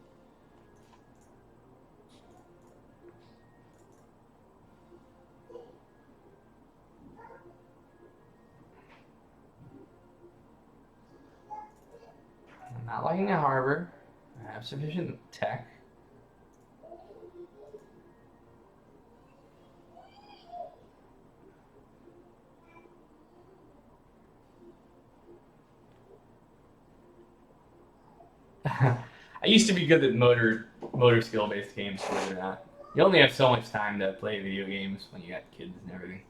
I'm not liking a harbor. I have sufficient tech. I used to be good at motor skill based games, believe it or not. You only have so much time to play video games when you got kids and everything.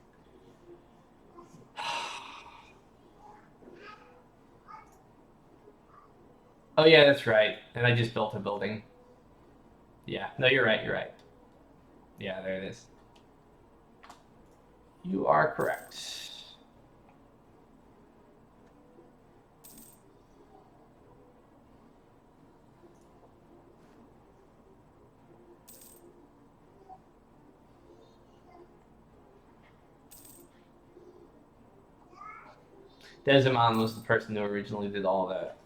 Oh yeah, that's right. And I just built a building. Yeah, no, you're right, you're right. Yeah, there it is. You are correct. Desimon was the person who originally did all that.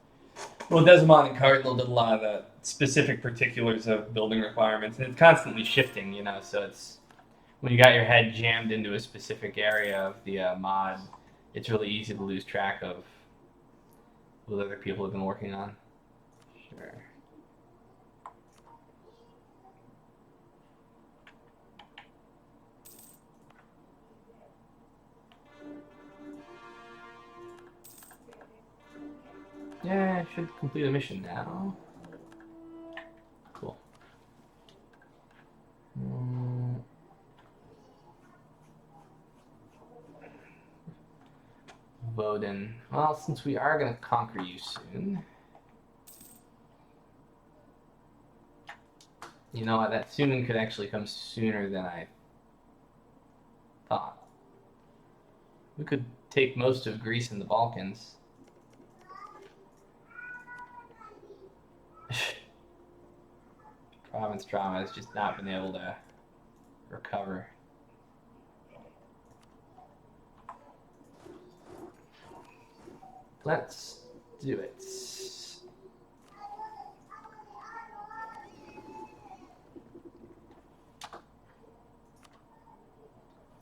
Well, Desimon and Cardinal did a lot of the specific particulars of building requirements, and it's constantly shifting, you know, so it's when you got your head jammed into a specific area of the mod, it's really easy to lose track of what other people have been working on. Sure. Yeah, I should complete a mission now. Cool. Voden. Well, since we are going to conquer you soon. You know what? That soon could actually come sooner than I thought. We could take most of Greece and the Balkans. Province Drama has just not been able to recover. Let's do it.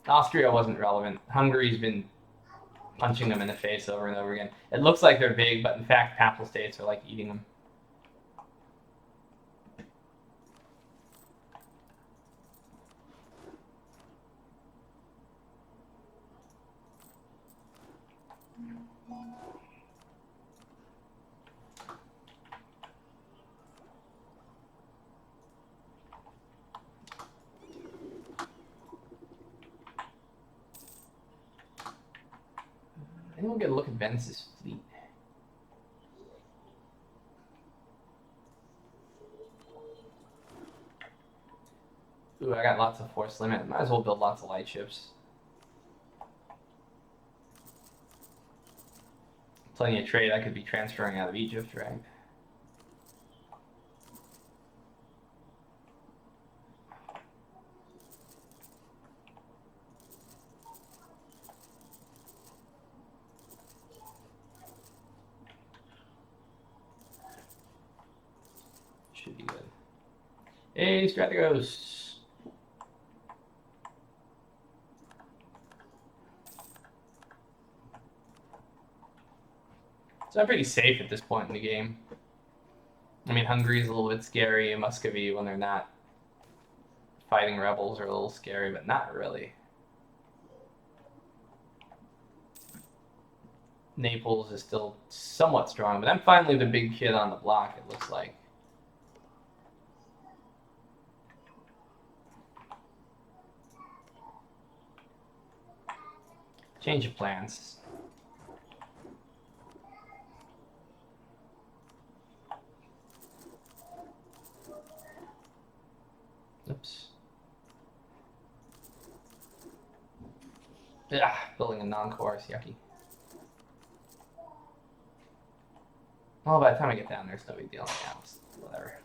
Austria wasn't relevant. Hungary's been punching them in the face over and over again. It looks like they're big, but in fact, Papal States are like eating them. Anyone get a look at Venice's fleet? Ooh, I got lots of force limit. Might as well build lots of light ships. Plenty of trade I could be transferring out of Egypt, right? Should be good. Hey, Strategos! So I'm pretty safe at this point in the game. I mean, Hungary's a little bit scary. Muscovy, when they're not fighting rebels, are a little scary, but not really. Naples is still somewhat strong, but I'm finally the big kid on the block, it looks like. Change of plans. Oops. Yeah, building a non-core is yucky. Well, by the time I get down there, it's no big deal. Yeah, it's whatever.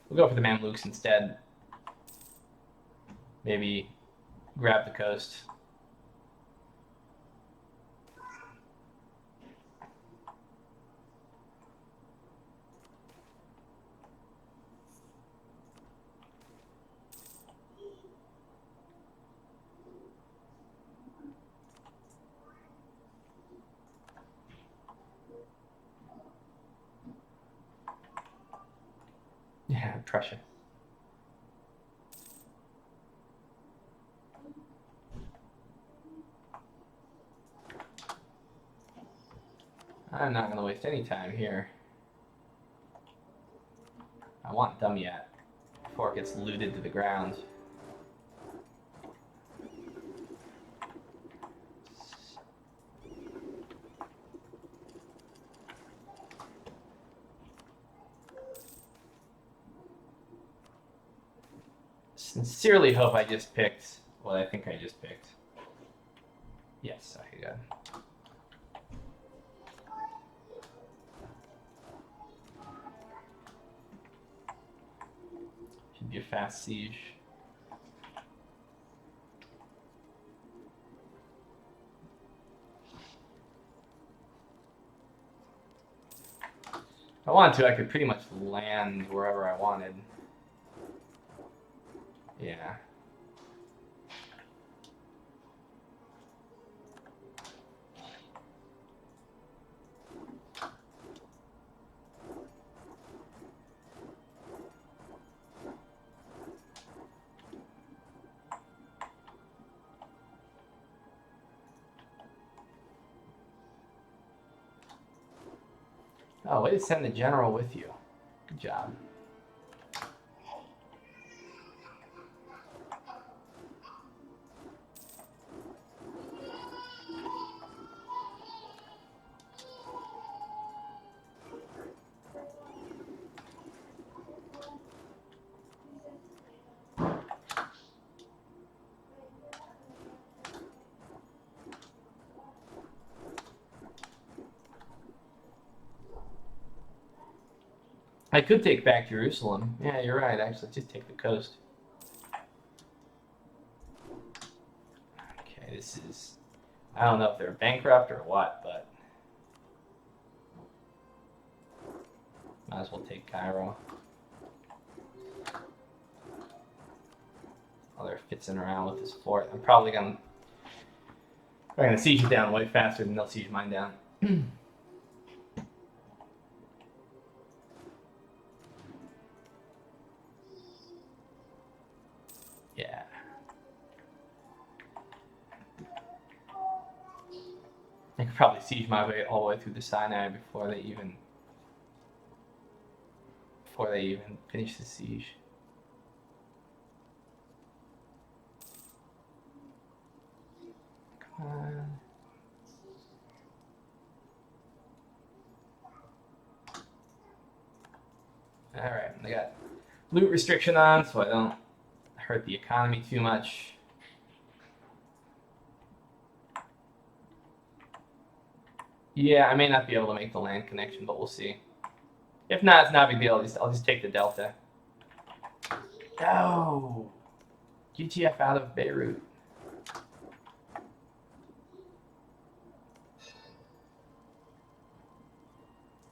We'll go for the Mamluks instead. maybe grab the coast. Yeah, Prussia. I'm not going to waste any time here. I want Dumyat before it gets looted to the ground. Sincerely hope I just picked what I think I just picked. Yes, okay, good. Should be a fast siege. If I wanted to, I could pretty much land wherever I wanted. Yeah. Oh, way to send the general with you. Good job. I could take back Jerusalem. Yeah, you're right. Actually, just take the coast. Okay, this is... I don't know if they're bankrupt or what, but... might as well take Cairo. Oh, they're fitzing around with this fort. I'm probably gonna siege it down way faster than they'll siege mine down. Yeah. I could probably siege my way all the way through the Sinai before they even finish the siege. Come on. Alright, I got loot restriction on so I don't hurt the economy too much. Yeah, I may not be able to make the land connection, but we'll see. If not, it's not a big deal. I'll just take the delta. No! GTF out of Beirut.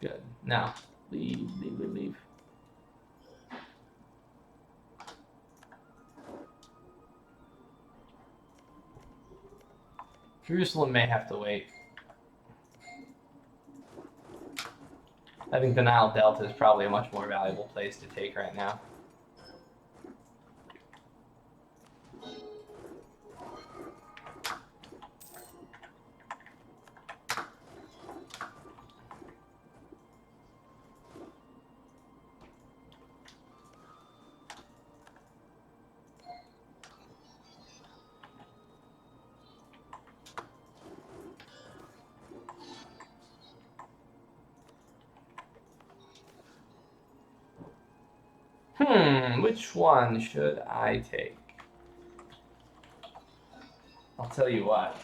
Good. Now, leave. Jerusalem may have to wait. I think the Nile Delta is probably a much more valuable place to take right now. Which one should I take? I'll tell you what.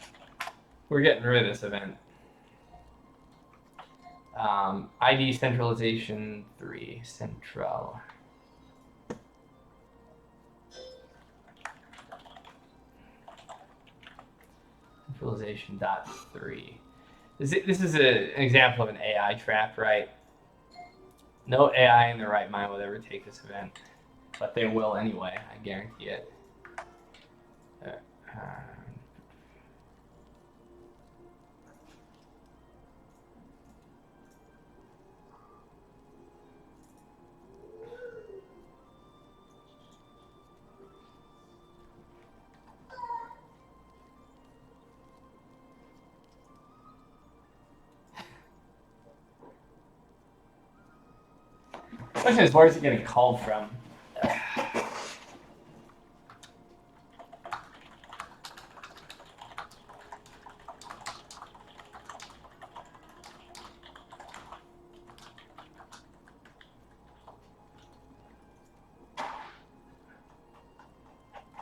We're getting rid of this event. ID centralization 3 central. Visualization dot 3. This is an example of an AI trap, right? No AI in their right mind would ever take this event, but they will anyway. I guarantee it. Question is, where is it getting called from?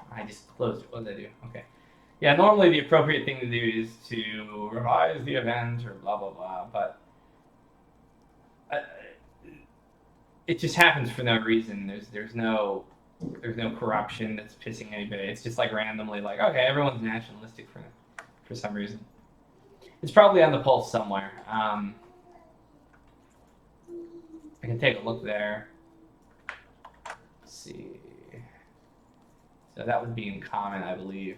I just closed it. What did I do? Okay. Yeah, normally the appropriate thing to do is to revise the event or blah, blah, blah, but it just happens for no reason. There's no corruption that's pissing anybody. It's just like randomly like, okay, everyone's nationalistic for some reason. It's probably on the pulse somewhere. I can take a look there. Let's see. So that would be in common, I believe.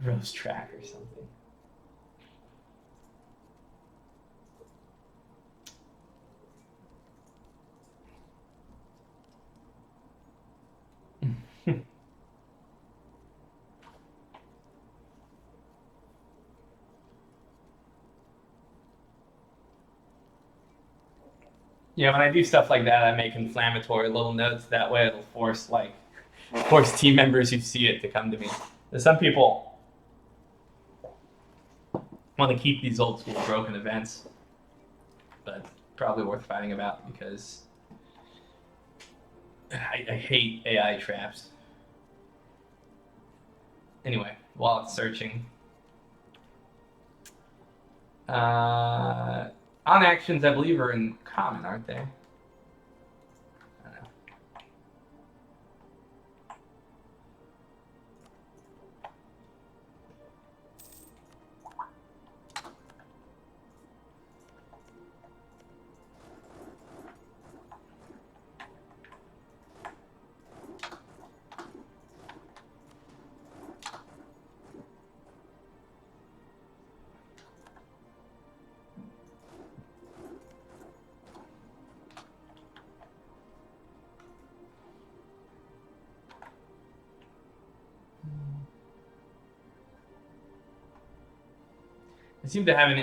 Rose track or something. Yeah, when I do stuff like that, I make inflammatory little notes. That way it'll force team members who see it to come to me. But some people want to keep these old school broken events, but probably worth fighting about because I hate AI traps. Anyway, while it's searching. On actions, I believe, are in common, aren't they? I don't know.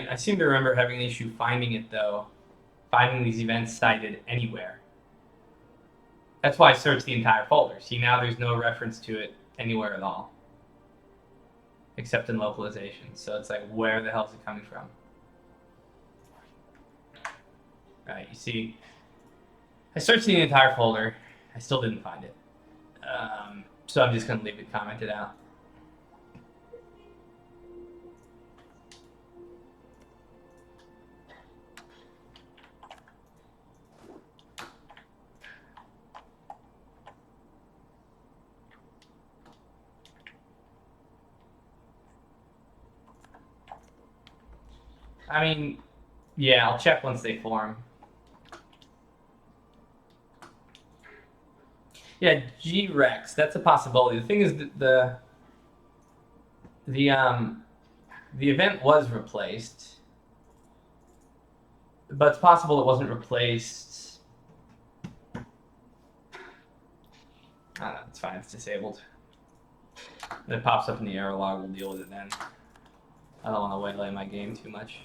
I seem to remember having an issue finding it though, finding these events cited anywhere. That's why I searched the entire folder. See, now there's no reference to it anywhere at all, except in localization. So it's like, where the hell is it coming from? Right, you see, I searched the entire folder. I still didn't find it. So I'm just going to leave it commented out. I mean, yeah, I'll check once they form. Yeah, G-Rex, that's a possibility. The thing is that the event was replaced, but it's possible it wasn't replaced. I don't know, it's fine, it's disabled. If it pops up in the error log, we'll deal with it then. I don't want to waylay my game too much.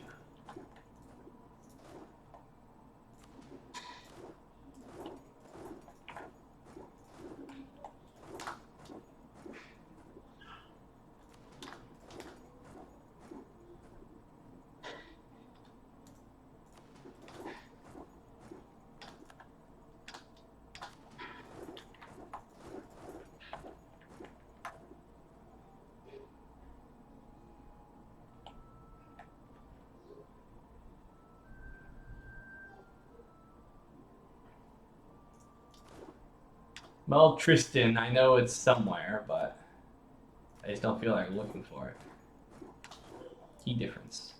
Well, Tristan, I know it's somewhere, but I just don't feel like looking for it. Key difference.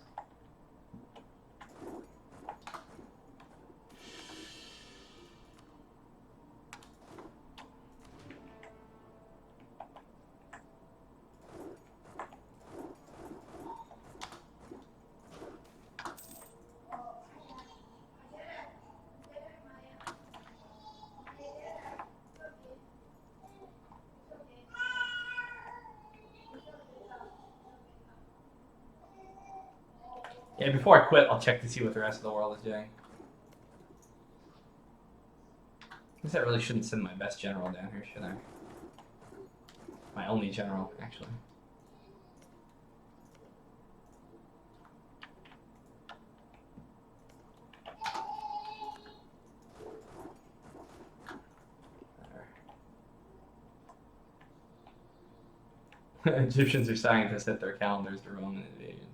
Yeah, before I quit, I'll check to see what the rest of the world is doing. I guess I really shouldn't send my best general down here, should I? My only general, actually. Egyptians are starting to set their calendars to Roman invasions.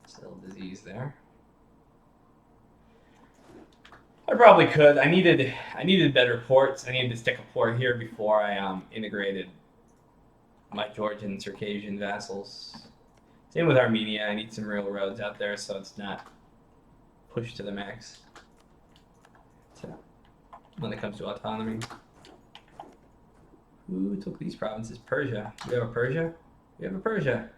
Still disease there. I probably could. I needed better ports. I needed to stick a port here before I integrated my Georgian and Circassian vassals. Same with Armenia. I need some real roads out there so it's not pushed to the max. So, when it comes to autonomy. Who took these provinces? Persia. We have a Persia? We have a Persia.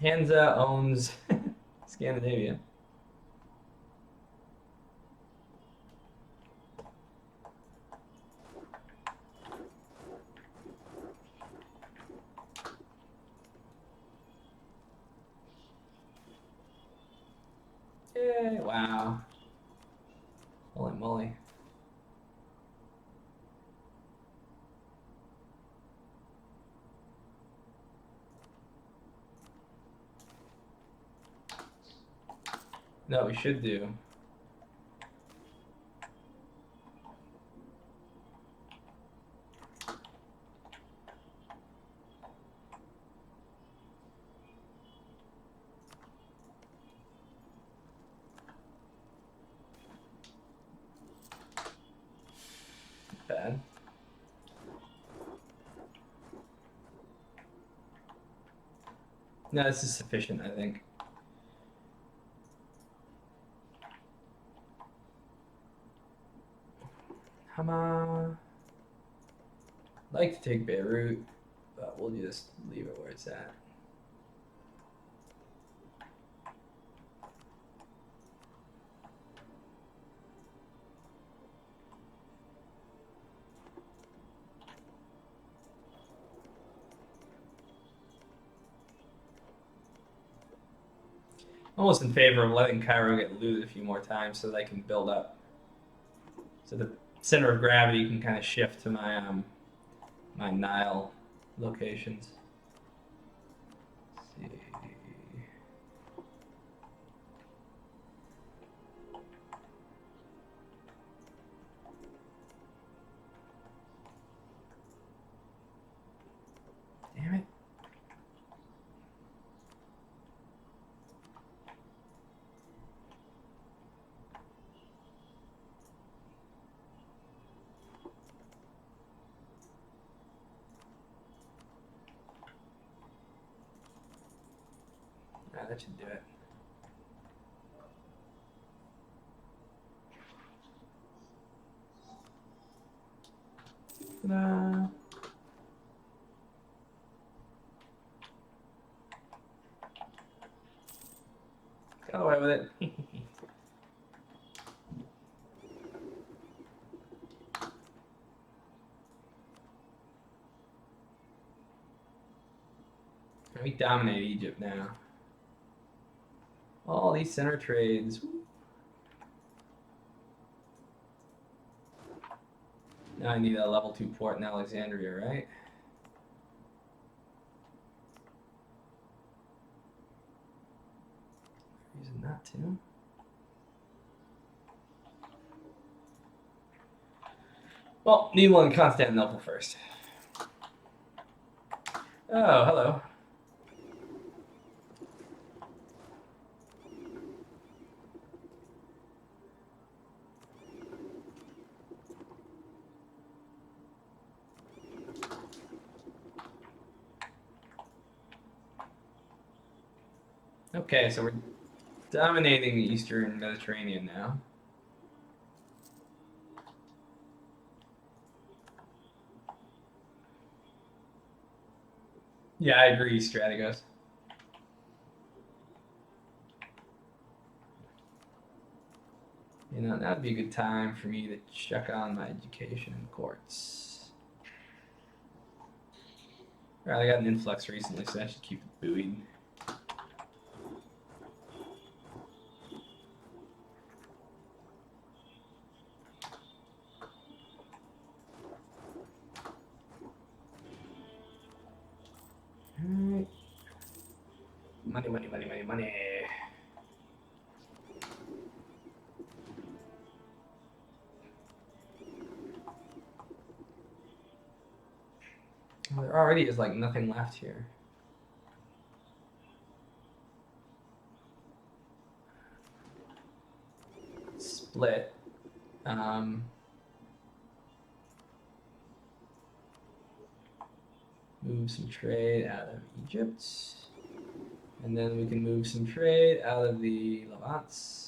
Hansa owns Scandinavia. Yay, wow. Holy moly. No, we should do. Bad. No, this is sufficient, I think. Hama. I'd like to take Beirut, but we'll just leave it where it's at. Almost in favor of letting Cairo get looted a few more times so they can build up. So the center of gravity can kind of shift to my Nile locations. Let's see. Damn it. That should do it. Ta-da. Got away with it. We dominate Egypt now. All these center trades. Now I need a level 2 port in Alexandria, right? Reason not to. Well, need one in Constantinople first. Oh, hello. Okay, so we're dominating the Eastern Mediterranean now. Yeah, I agree, Strategos. You know, that'd be a good time for me to check on my education in courts. Alright, I got an influx recently, so that should keep it buoyed. Alright. Money, money, money, money, money. Well, there already is like nothing left here. Split. Move some trade out of Egypt. And then we can move some trade out of the Levants.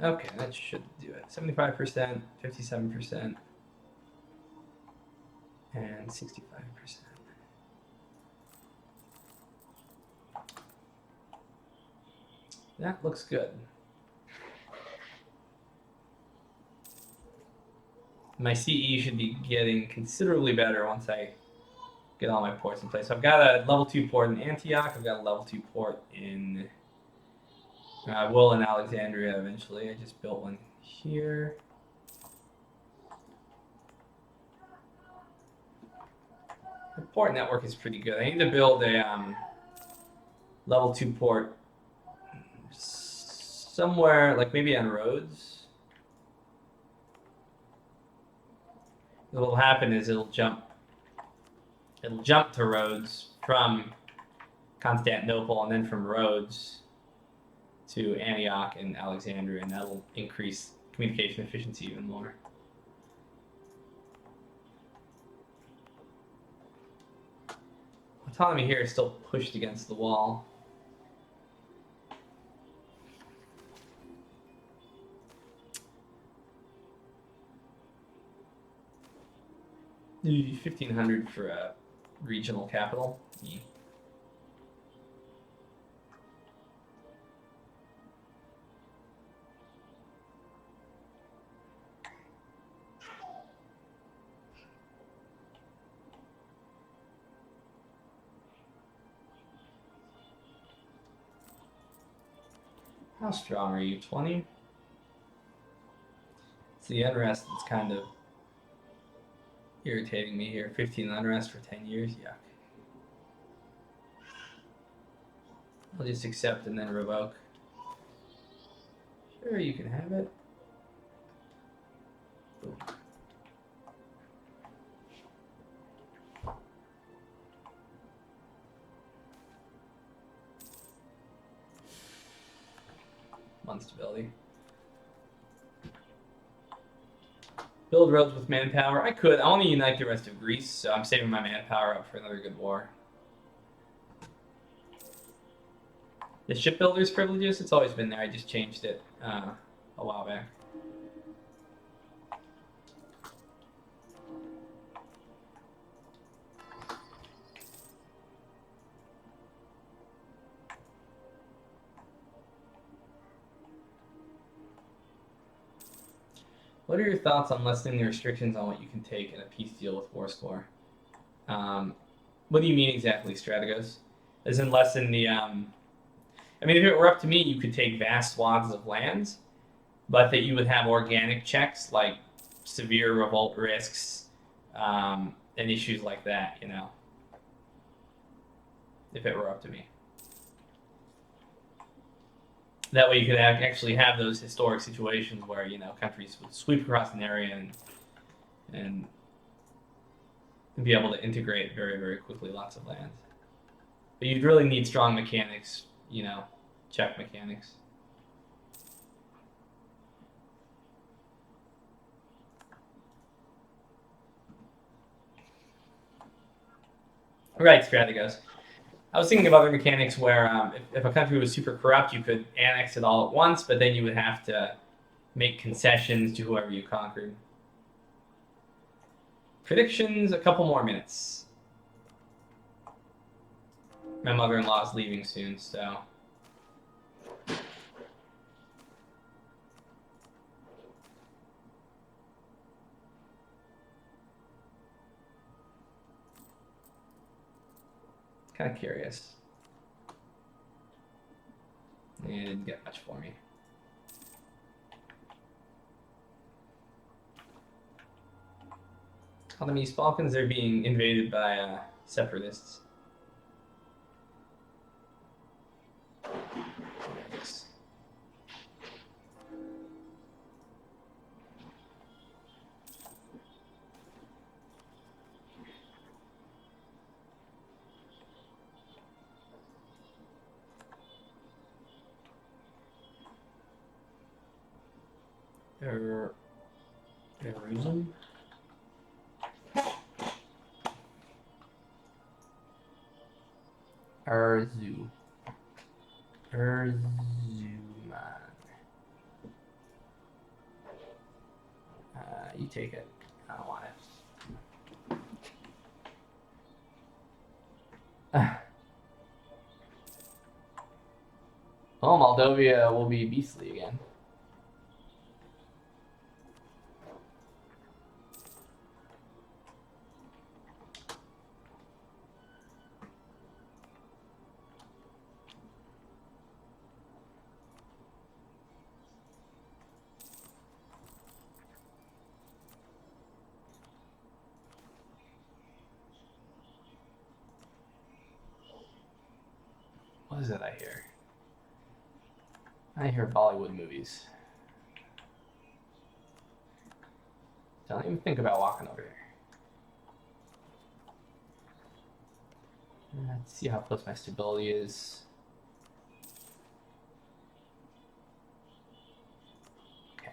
Okay, that should do it. 75%, 57%, and 65%. That looks good. My CE should be getting considerably better once I get all my ports in place. So I've got a level 2 port in Antioch. I've got a level 2 port in will in Alexandria eventually. I just built one here. The port network is pretty good. I need to build a level 2 port somewhere, like maybe on Rhodes. What will happen is it'll jump to Rhodes from Constantinople, and then from Rhodes to Antioch and Alexandria, and that'll increase communication efficiency even more. Autonomy here is still pushed against the wall. Maybe 1,500 for a regional capital. Yeah. How strong are you? 20? It's the unrest that's kind of irritating me here. 15 unrest for 10 years? Yuck. I'll just accept and then revoke. Sure, you can have it. Boom. One stability. Build roads with manpower. I could. I want to unite the rest of Greece, so I'm saving my manpower up for another good war. The shipbuilder's privileges, it's always been there. I just changed it a while back. What are your thoughts on lessening the restrictions on what you can take in a peace deal with War Score? What do you mean exactly, Strategos? As in lessen the I mean, if it were up to me, you could take vast swaths of lands, but that you would have organic checks like severe revolt risks and issues like that, you know, if it were up to me. That way you could actually have those historic situations where, you know, countries would sweep across an area and be able to integrate very, very quickly lots of lands. But you'd really need strong mechanics, you know, check mechanics. Right, Strategos. I was thinking of other mechanics where if a country was super corrupt, you could annex it all at once, but then you would have to make concessions to whoever you conquered. Predictions, a couple more minutes. My mother-in-law's leaving soon, so... Kind of curious. It didn't get much for me. Ottomans, Balkans are being invaded by separatists. Nice. Trebizond? Erzuman. You take it. I don't want it. Well, Moldova will be beastly again. What is it I hear? I hear Bollywood movies. Don't even think about walking over there. Let's see how close my stability is. Okay.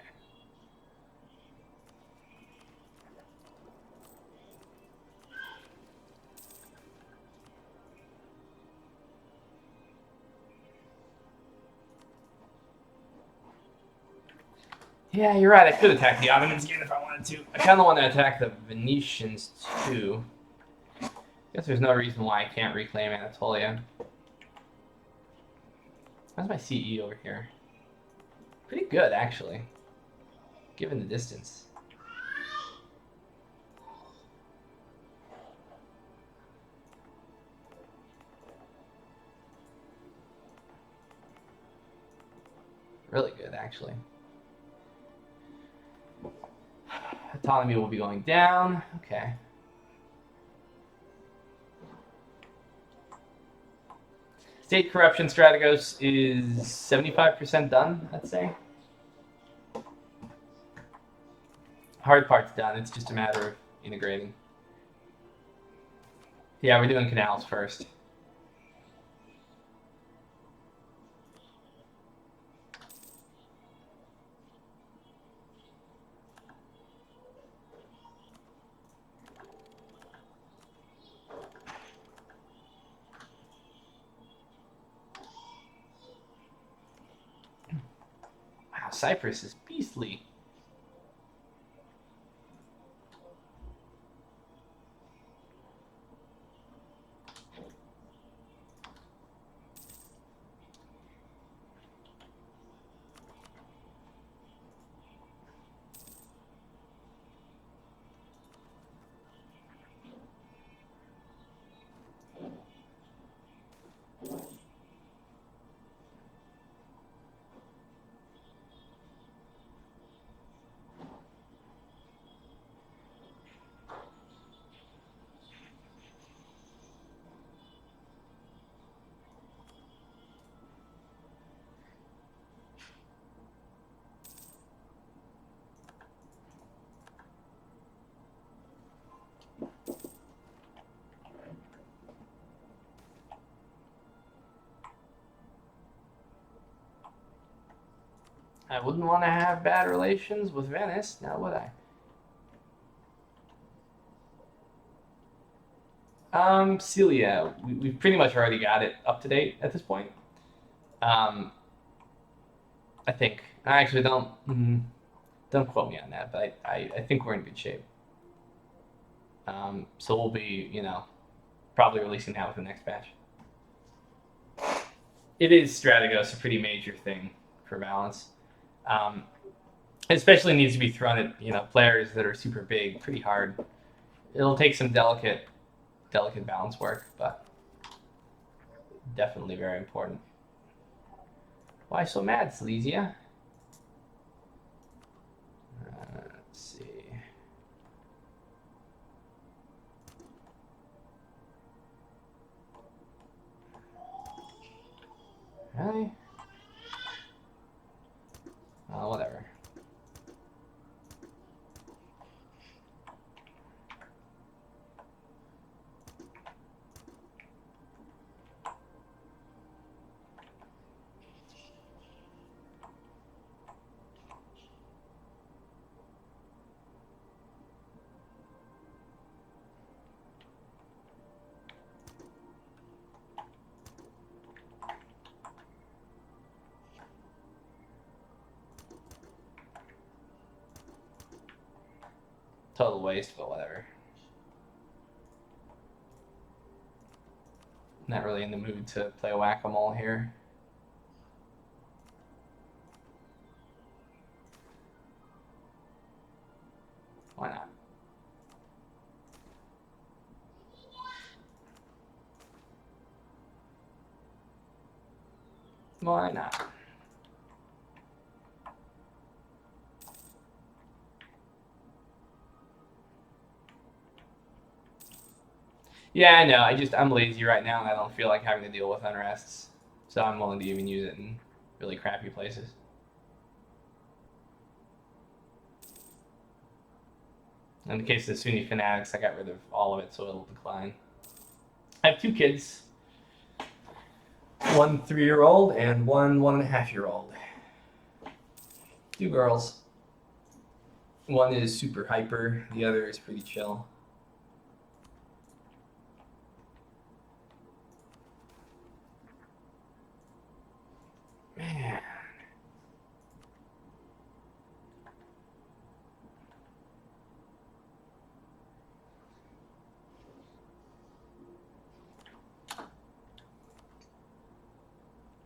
Yeah, you're right. I could attack the Ottomans again if I wanted to. I kind of want to attack the Venetians too. Guess there's no reason why I can't reclaim Anatolia. How's my CE over here? Pretty good, actually, given the distance. Really good, actually. Autonomy will be going down. Okay. State corruption, Strategos, is 75% done, I'd say. Hard part's done. It's just a matter of integrating. Yeah, we're doing canals first. Wow, Cyprus is beastly. I wouldn't want to have bad relations with Venice, now would I? Celia, we've pretty much already got it up to date at this point. I think. I actually don't quote me on that, but I think we're in good shape. So we'll be, probably releasing that with the next batch. It is Strategos, a pretty major thing for balance. Especially needs to be thrown at players that are super big, pretty hard. It'll take some delicate balance work, but definitely very important. Why so mad, Silesia? Let's see. Really? Oh, whatever. Total waste, but whatever. Not really in the mood to play whack-a-mole here. Why not? Why not? Yeah, I know. I'm lazy right now, and I don't feel like having to deal with unrests. So I'm willing to even use it in really crappy places. In the case of the Sunni fanatics, I got rid of all of it, so it'll decline. I have 2 kids. One 3-year-old and one 1.5-year-old. 2 girls. One is super hyper. The other is pretty chill. Man.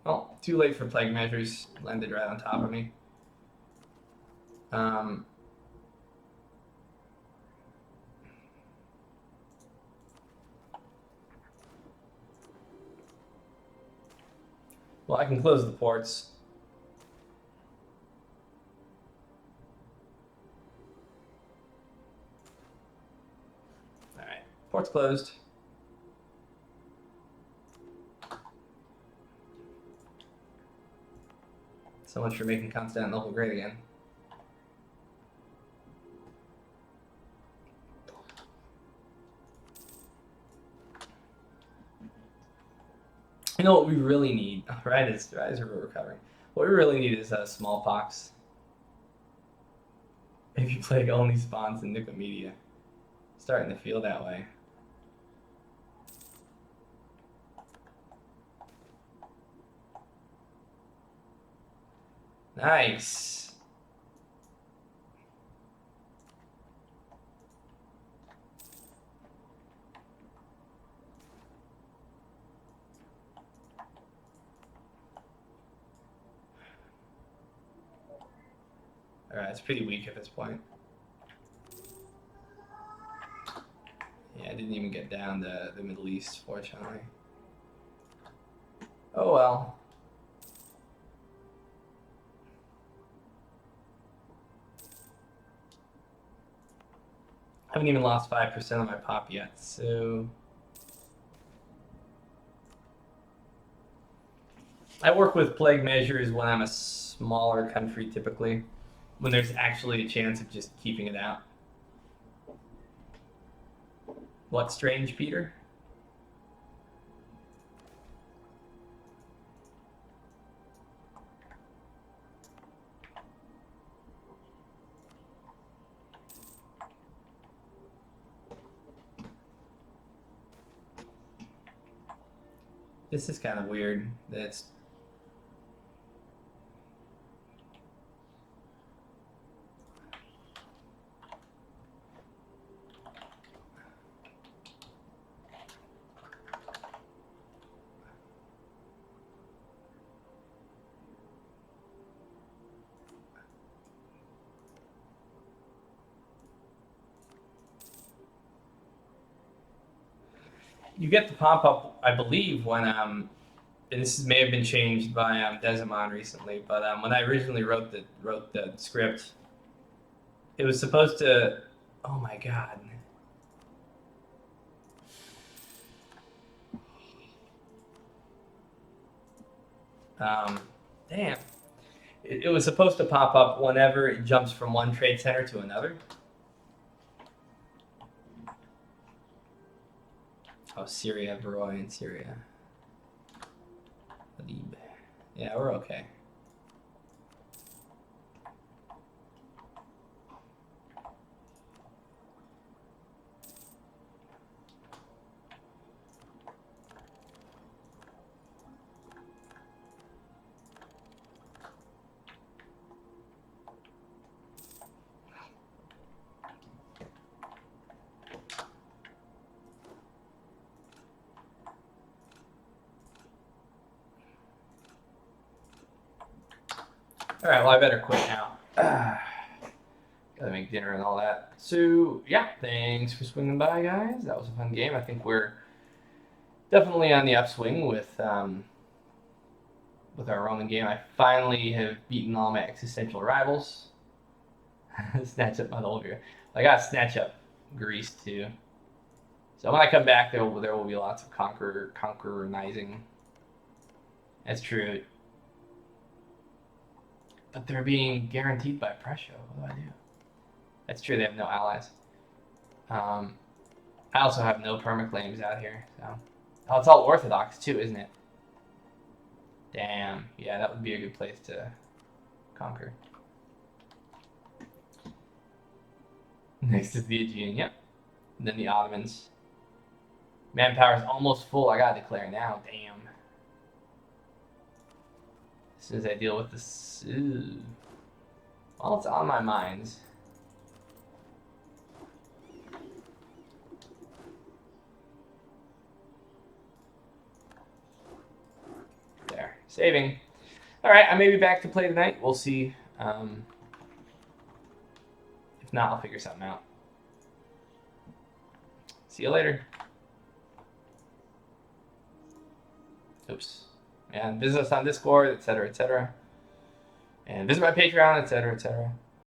Well, too late for plague measures. Landed right on top of me. Well, I can close the ports. All right, ports closed. So much for making Constantinople great again. You know what we really need, right? Is recovering. What we really need is smallpox. If you plague only spawns in Nicomedia, starting to feel that way. Nice. All right, it's pretty weak at this point. Yeah, I didn't even get down to the Middle East, fortunately. Oh well. I haven't even lost 5% of my pop yet, so... I work with plague measures when I'm a smaller country, typically, when there's actually a chance of just keeping it out. What's strange, Peter? This is kind of weird. That's you get the pop-up, I believe, when and this may have been changed by Desimon recently, but when I originally wrote the script, it was supposed to. Oh my god. Damn. It was supposed to pop up whenever it jumps from one trade center to another. Oh, Syria, Veroy in Syria. Adib. Yeah, we're okay. All right, well, I better quit now. Gotta make dinner and all that. So, yeah, thanks for swinging by, guys. That was a fun game. I think we're definitely on the upswing with our Roman game. I finally have beaten all my existential rivals. Snatch up my whole gear. I got snatch up Greece too. So when I come back, there will be lots of conquerizing. That's true. But they're being guaranteed by Prussia. What do I do? That's true. They have no allies. I also have no permaclaims out here. So, oh, it's all Orthodox too, isn't it? Damn. Yeah, that would be a good place to conquer. Next is the Aegean. Yep. And then the Ottomans. Manpower is almost full. I gotta declare now. Damn. As soon as I deal with this. Ooh. Well, it's on my mind. There. Saving. Alright, I may be back to play tonight. We'll see. If not, I'll figure something out. See you later. Oops. And visit us on Discord, etc., etc. And visit my Patreon, etc., etc.